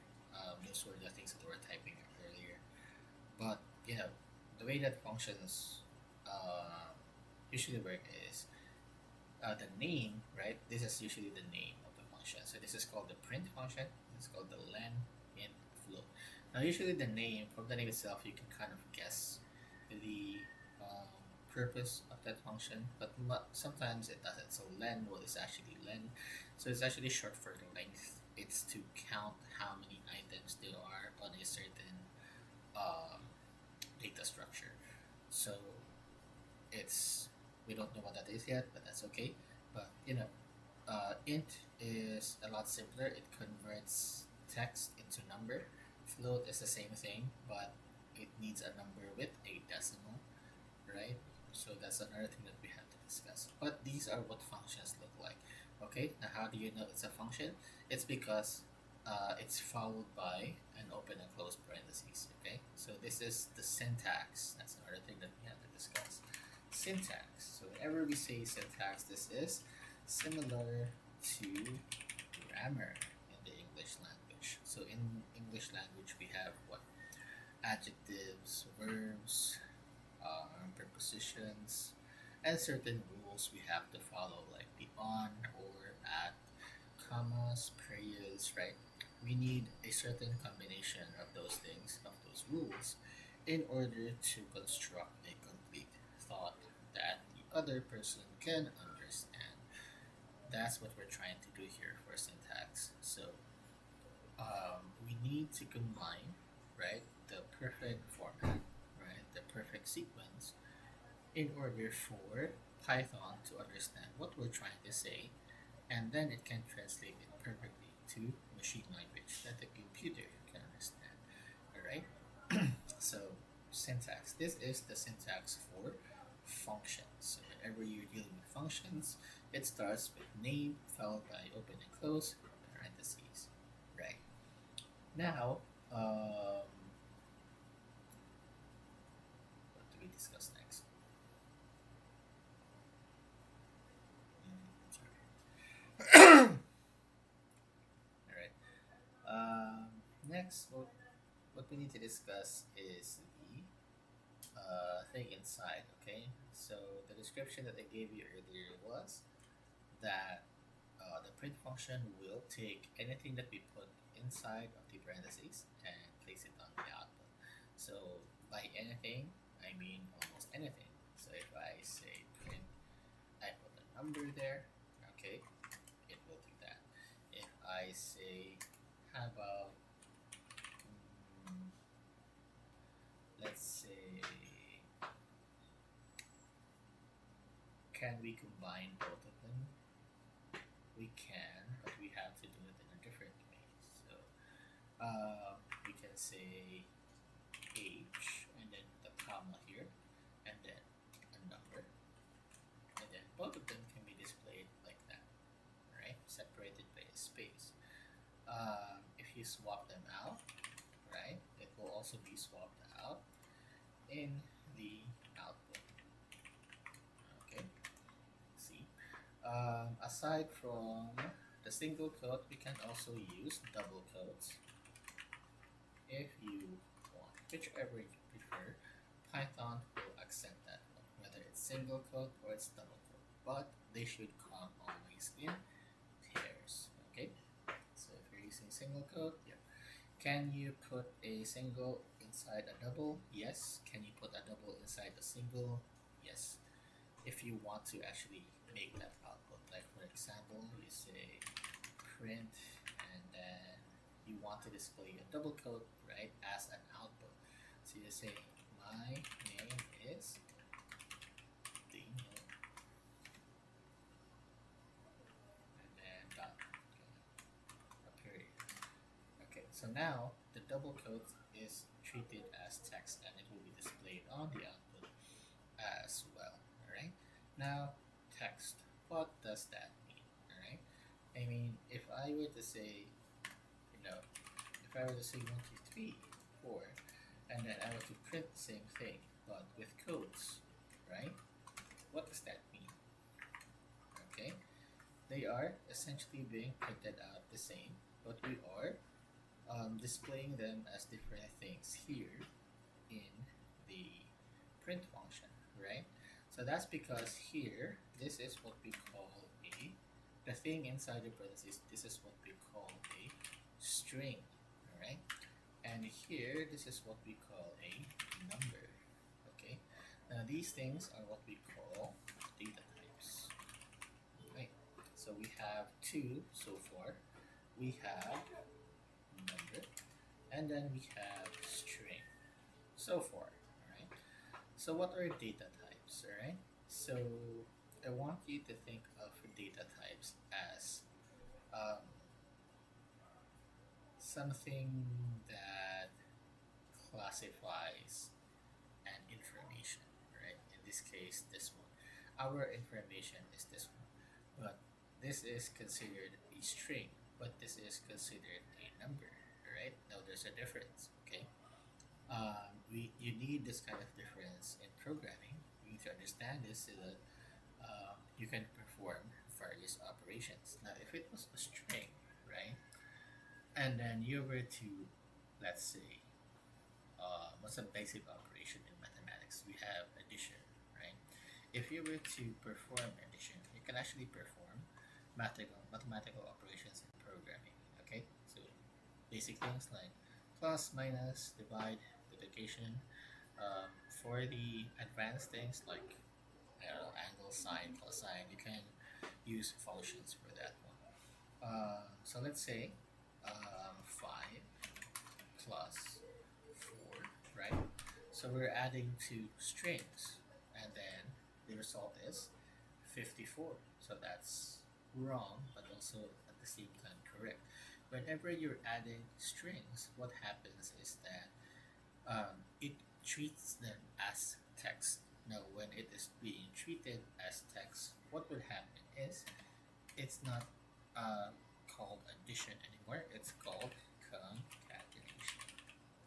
Those were the things that we were typing earlier. But you know, the way that functions um usually work is the name, right? This is usually the name of the function. So this is called the print function. This is called the len, int, float. Now, usually the name, from the name itself, you can kind of guess the um, purpose of that function, but sometimes it doesn't. So len, what is actually len? So it's actually short for length. It's to count how many items there are on a certain um, data structure. So it's we don't know what that is yet, but that's okay. But int is a lot simpler. It converts text into number. Float is the same thing, but it needs a number with a decimal, right? So that's another thing that we have to discuss. But these are what functions look like. Okay, now how do you know it's a function? It's because it's followed by an open and close parentheses. Okay, so this is the syntax. That's another thing that we have to discuss. Syntax. So whenever we say syntax, this is similar to grammar in the English language. So in English language, we have what? Adjectives, verbs, prepositions, and certain rules we have to follow, like the on or at, commas, periods, right? We need a certain combination of those things, of those rules, in order to construct a complete thought that the other person can understand. That's what we're trying to do here for syntax. So we need to combine, right, the perfect format, right, the perfect sequence, in order for Python to understand what we're trying to say, and then it can translate it perfectly to machine language that the computer can understand. All right. So syntax. This is the syntax for functions. So whenever you're dealing with functions, it starts with name followed by open and close parentheses. Right. Now, what do we discuss next? Sorry. All right. Next, what we need to discuss is the thing inside. Okay. So the description that I gave you earlier was that the print function will take anything that we put inside of the parentheses and place it on the output. So by anything, I mean almost anything. So if I say print, I put a number there, okay, it will do that. If I say, how about, mm, let's say, can we combine both of them? We can, but we have to do it in a different way. So we can say age and then the comma here and then a number, and then both of them can be displayed like that, right? Separated by a space. If you swap them out, right, it will also be swapped out in the output. Okay, see. Aside from the single quote, we can also use double quotes if you want, whichever you prefer. Python will accept that one, whether it's single quote or it's double quote, but they should come always in pairs. Okay, so if you're using single quote, yeah. Can you put a single inside a double? Yes. Can you put a double inside a single? Yes. If you want to actually make that output, like for example, you say print and then you want to display a double quote, right, as an output. So you say my name is Daniel and then dot, okay, a period. Okay, so now the double quote is treated as text and it will be displayed on the output as well. Alright. Now text. What does that mean? Alright. I mean if I were to say, if I were to say 1, 2, 3, 4, and then I want to print the same thing, but with codes, right? What does that mean? Okay, they are essentially being printed out the same, but we are displaying them as different things here in the print function, right? So that's because here, this is what we call the thing inside the parentheses, this is what we call a string, all right? And here, this is what we call a number, okay? Now these things are what we call data types, right? So we have two so far. We have number, and then we have string so far, all right? So what are data types, all right? So I want you to think of data types as um, something that classifies an information, right? In this case, this one. Our information is this one, but this is considered a string, but this is considered a number, right? Now there's a difference, okay? You need this kind of difference in programming. You need to understand this so that you can perform various operations. Now, if it was a string, right, and then you were to, let's say, what's a basic operation in mathematics? We have addition, right? If you were to perform addition, you can actually perform mathematical operations in programming. Okay, so basic things like plus, minus, divide, multiplication. For the advanced things like I don't know, angle, sine, cosine, you can use functions for that one. So let's say 5 plus 4, right? So we're adding two strings, and then the result is 54. So that's wrong, but also at the same time correct. Whenever you're adding strings, what happens is that it treats them as text. Now, when it is being treated as text, what would happen is it's not uh, called addition anymore, it's called concatenation.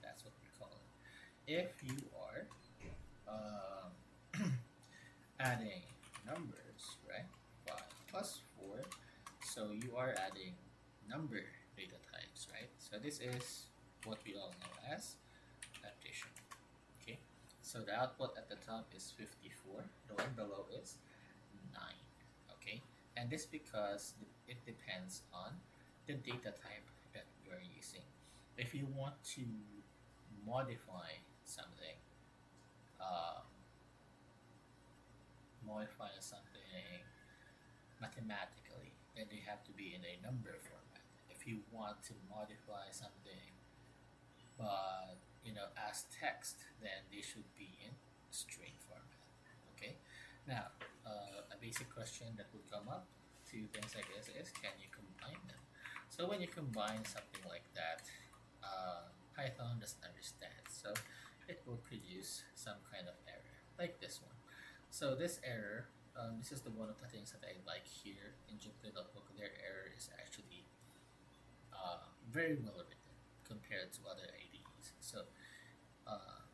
That's what we call it. If you are adding numbers, right? 5 plus 4, so you are adding number data types, right? So this is what we all know as addition. Okay, so the output at the top is 54, the one below is 9. Okay, and this because it depends on the data type that you are using. If you want to modify something, uh, modify something mathematically, then they have to be in a number format. If you want to modify something but as text, then they should be in string format. Okay, now a basic question that would come up to things like this is, can you combine them? So when you combine something like that, Python doesn't understand, so it will produce some kind of error like this one. So this error, this is the one of the things that I like here in Jupyter Notebook. Their error is actually very well written compared to other IDEs. So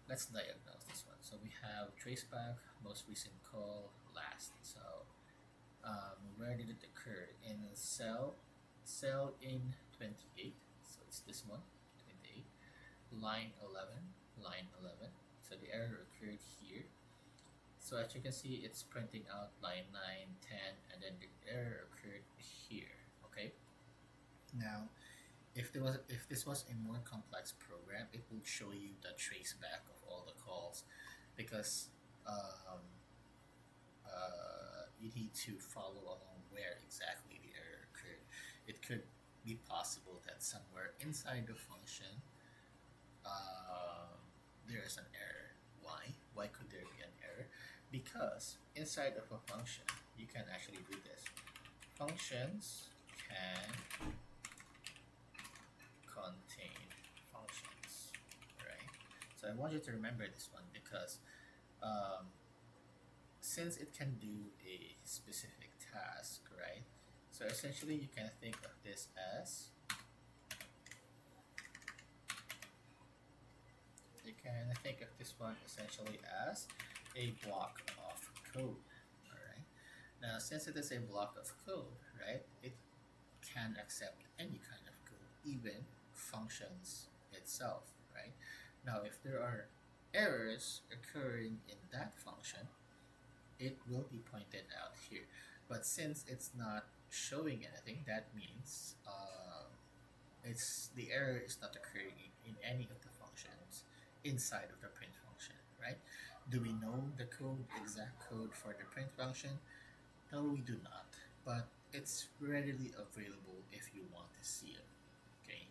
let's diagnose this one. So we have traceback, most recent call, last. So where did it occur? In cell in 28. So it's this one, 28. Line 11, line 11. So the error occurred here. So as you can see, it's printing out line 9, 10, and then the error occurred here. Okay. Now, if this was a more complex program, it would show you the traceback of all the calls, because you need to follow along where exactly the error occurred. It could be possible that somewhere inside the function there is an error. Why? Why could there be an error? Because inside of a function, you can actually do this. Functions can contain functions, right? So I want you to remember this one because um, since it can do a specific task, right? So essentially, you can think of this as you can gonna think of this one essentially as a block of code. All right. Now, since it is a block of code, right, it can accept any kind of code, even functions itself, right? Now, if there are errors occurring in that function, it will be pointed out here. But since it's not showing anything, that means it's the error is not occurring in any of the functions inside of the print function, right? Do we know the code, exact code for the print function? No, we do not, but it's readily available if you want to see it. Okay,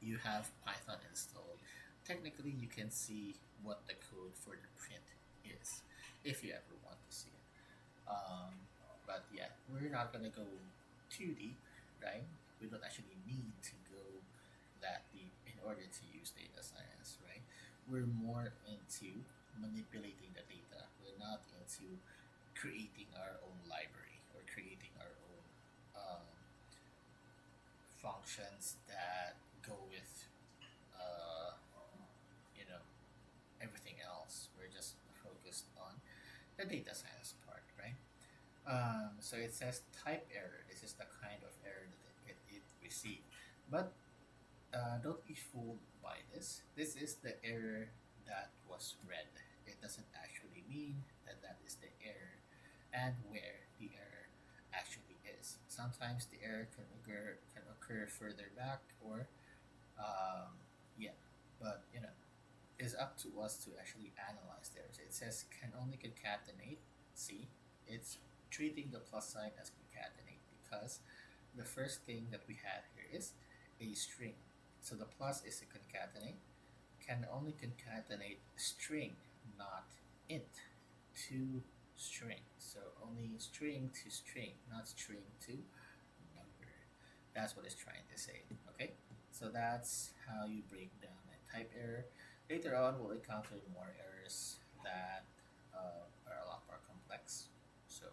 you have Python installed. Technically, you can see what the code for the print is if you ever want to see it. But yeah, we're not gonna go too deep, right? We don't actually need to go that deep in order to use data science, right? We're more into manipulating the data. We're not into creating our own library or creating our own functions that go with uh, you know everything else. We're just focused on the data science part, right? So it says type error. This is the kind of error that it received. But don't be fooled by this. This is the error that was read. It doesn't actually mean that that is the error and where the error actually is. Sometimes the error can occur further back or yeah, but it's up to us to actually analyze theirs. It says can only concatenate. See, it's treating the plus sign as concatenate because the first thing that we have here is a string. So the plus is a concatenate, can only concatenate string, not int, to string. So only string to string, not string to number. That's what it's trying to say. Okay, so that's how you break down a type error. Later on, we'll encounter more errors that are a lot more complex. So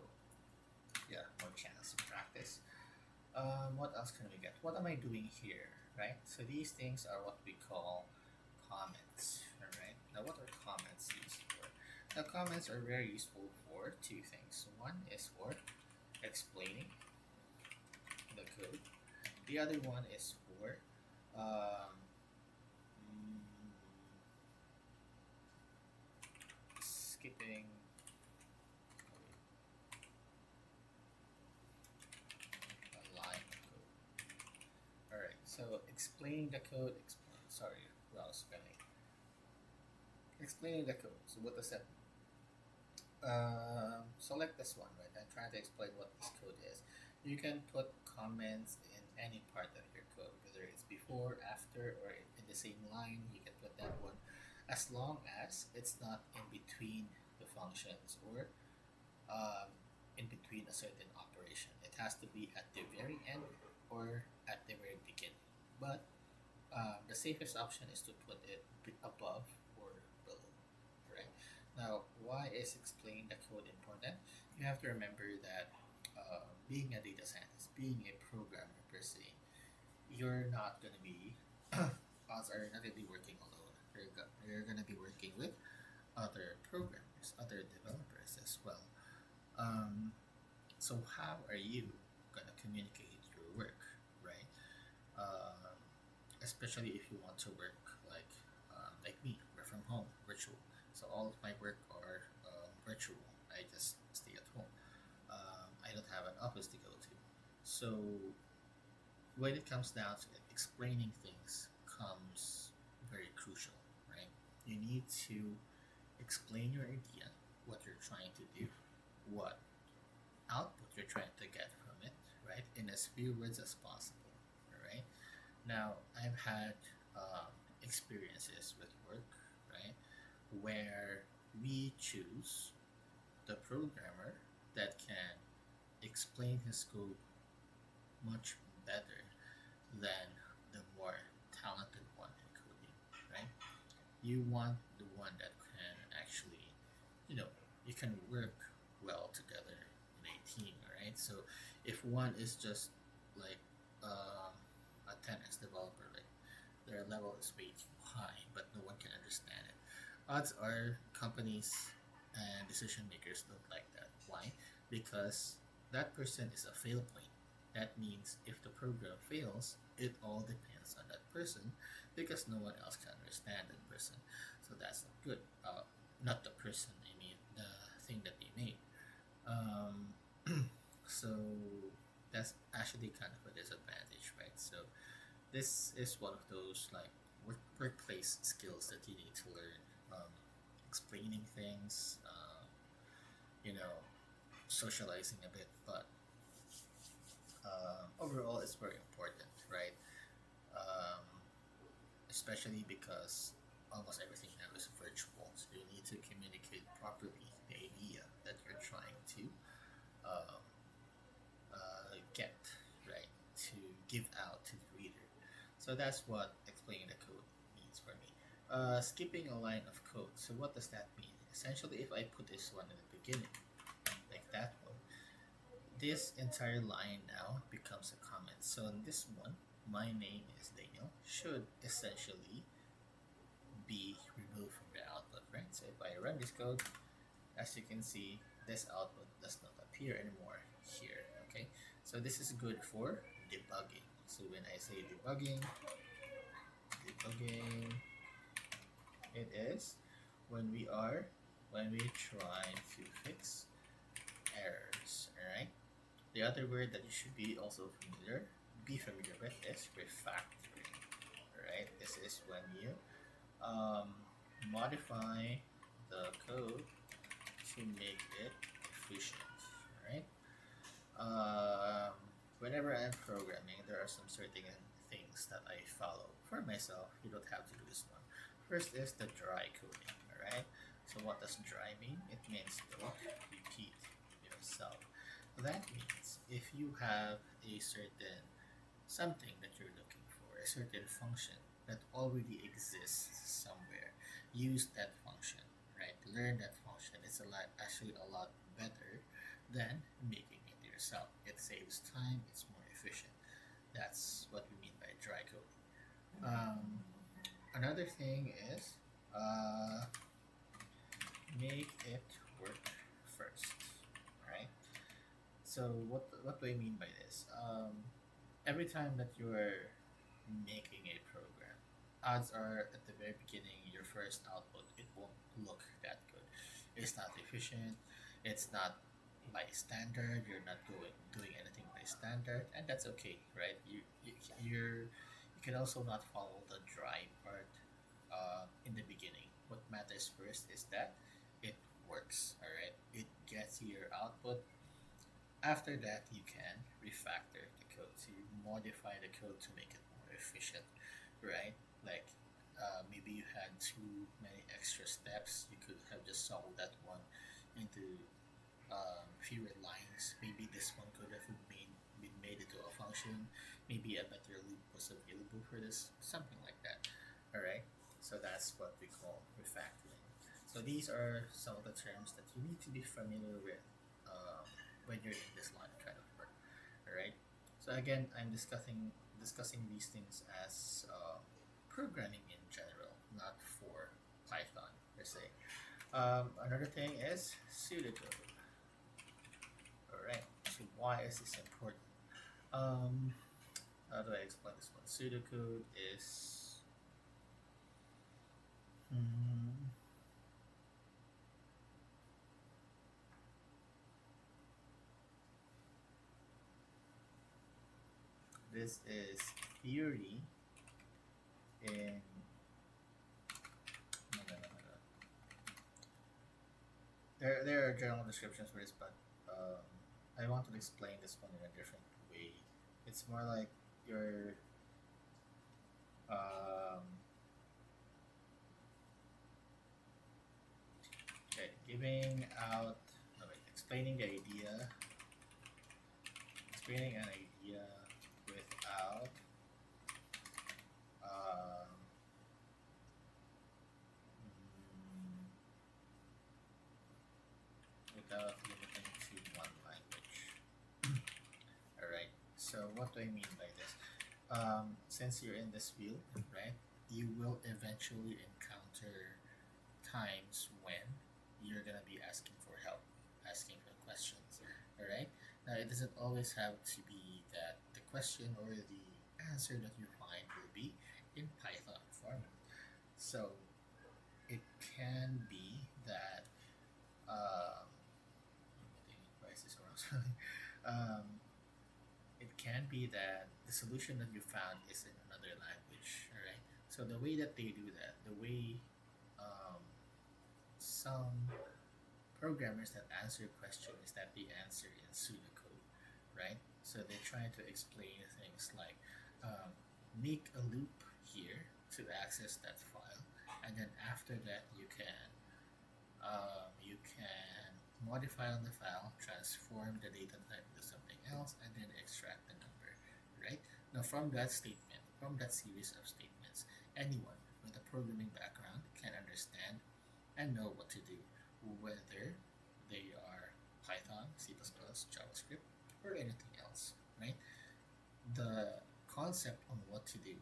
yeah, more chance to practice. What else can we get? What am I doing here, right? So these things are what we call comments, all right? Now, what are comments used for? Now, comments are very useful for two things. One is for explaining the code. The other one is for um, mm, skipping a line of code. All right. So explaining the code. Sorry, I was spelling. Explaining the code. So what does that mean? Select this one, right? I'm trying to explain what this code is. You can put comments in any part of your code, whether it's before, after, or in the same line. You can put that one, as long as it's not in between the functions or um, in between a certain operation. It has to be at the very end or at the very beginning. But the safest option is to put it above or below, right? Now, why is explaining the code important? You have to remember that being a data scientist, being a programmer per se, you're not going to be, odds are you're not going to be working alone. You're going to be working with other programmers, other developers as well. Um, so how are you going to communicate your work, right? Um, Especially if you want to work like me, work from home, virtual. So all of my work are virtual. I just stay at home. I don't have an office to go to. So when it comes down to it, explaining things comes very crucial, right? You need to explain your idea, what you're trying to do, what output you're trying to get from it, right? In as few words as possible, right? Now, I've had um, experiences with work, right, where we choose the programmer that can explain his code much better than the more talented one in coding, right? You want the one that can actually, you know, you can work well together in a team, right? So if one is just like um, a 10x developer, like their level is way too high, but no one can understand it. Odds are companies and decision makers don't like that. Why? Because that person is a fail point. That means if the program fails, it all depends on that person because no one else can understand that person. So that's not good. Not the person, I mean the thing that they made. Um, so that's actually kind of a disadvantage, right? So this is one of those like workplace skills that you need to learn. Um, Explaining things, you know, socializing a bit, but overall, it's very important, right? Um, Especially because almost everything now is virtual, so you need to communicate properly the idea that you're trying to um, get, right, to give out to the reader. So that's what explaining the code means for me. Skipping a line of code. So what does that mean? Essentially, if I put this one in the beginning, like that one, this entire line now becomes a comment. So in this one, my name is Daniel should essentially be removed from the output, right? So if I run this code, as you can see, this output does not appear anymore here, okay? So this is good for debugging. So when I say debugging, it is when we try to fix errors, all right? The other word that you should be familiar with is refactoring, all right? This is when you um, modify the code to make it efficient, right? Um, Whenever I'm programming, there are some certain things that I follow. For myself, you don't have to do this one. First is the dry coding, alright? So what does dry mean? It means don't repeat yourself. That means if you have a certain something that you're looking for, a certain function that already exists somewhere, use that function, right? Learn that function. It's actually a lot better than making it yourself. It saves time, it's more efficient. That's what we mean by dry coding. Um, Another thing is uh, make it work first, right? So what do I mean by this? Every time that you're making a program, odds are at the very beginning, your first output, it won't look that good. It's not efficient. It's not by standard. You're not doing anything by standard, and that's okay, right? You can also not follow the dry part in the beginning. What matters first is that it works. All right, it gets your output. After that, you can refactor the code. So you modify the code to make it more efficient, right? Like maybe you had too many extra steps. You could have just solved that one into fewer lines. Maybe this one could have been made into a function. Maybe a better loop was available for this. Something like that. All right. So that's what we call refactoring. So these are some of the terms that you need to be familiar with um, when you're in this line of kind of work. All right. So again, I'm discussing these things as programming in general, not for Python per se. Another thing is pseudocode. All right. So why is this important? Um, how do I explain this one? Pseudocode is hmm, this is theory in no. There are general descriptions for this, but um, I want to explain this one in a different way. It's more like you're um, okay, giving out, no, wait, explaining an idea without um, mm, without limiting to one language. All right. So what do I mean by this? since you're in this field, right, you will eventually encounter times when you're gonna be asking for help, asking for questions. All right. Now it doesn't always have to be that the question or the answer that you find will be in Python format. So it can be that the price is around. um, it can be that the solution that you found is in another language. All right. So the way that they do that, the way um, some programmers that answer question is that they answer in pseudocode, right? So they're trying to explain things like um, make a loop here to access that file, and then after that you can modify on the file, transform the data type to something else, and then extract the number, right? Now from that statement, from that series of statements, anyone with a programming background can understand and know what to do, whether they are Python, C++, JavaScript, or anything else, right? The concept on what to do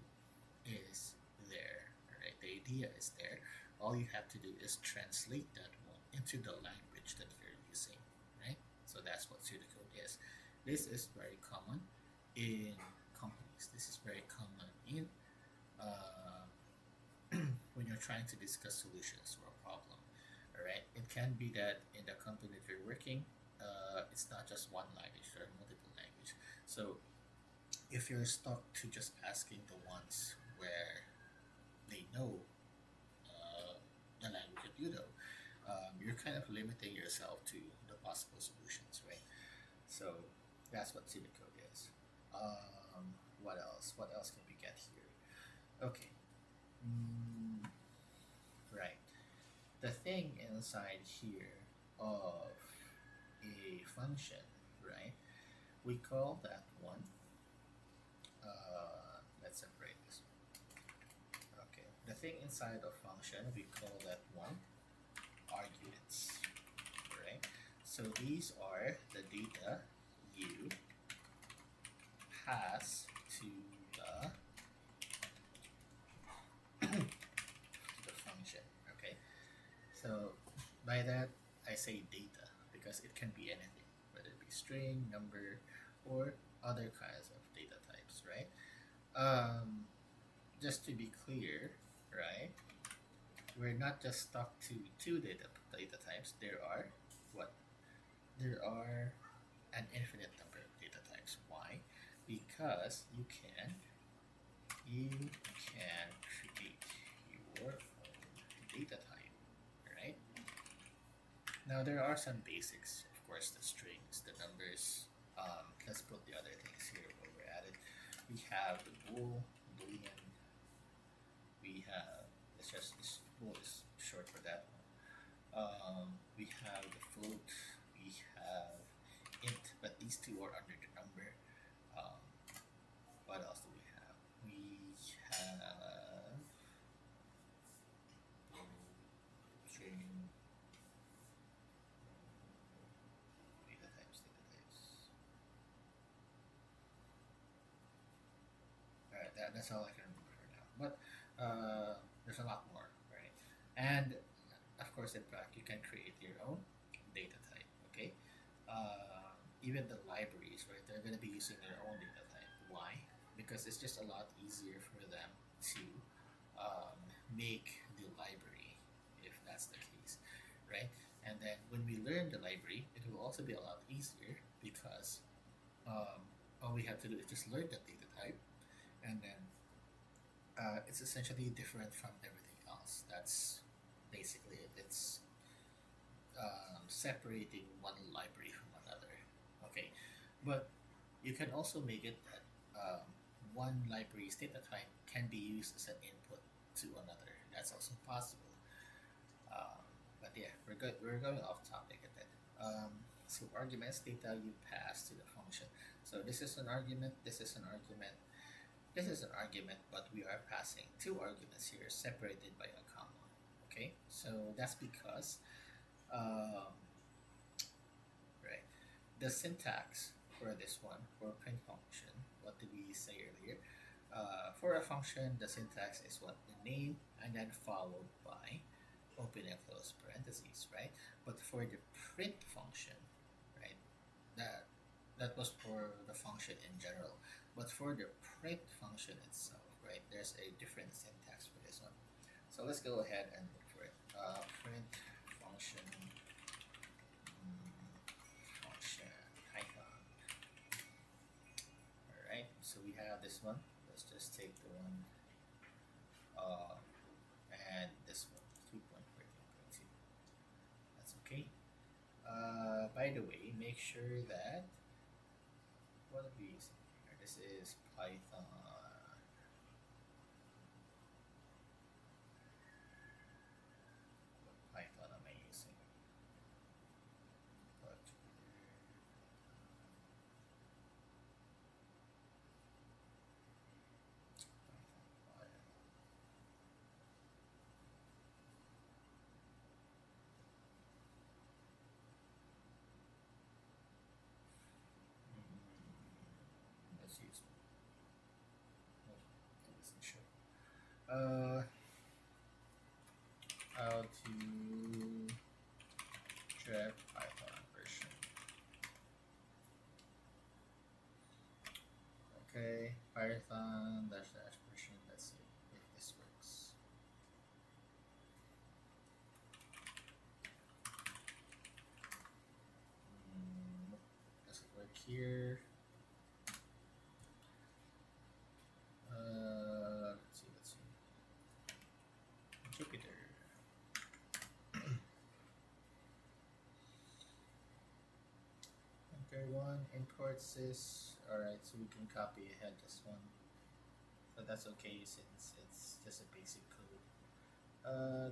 is there, right? The idea is there. All you have to do is translate that one into the language that you're using, right? So that's what pseudocode is. This is very common in companies. This is very common in uh, when you're trying to discuss solutions for a problem. All right, it can be that in the company that you're working, it's not just one language; there are multiple languages. So if you're stuck to just asking the ones where they know uh, the language that you know, you're kind of limiting yourself to the possible solutions, right? So that's what pseudocode is. What else? What else can we get here? Okay. Mm, right. The thing inside here of a function, right? We call that one. Let's separate this. Okay. The thing inside of function, we call that one arguments, right? So these are the data you pass to the function. Okay. So by that I say data because it can be anything, whether it be string, number, or other kinds of data types, right? Um, just to be clear, right? We're not just stuck to two data types. There are what? There are an infinite number of data types. Why? Because you can create your own data type, right? Now there are some basics, of course, the strings, the numbers. Let's put the other things here while we're at it. We have the boolean. We have this bool is short for that one. We have the float. We have int, but these two are under the number. Um, what else do we have? We have string data types. All right, that's all I can remember for now. But there's a lot more, right? And of course, in fact, you can create your own data type. Okay, even the libraries, right? They're going to be using their own data type. Why? Because it's just a lot easier for them to um, make the library, if that's the case, right? And then when we learn the library, it will also be a lot easier because um, all we have to do is just learn the data type, and then it's essentially different from everything else. That's basically it. It's separating one library from another. Okay, but you can also make it that one library's data type can be used as an input to another. That's also possible. Um, but yeah, we're going off topic a bit. So arguments data you pass to the function. So this is an argument. This is an argument. This is an argument, but we are passing two arguments here separated by a comma. Okay, so that's because, um, right, the syntax for this one, for print function, what did we say earlier? For a function, the syntax is what the name and then followed by open and close parentheses, right? But for the print function, right, that that was for the function in general. But for the print function itself, right, there's a different syntax for this one. So let's go ahead and look for it. Print function, function Python. All right, so we have this one. Let's just take the one uh, and this one, 3.14.2. That's okay. By the way, make sure that what are we using here? This is Python. What Python am I using? But Python. Let's use. Oh, that doesn't show. Uh, how to check Python version. Okay, Python dash dash version. Let's see if this works. Nope, doesn't work here. Let's see. Jupyter. Okay, one import sys. Alright, so we can copy ahead this one. So that's okay since it's just a basic code.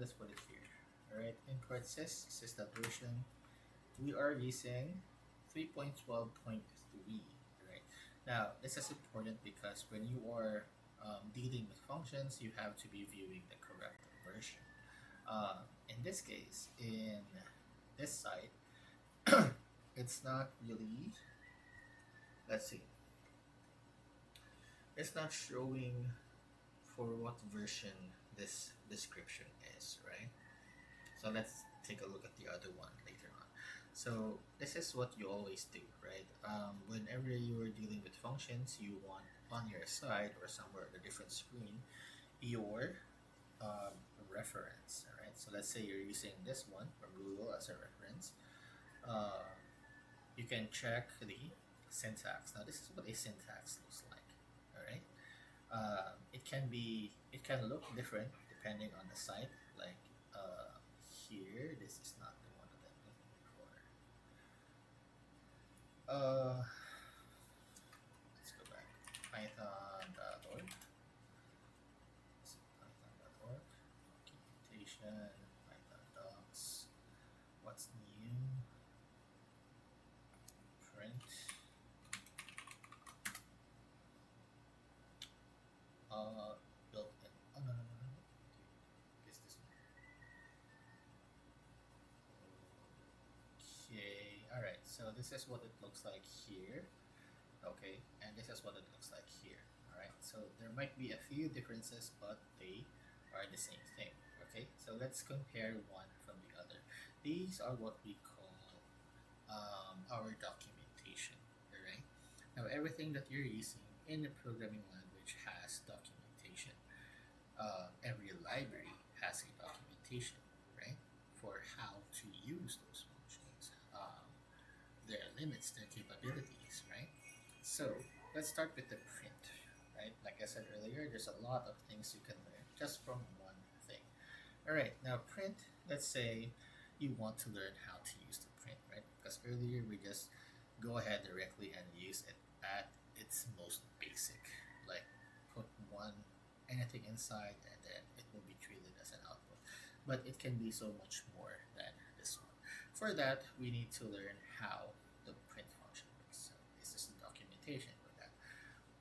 Let's put it here. Alright, import sys that version. We are using 3.12.3. Right now, this is important because when you are dealing with functions, you have to be viewing the correct version. In this case, in this site, it's not really, let's see, it's not showing for what version this description is, right? So let's take a look at the other one later on. So this is what you always do, right? Whenever you are dealing with functions, you want on your side or somewhere on a different screen your reference, all right? So let's say you're using this one from Google as a reference. Uh, you can check the syntax. Now this is what a syntax looks like, all right? It can look different depending on the site. Like here, this is not the one that I'm looking for. Let's go back. Python.org. Python.org. Documentation. Python docs. What's new? Print. Built in. Oh no. Guess this one. Okay. All right. So this is what it looks like here. Okay, and this is what it looks like here. All right. So there might be a few differences, but they are the same thing. Okay. So let's compare one from the other. These are what we call our documentation. All right. Now everything that you're using in the programming language has documentation. Every library has a documentation, right, for how to use those functions, their limits, their capabilities, right? So let's start with the print, right? Like I said earlier, there's a lot of things you can learn just from one thing. All right, now print, let's say you want to learn how to use the print, right? Because earlier we just go ahead directly and use it at its most basic, like put one anything inside and then it will be treated as an output. But it can be so much more than this one. For that, we need to learn how the print function works. So this is the documentation for that.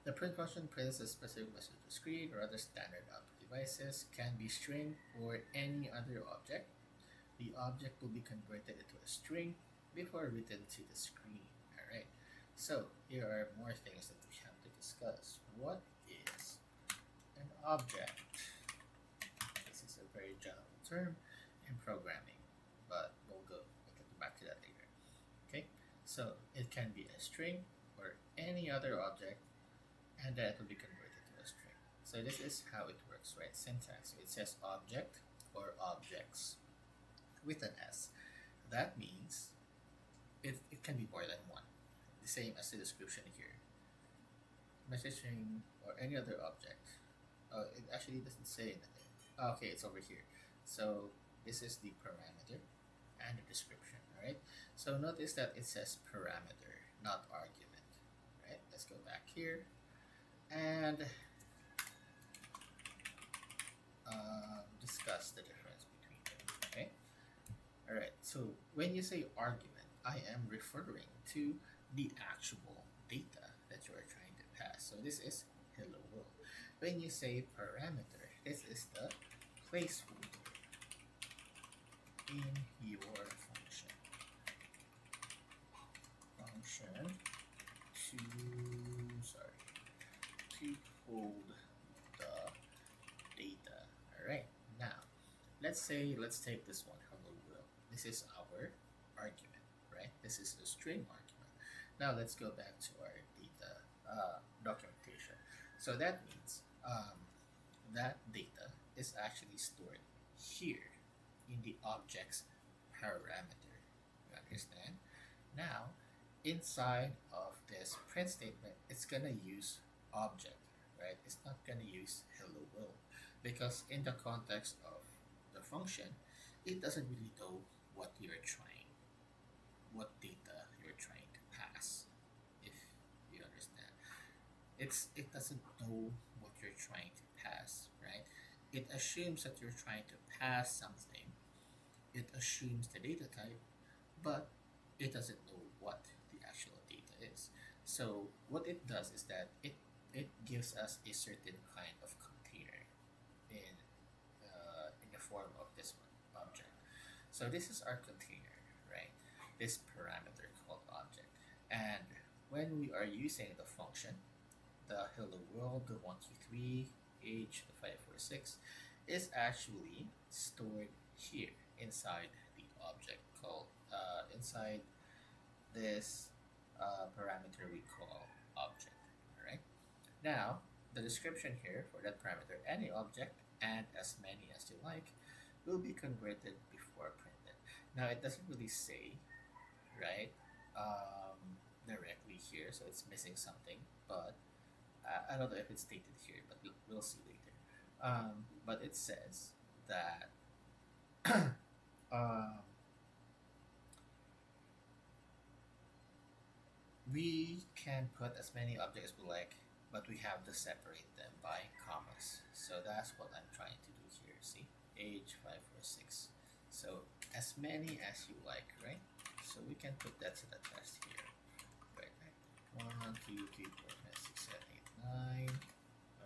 The print function prints a specific message to screen or other standard output devices, can be string or any other object. The object will be converted into a string before written to the screen. Alright, so here are more things that we have to discuss. What is object. This is a very general term in programming, but we'll get back to that later. Okay, so it can be a string or any other object, and then it will be converted to a string. So this is how it works, right? Syntax. It says object or objects with an S. That means it can be more than one. The same as the description here. Message string or any other object. It actually doesn't say anything. Okay, it's over here. So this is the parameter and the description, alright? So notice that it says parameter, not argument, right? Let's go back here and discuss the difference between them, okay? Alright, so when you say argument, I am referring to the actual data that you are trying to pass. So this is hello world. When you say parameter, this is the placeholder in your function. Function to hold the data. Alright, now let's take this one, hello world. This is our argument, right? This is a string argument. Now let's go back to our data documentation. So that means that data is actually stored here in the object's parameter. You understand? Now, inside of this print statement, it's gonna use object, right? It's not gonna use hello world because in the context of the function, it doesn't really know what data you're trying to pass. If you understand, it doesn't know what you're trying to pass, right? It assumes that you're trying to pass something. It assumes the data type, but it doesn't know what the actual data is. So what it does is that it gives us a certain kind of container in in the form of this one, object. So this is our container, right? This parameter called object. And when we are using the function, the hello world, the 123, age, the 546, is actually stored here inside the object called inside this parameter we call object. All right. Now the description here for that parameter, any object and as many as you like, will be converted before printed. Now it doesn't really say, right, directly here, so it's missing something, but I don't know if it's stated here, but we'll see later. But it says that um, we can put as many objects as we like, but we have to separate them by commas. So that's what I'm trying to do here. See, age 546. So as many as you like, right? So we can put that to the test here. Right, right. 1, 2, 3, 4, 5, 6, 7, 8, 9.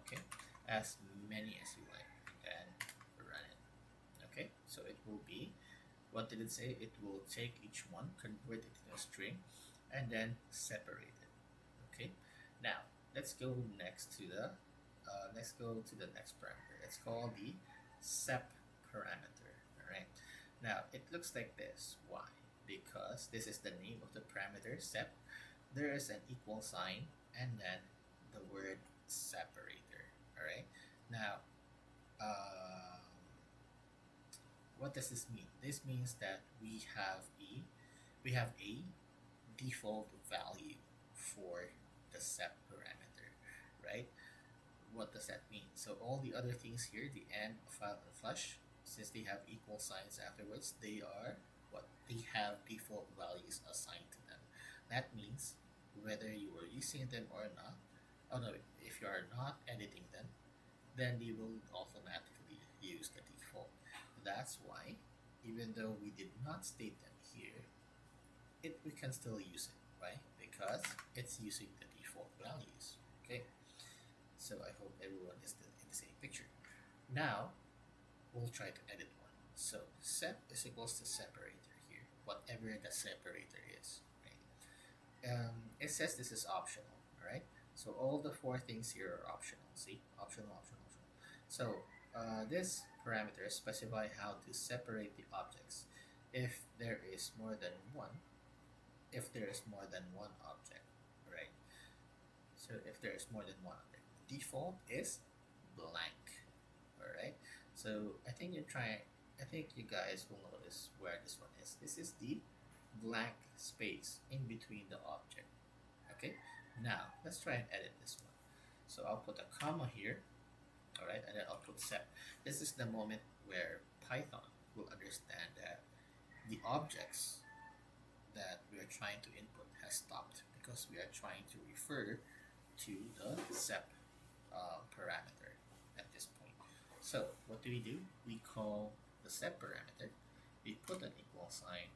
Okay, as many as you like, and run it. Okay, so it will be, what did it say? It will take each one, convert it to a string, and then separate it. Okay, now let's go to the next parameter. It's called the sep parameter. All right. Now it looks like this. Why? Because this is the name of the parameter sep. There is an equal sign and then the word separator. All right. Now, um, what does this mean? This means that we have a default value for the sep parameter, right? What does that mean? So all the other things here, the and, file, and flush, since they have equal signs afterwards, they are what? They have default values assigned to them. That means whether you are using them or not, oh no, if you are not editing them, then they will automatically use the default. That's why, even though we did not state them here, we can still use it, right? Because it's using the default values. Okay, so I hope everyone is in the same picture. Now we'll try to edit one. So sep is equals to separator here, whatever the separator is, right? It says this is optional, all right? So all the four things here are optional. See, optional, optional, optional. So this parameter specify how to separate the objects if there is more than one if there is more than one object, right? So if there is more than one object, the default is blank. All right. So I think you guys will notice where this one is. This is the blank space in between the object. Okay. Now let's try and edit this one. So I'll put a comma here. All right, and then I'll put set. This is the moment where Python will understand that the objects that we are trying to input has stopped because we are trying to refer to the sep parameter at this point. So what do? We call the sep parameter, we put an equal sign,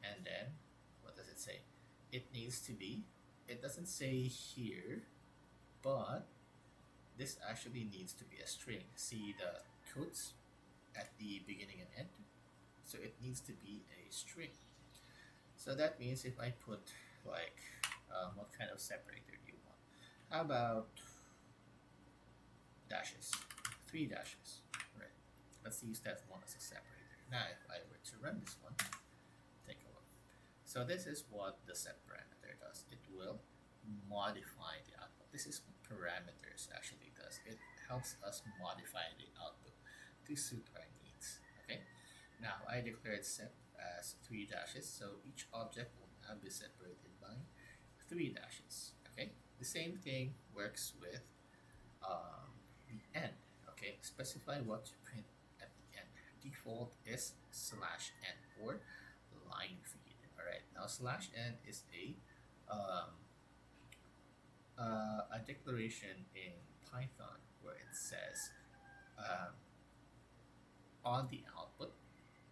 and then what does it say? It needs to be, it doesn't say here, but this actually needs to be a string. See the quotes at the beginning and end? So it needs to be a string. So that means if I put like, what kind of separator do you want? How about dashes? 3 dashes, right? Let's use that one as a separator. Now if I were to run this one, take a look. So this is what the set parameter does. It will modify the output. This is what parameters actually does. It helps us modify the output to suit our needs. Okay. Now I declared set as 3 dashes, so each object will now be separated by 3 dashes. Okay. The same thing works with the end. Okay. Specify what to print at the end. Default is /n or line feed. All right. Now /n is um, a declaration in Python where it says um, on the output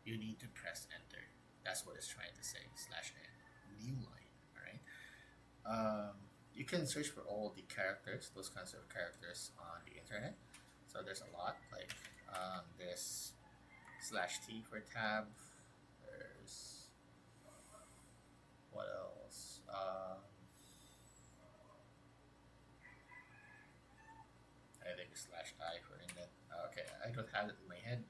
you need to press enter. That's what it's trying to say. /n new line. All right. You can search for all the characters, those kinds of characters on the internet. So there's a lot. Like there's /t for tab. There's what else? I think /I for inlet. Okay, I don't have it in my head,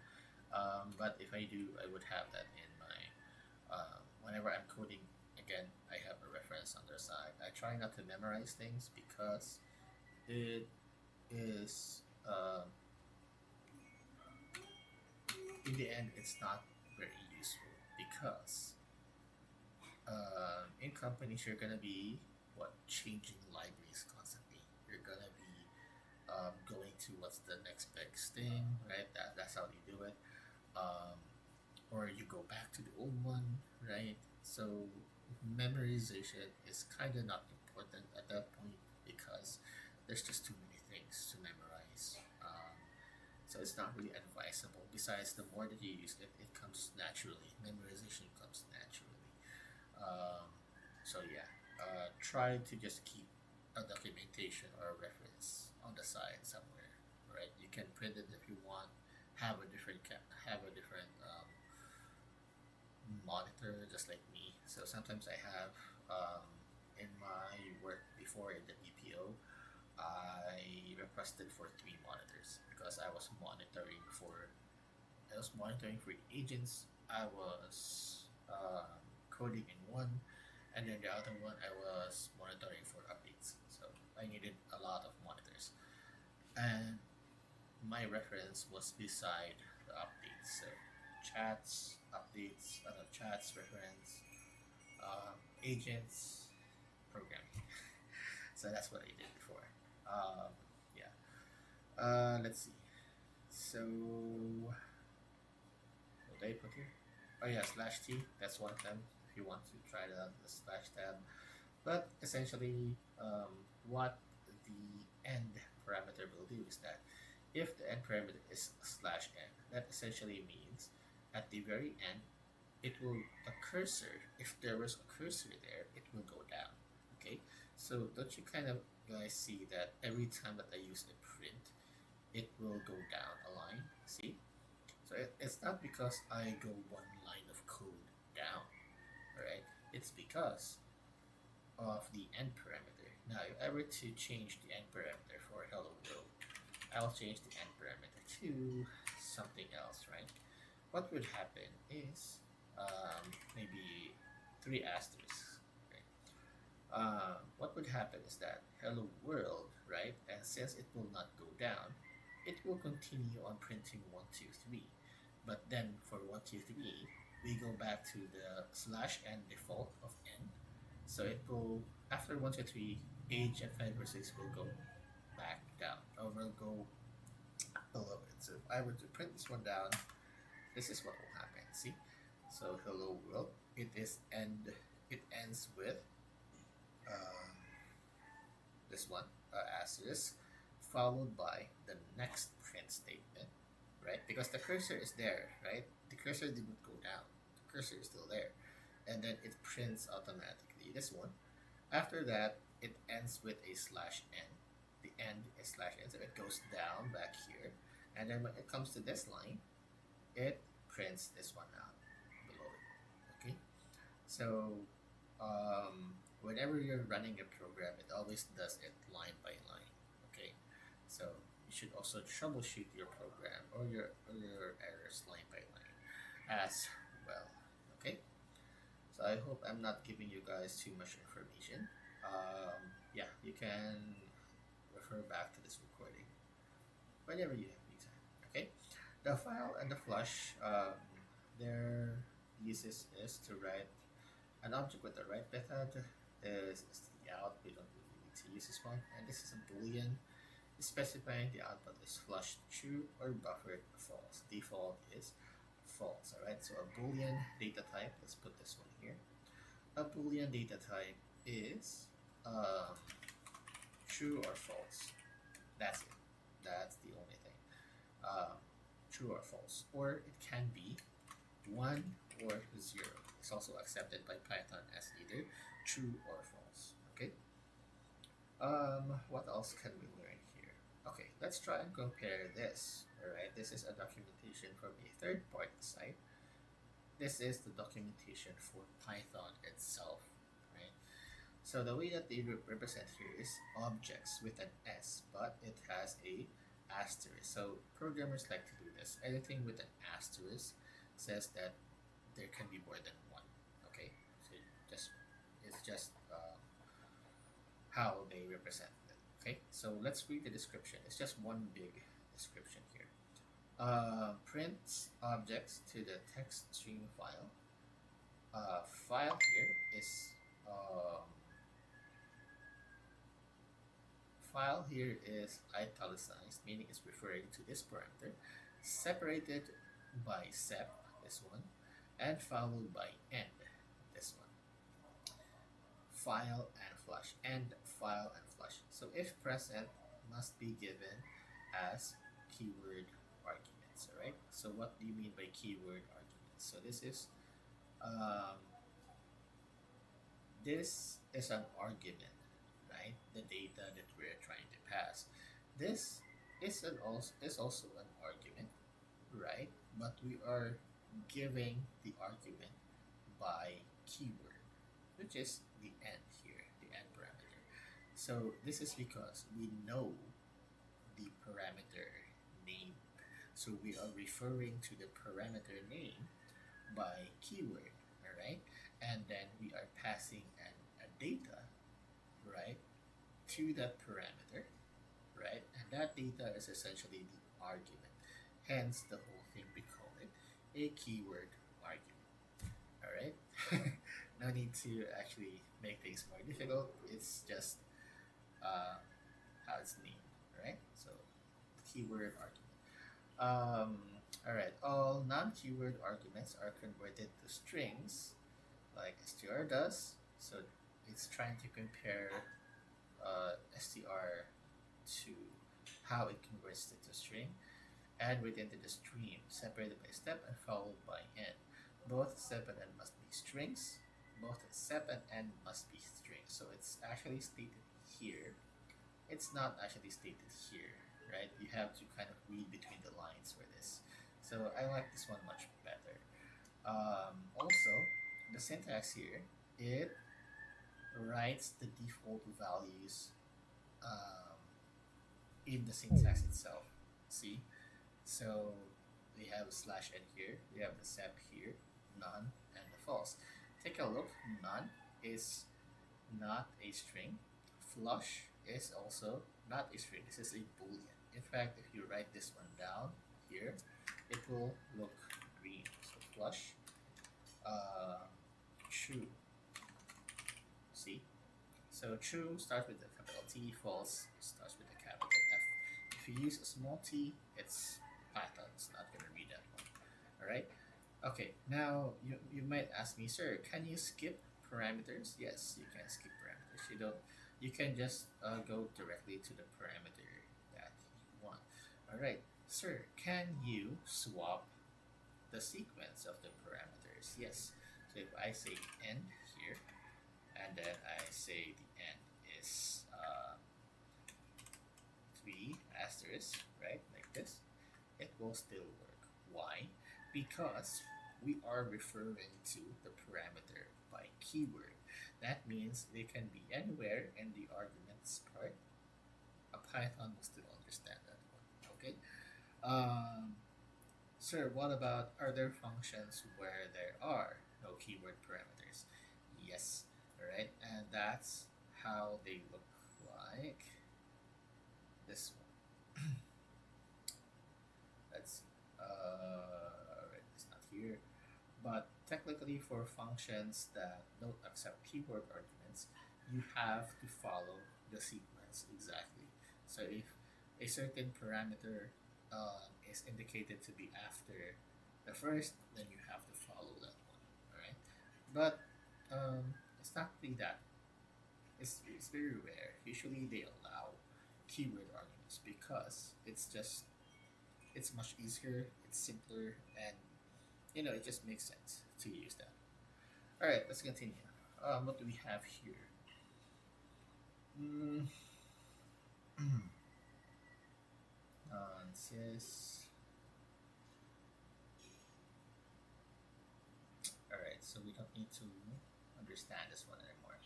but if I do, I would have that in my. Whenever I'm coding, again, I have a reference on their side. I try not to memorize things because it is, in the end, it's not very useful because in companies you're gonna be changing libraries constantly. You're gonna be going to what's the next best thing, right? That's how you do it. Um, or you go back to the old one, right? So memorization is kind of not important at that point because there's just too many things to memorize. So it's not really advisable. Besides, the more that you use it, it comes naturally. Memorization comes naturally. Um, so yeah, try to just keep a documentation or a reference on the side somewhere, right? You can print it if you want. Have a different monitor, just like me. So sometimes I have in my work before in the BPO, I requested for 3 monitors because I was monitoring for agents. I was coding in one, and then the other one I was monitoring for updates. So I needed a lot of monitors, and my reference was beside the updates. So chats, updates, chats, reference, agents, programming. So that's what I did before. Yeah. Let's see. So what did I put here? Oh yeah, /t. That's one of them. If you want to try it out, the /tab. But essentially, what the end parameter will do is that if the end parameter is /n, that essentially means at the very end, it will a cursor. If there was a cursor there, it will go down. Okay, so don't you kind of guys see that every time that I use a print, it will go down a line? See, so it's not because I go one line of code down, right? It's because of the end parameter. Now, if I were to change the end parameter for hello world, I'll change the end parameter to something else, right? What would happen is maybe three asterisks. Okay. What would happen is that hello world, right? And since it will not go down, it will continue on printing 123. But then for 123, we go back to the slash n default of n. So it will, after 123, age and 5 or 6 will go back down, or will go below it. So if I were to print this one down, this is what will happen. See? So hello world, it ends with um, this one, asterisk, followed by the next print statement, right? Because the cursor is there, right? The cursor didn't go down. The cursor is still there. And then it prints automatically this one. After that, it ends with a slash n. The end is slash n, so it goes down back here. And then when it comes to this line, it prints this one out below it. Okay? So whenever you're running a program, it always does it line by line. Okay, so you should also troubleshoot your program or your errors line by line as well. Okay, so I hope I'm not giving you guys too much information. Yeah, you can refer back to this recording whenever you have free time. Okay, the file and the flush, their uses is to write an object with the right method is the out. We don't really need to use this one. And this is a boolean specifying the output is flushed true or buffered false. Default is false. Alright, so a boolean data type, let's put this one here. A boolean data type is um, true or false. That's it. That's the only thing. Um, True or false. Or it can be 1 or 0. It's also accepted by Python as either true or false. Okay. What else can we learn here? Okay, let's try and compare this. All right, this is a documentation from a third-party site. This is the documentation for Python itself, right? So the way that they represent here is objects with an S, but it has a asterisk. So programmers like to do this. Anything with an asterisk says that there can be more than one. Okay, so just it's just how they represent it. Okay, so let's read the description. It's just one big description here. Prints objects to the text string file. File here is file here is italicized, meaning it's referring to this parameter, separated by sep, this one, and followed by end, this one. File and flush, and file and flush. So if present must be given as keyword arguments, all right? So what do you mean by keyword arguments? So um, this is an argument, right? The data that we're trying to pass. This is also an argument, right? But we are giving the argument by keyword, which is the end here, the end parameter. So this is because we know the parameter name. So we are referring to the parameter name by keyword, all right? And then we are passing a data, right, to that parameter, right? And that data is essentially the argument. Hence, the whole thing, we call it a keyword argument. All right. No need to actually make things more difficult. It's just uh, how it's named, right? So, keyword argument. All right. All non-keyword arguments are converted to strings, like str does. So it's trying to compare str to how it converts it to string, and within the stream, separated by step and followed by end. Both step and end must be strings. Both step and end must be strings. So it's actually stated here. It's not actually stated here, right? You have to kind of read between the lines for this. So I like this one much better. Also, the syntax here, it writes the default values um, in the syntax itself. See? So we have slash n here, we have the sep here, none, and the false. Take a look. None is not a string. Flush is also not a string. This is a boolean. In fact, if you write this one down here, it will look green. So flush, uh, true. See? So true starts with a capital T, false starts with a capital F. If you use a small t, it's Python. It's not going to read that one. All right. Okay. Now you might ask me, sir, can you skip parameters? Yes, you can skip parameters. You don't. You can just go directly to the parameter that you want. All right, sir. Can you swap the sequence of the parameters? Yes. So if I say end here, and then I say the end is 3 asterisk, right, like this, it will still work. Why? Because we are referring to the parameter by keyword. That means they can be anywhere in the arguments part. A Python will still understand that one. Okay. Um, Sir, what about other functions where there are no keyword parameters? Yes. All right, and that's how they look like. This one. Let's see. Right, it's not here. But technically, for functions that don't accept keyword arguments, you have to follow the sequence exactly. So if a certain parameter is indicated to be after the first, then you have to follow that one. All right. But it's not really that. It's very rare. Usually they allow keyword arguments because it's much easier, it's simpler, and it just makes sense to use that. All right, let's continue. What do we have here? Mm, Nonsense. All right, so we don't need to understand this one anymore.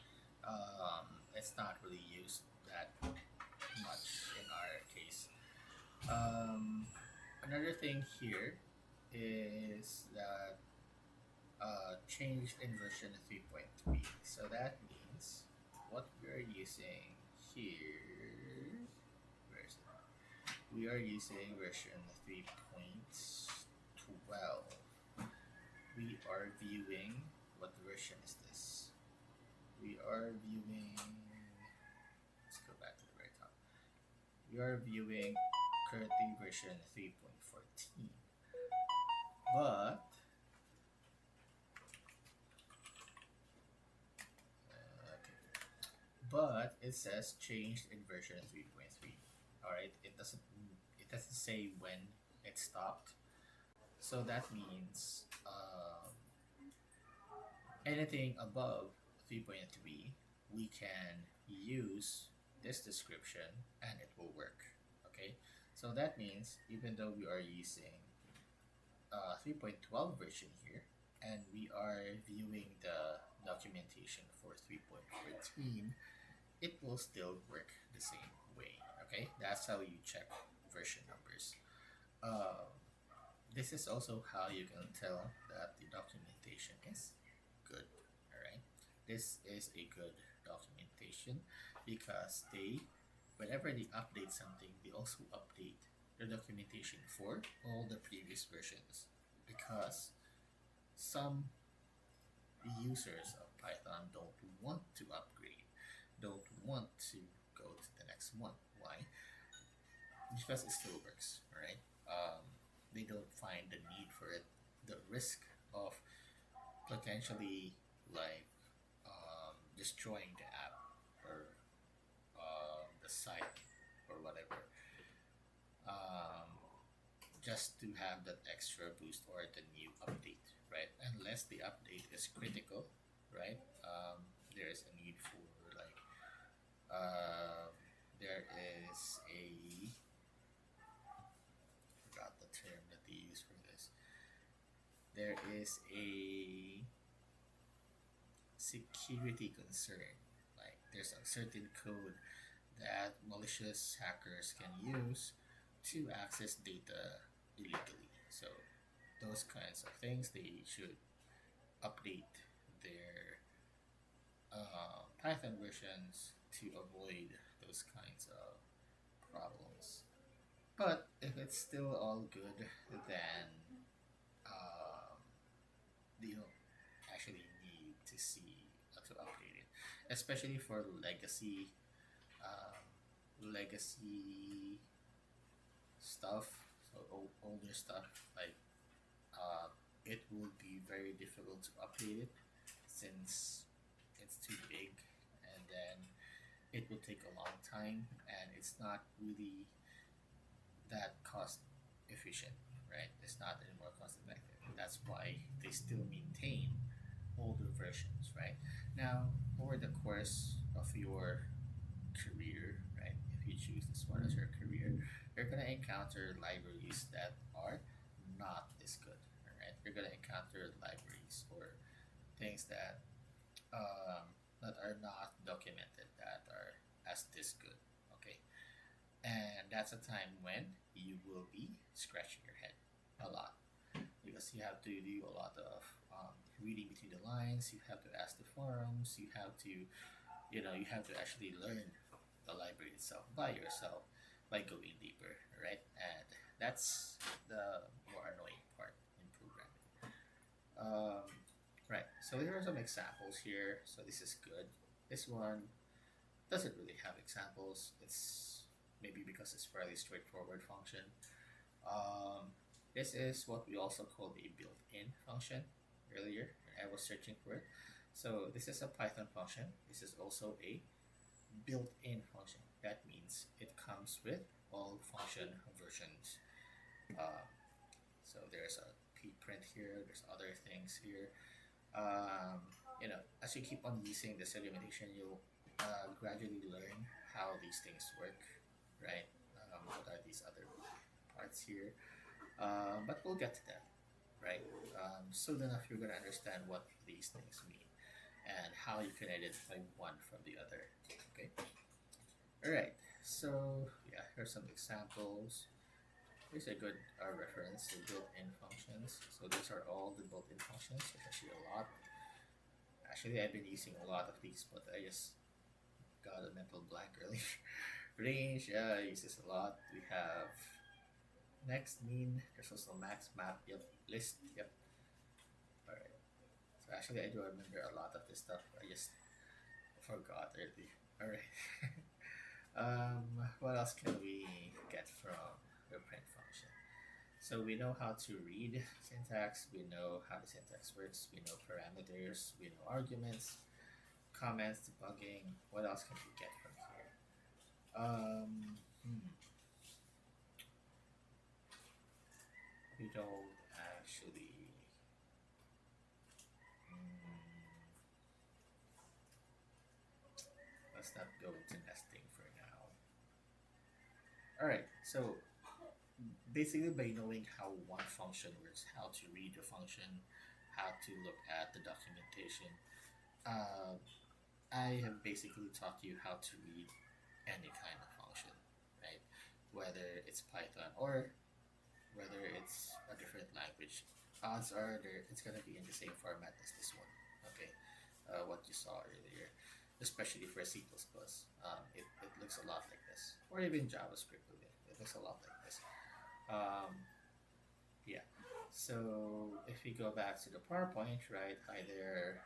It's not really used that much in our case. Um, Another thing here is that changed in version 3.3. So that means what we are using here, where is it? We are using version 3.12. We are viewing, what version is this? We are viewing, let's go back to the very top. We are viewing currently version 3.14. But okay, but it says changed in version 3.3. All right, it doesn't say when it stopped. So that means anything above 3.3, we can use this description and it will work. Okay, so that means even though we are using 3.12 version here, and we are viewing the documentation for 3.14, it will still work the same way. Okay, that's how you check version numbers. Uh, this is also how you can tell that the documentation is good. All right, this is a good documentation because whenever they update something, they also update the documentation for all the previous versions because some users of Python don't want to upgrade, don't want to go to the next one. Why? Because it still works, right? They don't find the need for it, the risk of potentially like destroying the app or the site or whatever, um, just to have that extra boost or the new update, right? Unless the update is critical, right? There is a need for like uh, there is a forgot the term that they use for this. There is a security concern. Like there's a certain code that malicious hackers can use to access data illegally. So those kinds of things, they should update their Python versions to avoid those kinds of problems. But if it's still all good, then um, you don't actually need to see to update it, especially for um, legacy stuff. So older stuff like uh, it will be very difficult to update it since it's too big, and then it will take a long time, and it's not really that cost efficient, right? It's not any more cost effective. That's why they still maintain older versions, right? Now, over the course of your career, right, if you choose this one as your career, you're going to encounter libraries that are not this good, right? You're going to encounter libraries or things that are not documented that are as this good, okay? And that's a time when you will be scratching your head a lot because you have to do a lot of reading between the lines. You have to ask the forums. You have to actually learn the library itself by yourself by going deeper, right? And that's the more annoying part in programming. Um, right. So here are some examples here. So this is good. This one doesn't really have examples. It's maybe because it's fairly straightforward function. Um, this is what we also called a built-in function earlier. I was searching for it. So this is a Python function. This is also a built-in function. That means it comes with all function versions. Uh, so there's a print here. There's other things here. As you keep on using this segmentation, you'll gradually learn how these things work, right? What are these other parts here? But we'll get to that, right? Soon enough, you're going to understand what these things mean and how you can identify one from the other. Okay. All right. So yeah, here's some examples. Here's a good reference to built-in functions. So these are all the built-in functions. There's actually a lot. Actually, I've been using a lot of these, but I just got a mental blank earlier. Range, yeah, I use this a lot. We have next, mean. There's also max, map, yep. List, yep. All right. So actually, I do remember a lot of this stuff. I just forgot earlier. All right. What else can we get from the print function? So we know how to read syntax. We know how the syntax works. We know parameters. We know arguments, comments, debugging. What else can we get from here? Hmm, we don't actually. Hmm, let's not go into nesting for now. All right. So basically, by knowing how one function works, how to read the function, how to look at the documentation, uh, I have basically taught you how to read any kind of function, right? Whether it's Python or whether it's a different language, odds are it's gonna be in the same format as this one. Okay, what you saw earlier, especially for C++, it looks a lot like this, or even JavaScript. It looks a lot like this. Um, yeah. So if we go back to the PowerPoint, right? Hi there.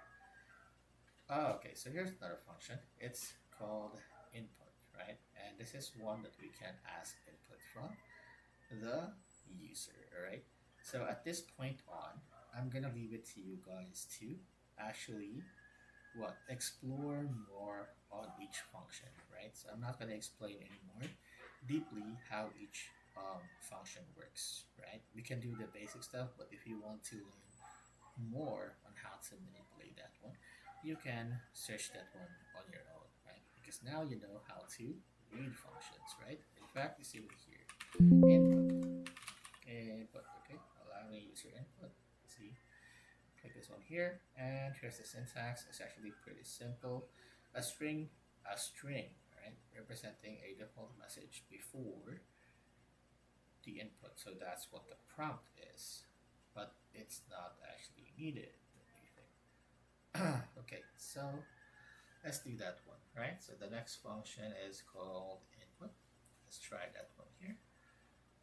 Oh, okay. So here's another function. It's called input, right? And this is one that we can ask input from the user, all right? So at this point on, I'm gonna leave it to you guys to actually explore more on each function, right? So I'm not gonna explain anymore deeply how each function works, right? We can do the basic stuff, but if you want to learn more on how to manipulate that one, you can search that one on your own, right? Because now you know how to read functions, right? In fact, you see it here. Input. Input, okay. Allow me user input. See, click this one here, and here's the syntax. It's actually pretty simple. A string, a string, right? Representing a default message before the input. So that's what the prompt is, but it's not actually needed. Okay, so let's do that one, right? So the next function is called input. Let's try that one here.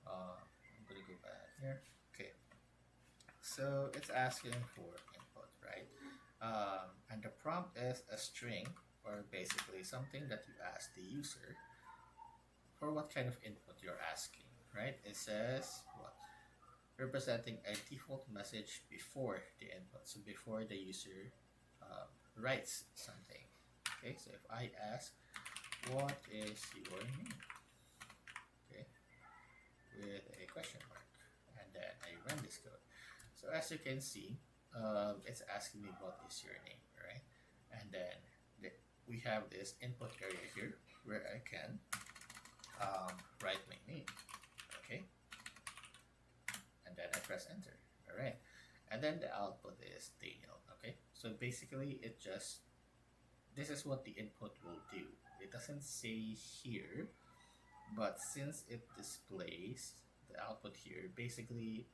I'm gonna go back here. Okay, so it's asking for input, right? And the prompt is a string, or basically something that you ask the user for what kind of input you're asking, right? It says what? Representing a default message before the input, so before the user uh, writes something. Okay, so if I ask, what is your name? Okay, with a question mark, and then I run this code. So as you can see, it's asking me what is your name, right? And then the, we have this input area here where I can write my name, okay? And then I press enter, all right? And then the output is Daniel, okay? So basically it just, this is what the input will do. It doesn't say here, but since it displays the output here, basically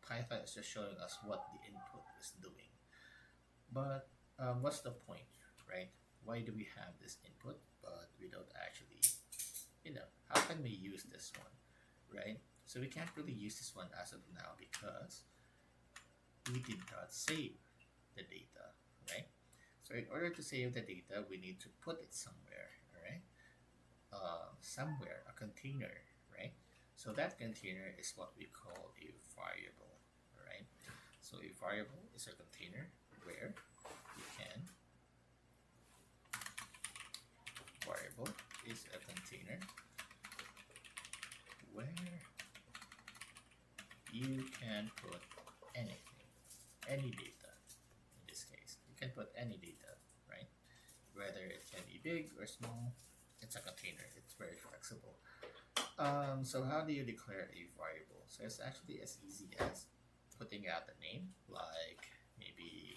Python is just showing us what the input is doing. But what's the point, right? Why do we have this input, but we don't actually, how can we use this one, right? So we can't really use this one as of now because we did not save the data, right? So in order to save the data, we need to put it somewhere, all right? Somewhere, a container, right? So that container is what we call a variable, all right? So a variable is a container where you can, variable is a container where you can put anything, any data. In this case, you can put any data, right? Whether it can be big or small, it's a container. It's very flexible. So how do you declare a variable? So it's actually as easy as putting out the name, like maybe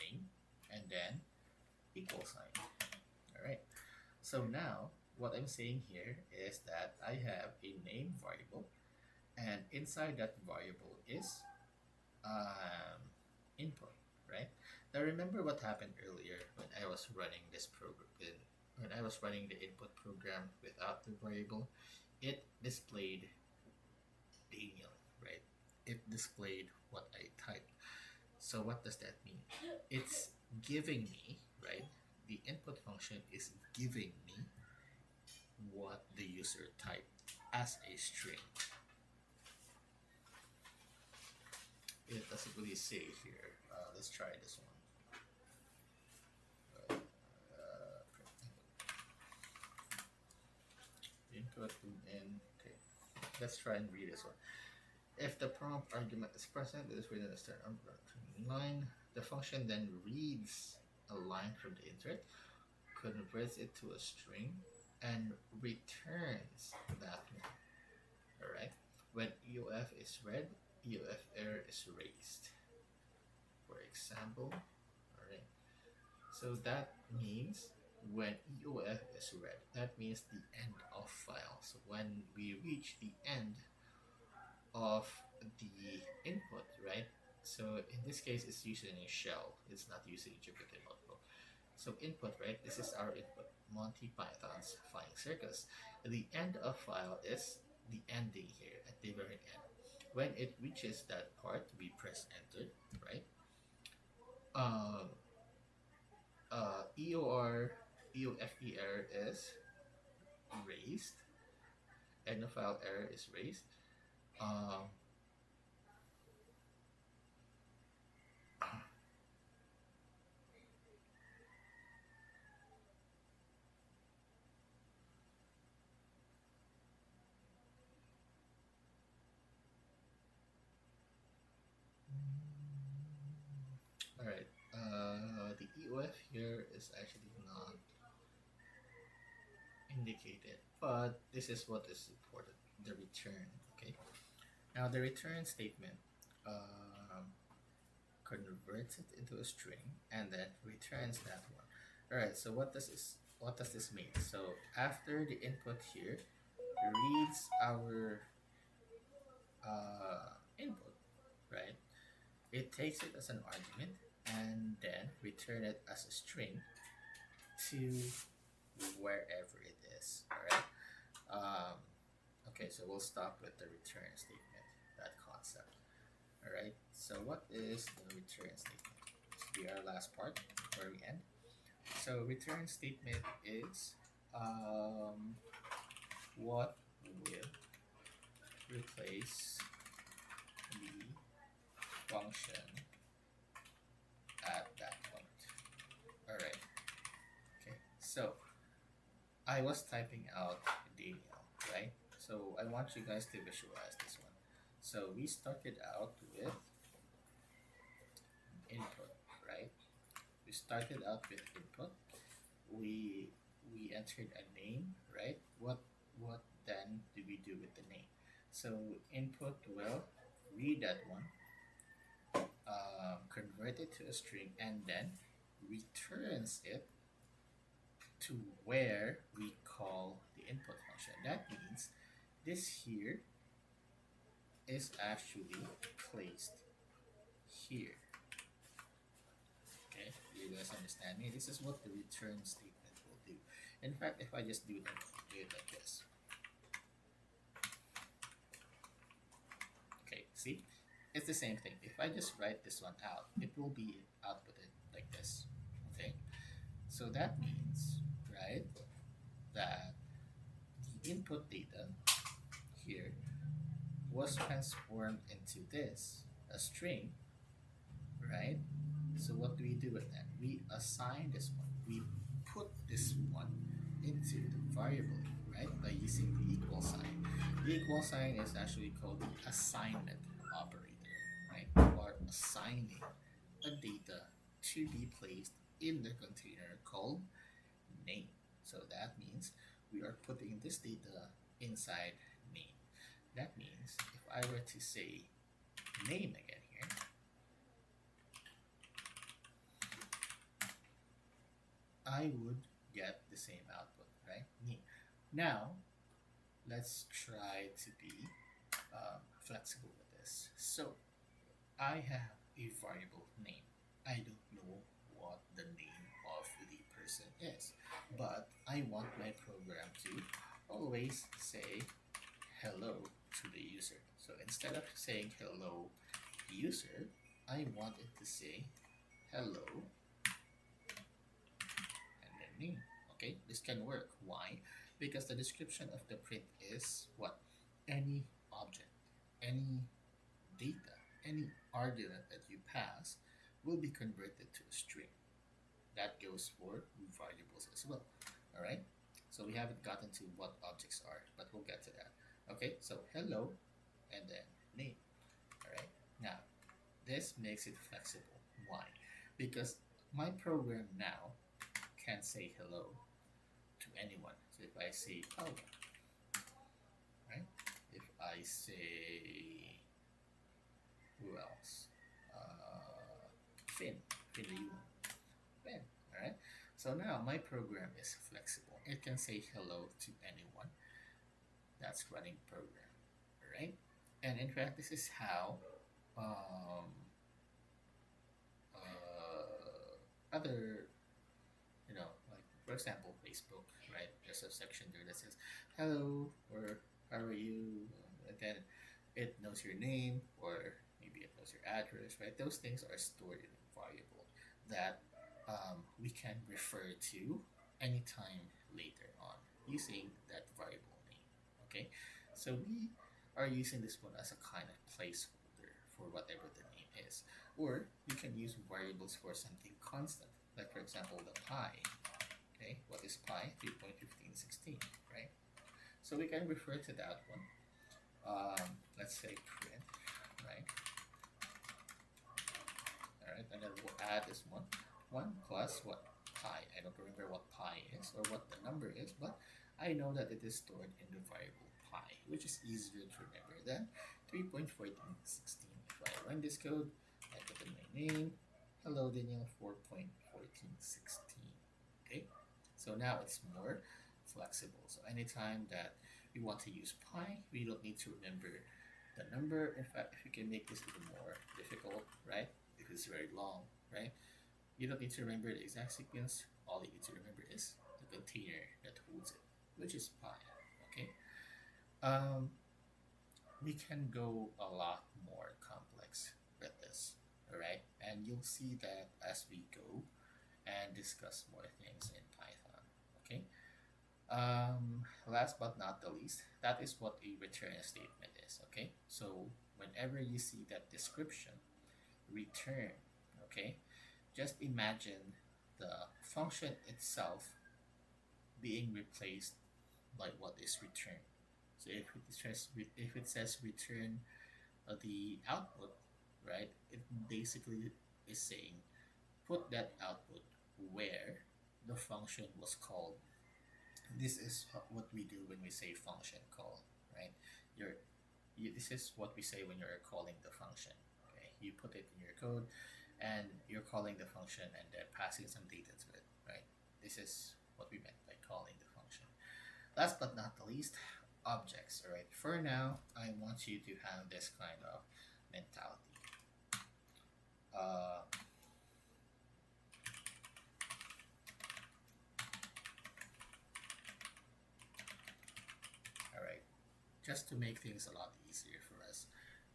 name, and then equal sign. All right. So now what I'm saying here is that I have a name variable, and inside that variable is input, right? Now remember what happened earlier when I was running this program. When I was running the input program without the variable, it displayed Daniel, right? It displayed what I typed. So what does that mean? It's giving me, right? The input function is giving me what the user typed as a string. It doesn't really say here. Let's try this one. Input in. Okay, let's try and read this one. If the prompt argument is present, it is within a certain line. The function then reads a line from the input, converts it to a string, and returns that one. All right. When EOF is read, EOF error is raised. For example, all right. So that means when EOF is read, that means the end of file. So when we reach the end of the input, right? So in this case, it's using a shell. It's not using Jupyter Notebook. So input, right? This is our input. Monty Python's Flying Circus. The end of file is the ending here at the very end. When it reaches that part, we press enter, right? Um, EOR, EOFE error is raised. End of file error is raised. Um, all right. The EOF here is actually not indicated, but this is what is important, the return. Okay, now the return statement converts it into a string and then returns that one. All right, so what does this what does this mean? So after the input here reads our input, right? It takes it as an argument and then return it as a string to wherever it is. All right. Um, okay, so we'll stop with the return statement, that concept. All right. So what is the return statement? This will be our last part where we end. So return statement is what will replace the function at that point. All right. Okay. So I was typing out Daniel, right? So I want you guys to visualize this one. So we started out with input, right? We started out with input. We we entered a name, right? What then do we do with the name? So input will read that one, convert it to a string, and then returns it to where we call the input function. That means this here is actually placed here. Okay, do you guys understand me? This is what the return statement will do. In fact, if I just do it like this, okay, see, it's the same thing. If I just write this one out, it will be outputted like this. Okay, so that means, right, that the input data here was transformed into this, a string, right? So what do we do with that? We assign this one. We put this one into the variable, right? By using the equal sign. The equal sign is actually called the assignment operator, right? We are assigning a data to be placed in the container called name. So that means we are putting this data inside name. That means if I were to say name again here, I would get the same output, right? Name. Now, let's try to be flexible with this. So, I have a variable name. I don't know what the name of the person is, but I want my program to always say hello to the user. So instead of saying hello user, I want it to say hello and then name. Okay, this can work. Why? Because the description of the print is what? Any object, any data, any argument that you pass will be converted to a string. That goes for variables as well. All right. So we haven't gotten to what objects are, but we'll get to that. Okay. So hello, and then name. All right. Now this makes it flexible. Why? Because my program now can say hello to anyone. So if I say Paula, right? If I say who else? Finn, Finn the human. Finn. All right. So now my program is flexible. It can say hello to anyone that's running program. All right. And in fact, this is how um, other, like for example, Facebook, right? There's a section there that says hello or how are you, and then it knows your name or maybe it knows your address, right? Those things are stored in a variable that we can refer to anytime later on using that variable name. Okay, so we are using this one as a kind of placeholder for whatever the name is, or you can use variables for something constant, like for example the pi. Okay, what is pi? 3.1516, right? So we can refer to that one. Let's say print, right? All right, and then we'll add this one. 1 plus what? Pi. I don't remember what pi is or what the number is, but I know that it is stored in the variable pi, which is easier to remember than 3.1416. If I run this code, I put in my name, hello Daniel 4.1416. Okay, So now it's more flexible. So anytime that we want to use pi, we don't need to remember the number. In fact, if you can make this even more difficult, right? If it's very long, right? You don't need to remember the exact sequence. All you need to remember is the container that holds it, which is pi. Okay. Um, we can go a lot more complex with this. All right, and you'll see that as we go and discuss more things in Python. Okay. Last but not the least, that is what a return statement is. Okay. So whenever you see that description, return. Okay. Just imagine the function itself being replaced by what is returned. So if it says return the output, right? It basically is saying put that output where the function was called. This is what we do when we say function call, right? You're this is what we say when you're calling the function. Okay, you put it in your code, and you're calling the function and then passing some data to it, right? This is what we meant by calling the function. Last but not the least, objects. All right. For now, I want you to have this kind of mentality. Uh, all right. Just to make things a lot easier for us,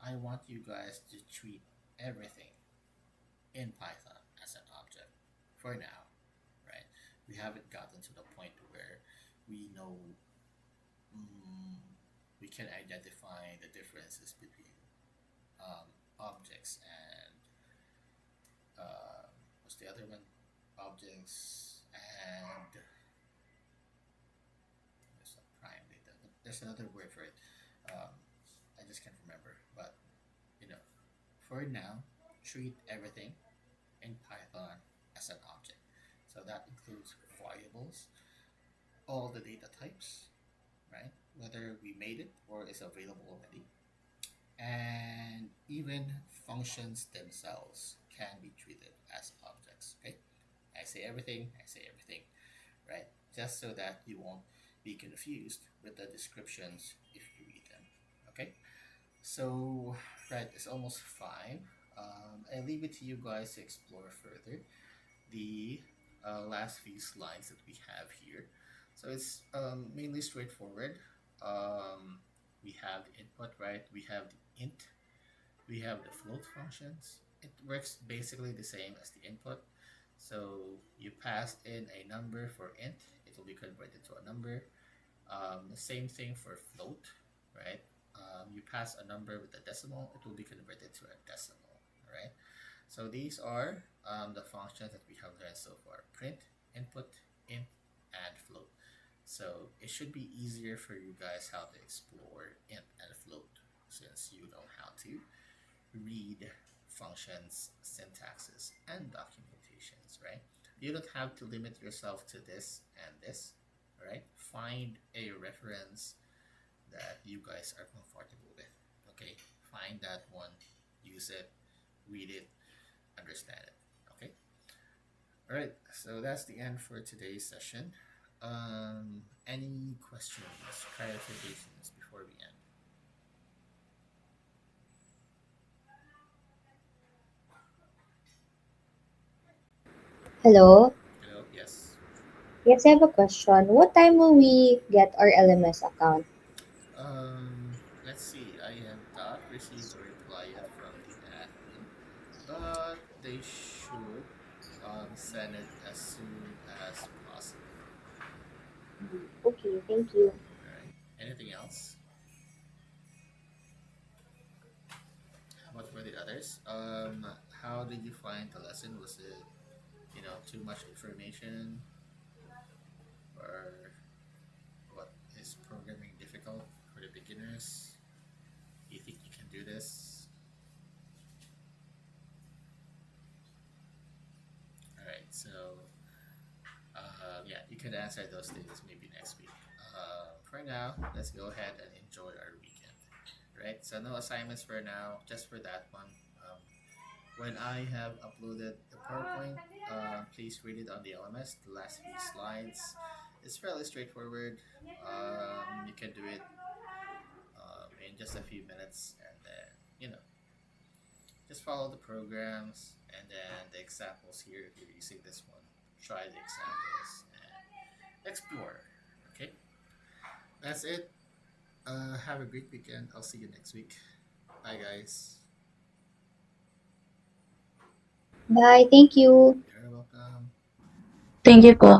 I want you guys to treat everything in Python as an object for now, right? We haven't gotten to the point where we know mm, we can identify the differences between um, objects and uh, what's the other one? Objects and there's a prime data. There's another word for it. Um, I just can't remember. But you know, for now, treat everything in Python as an object. So that includes variables, all the data types, right? Whether we made it or is available already, and even functions themselves can be treated as objects. Okay, I say everything, right? Just so that you won't be confused with the descriptions if you read them. Okay, so right, it's almost 5. I leave it to you guys to explore further the last few slides that we have here. So it's mainly straightforward. Um, we have the input, right? We have the int, we have the float functions. It works basically the same as the input. So you pass in a number for int, it will be converted to a number. The same thing for float, right? You pass a number with a decimal, it will be converted to a decimal, right? So these are the functions that we have learned so far: print, input, int, and float. So it should be easier for you guys how to explore int and float since you know how to read functions, syntaxes, and documentations, right? You don't have to limit yourself to this and this, right? Find a reference that you guys are comfortable with, okay? Find that one, use it, read it, understand it, okay? All right, so that's the end for today's session. Any questions, clarifications before we end?
Hello.
Hello, yes.
Yes, I have a question. What time will we get our LMS account?
Let's see. I have not received a reply yet from the admin, but they should send it as soon as possible.
Okay, thank you.
All right. Anything else? How about for the others? How did you find the lesson? Was it, too much information, or what is programming difficult for the beginners? Do you think you can do this? All right. So yeah, you could answer those things maybe next week. For now, let's go ahead and enjoy our weekend. Right? So no assignments for now, just for that one. Um, When I have uploaded the PowerPoint, please read it on the LMS. The last few slides. It's fairly straightforward. You can do it in just a few minutes, and then just follow the programs and then the examples here. If you're using this one, try the examples and explore. Okay, that's it. Have a great weekend. I'll see you next week. Bye, guys.
Bye. Thank you.
You're welcome.
Thank you po.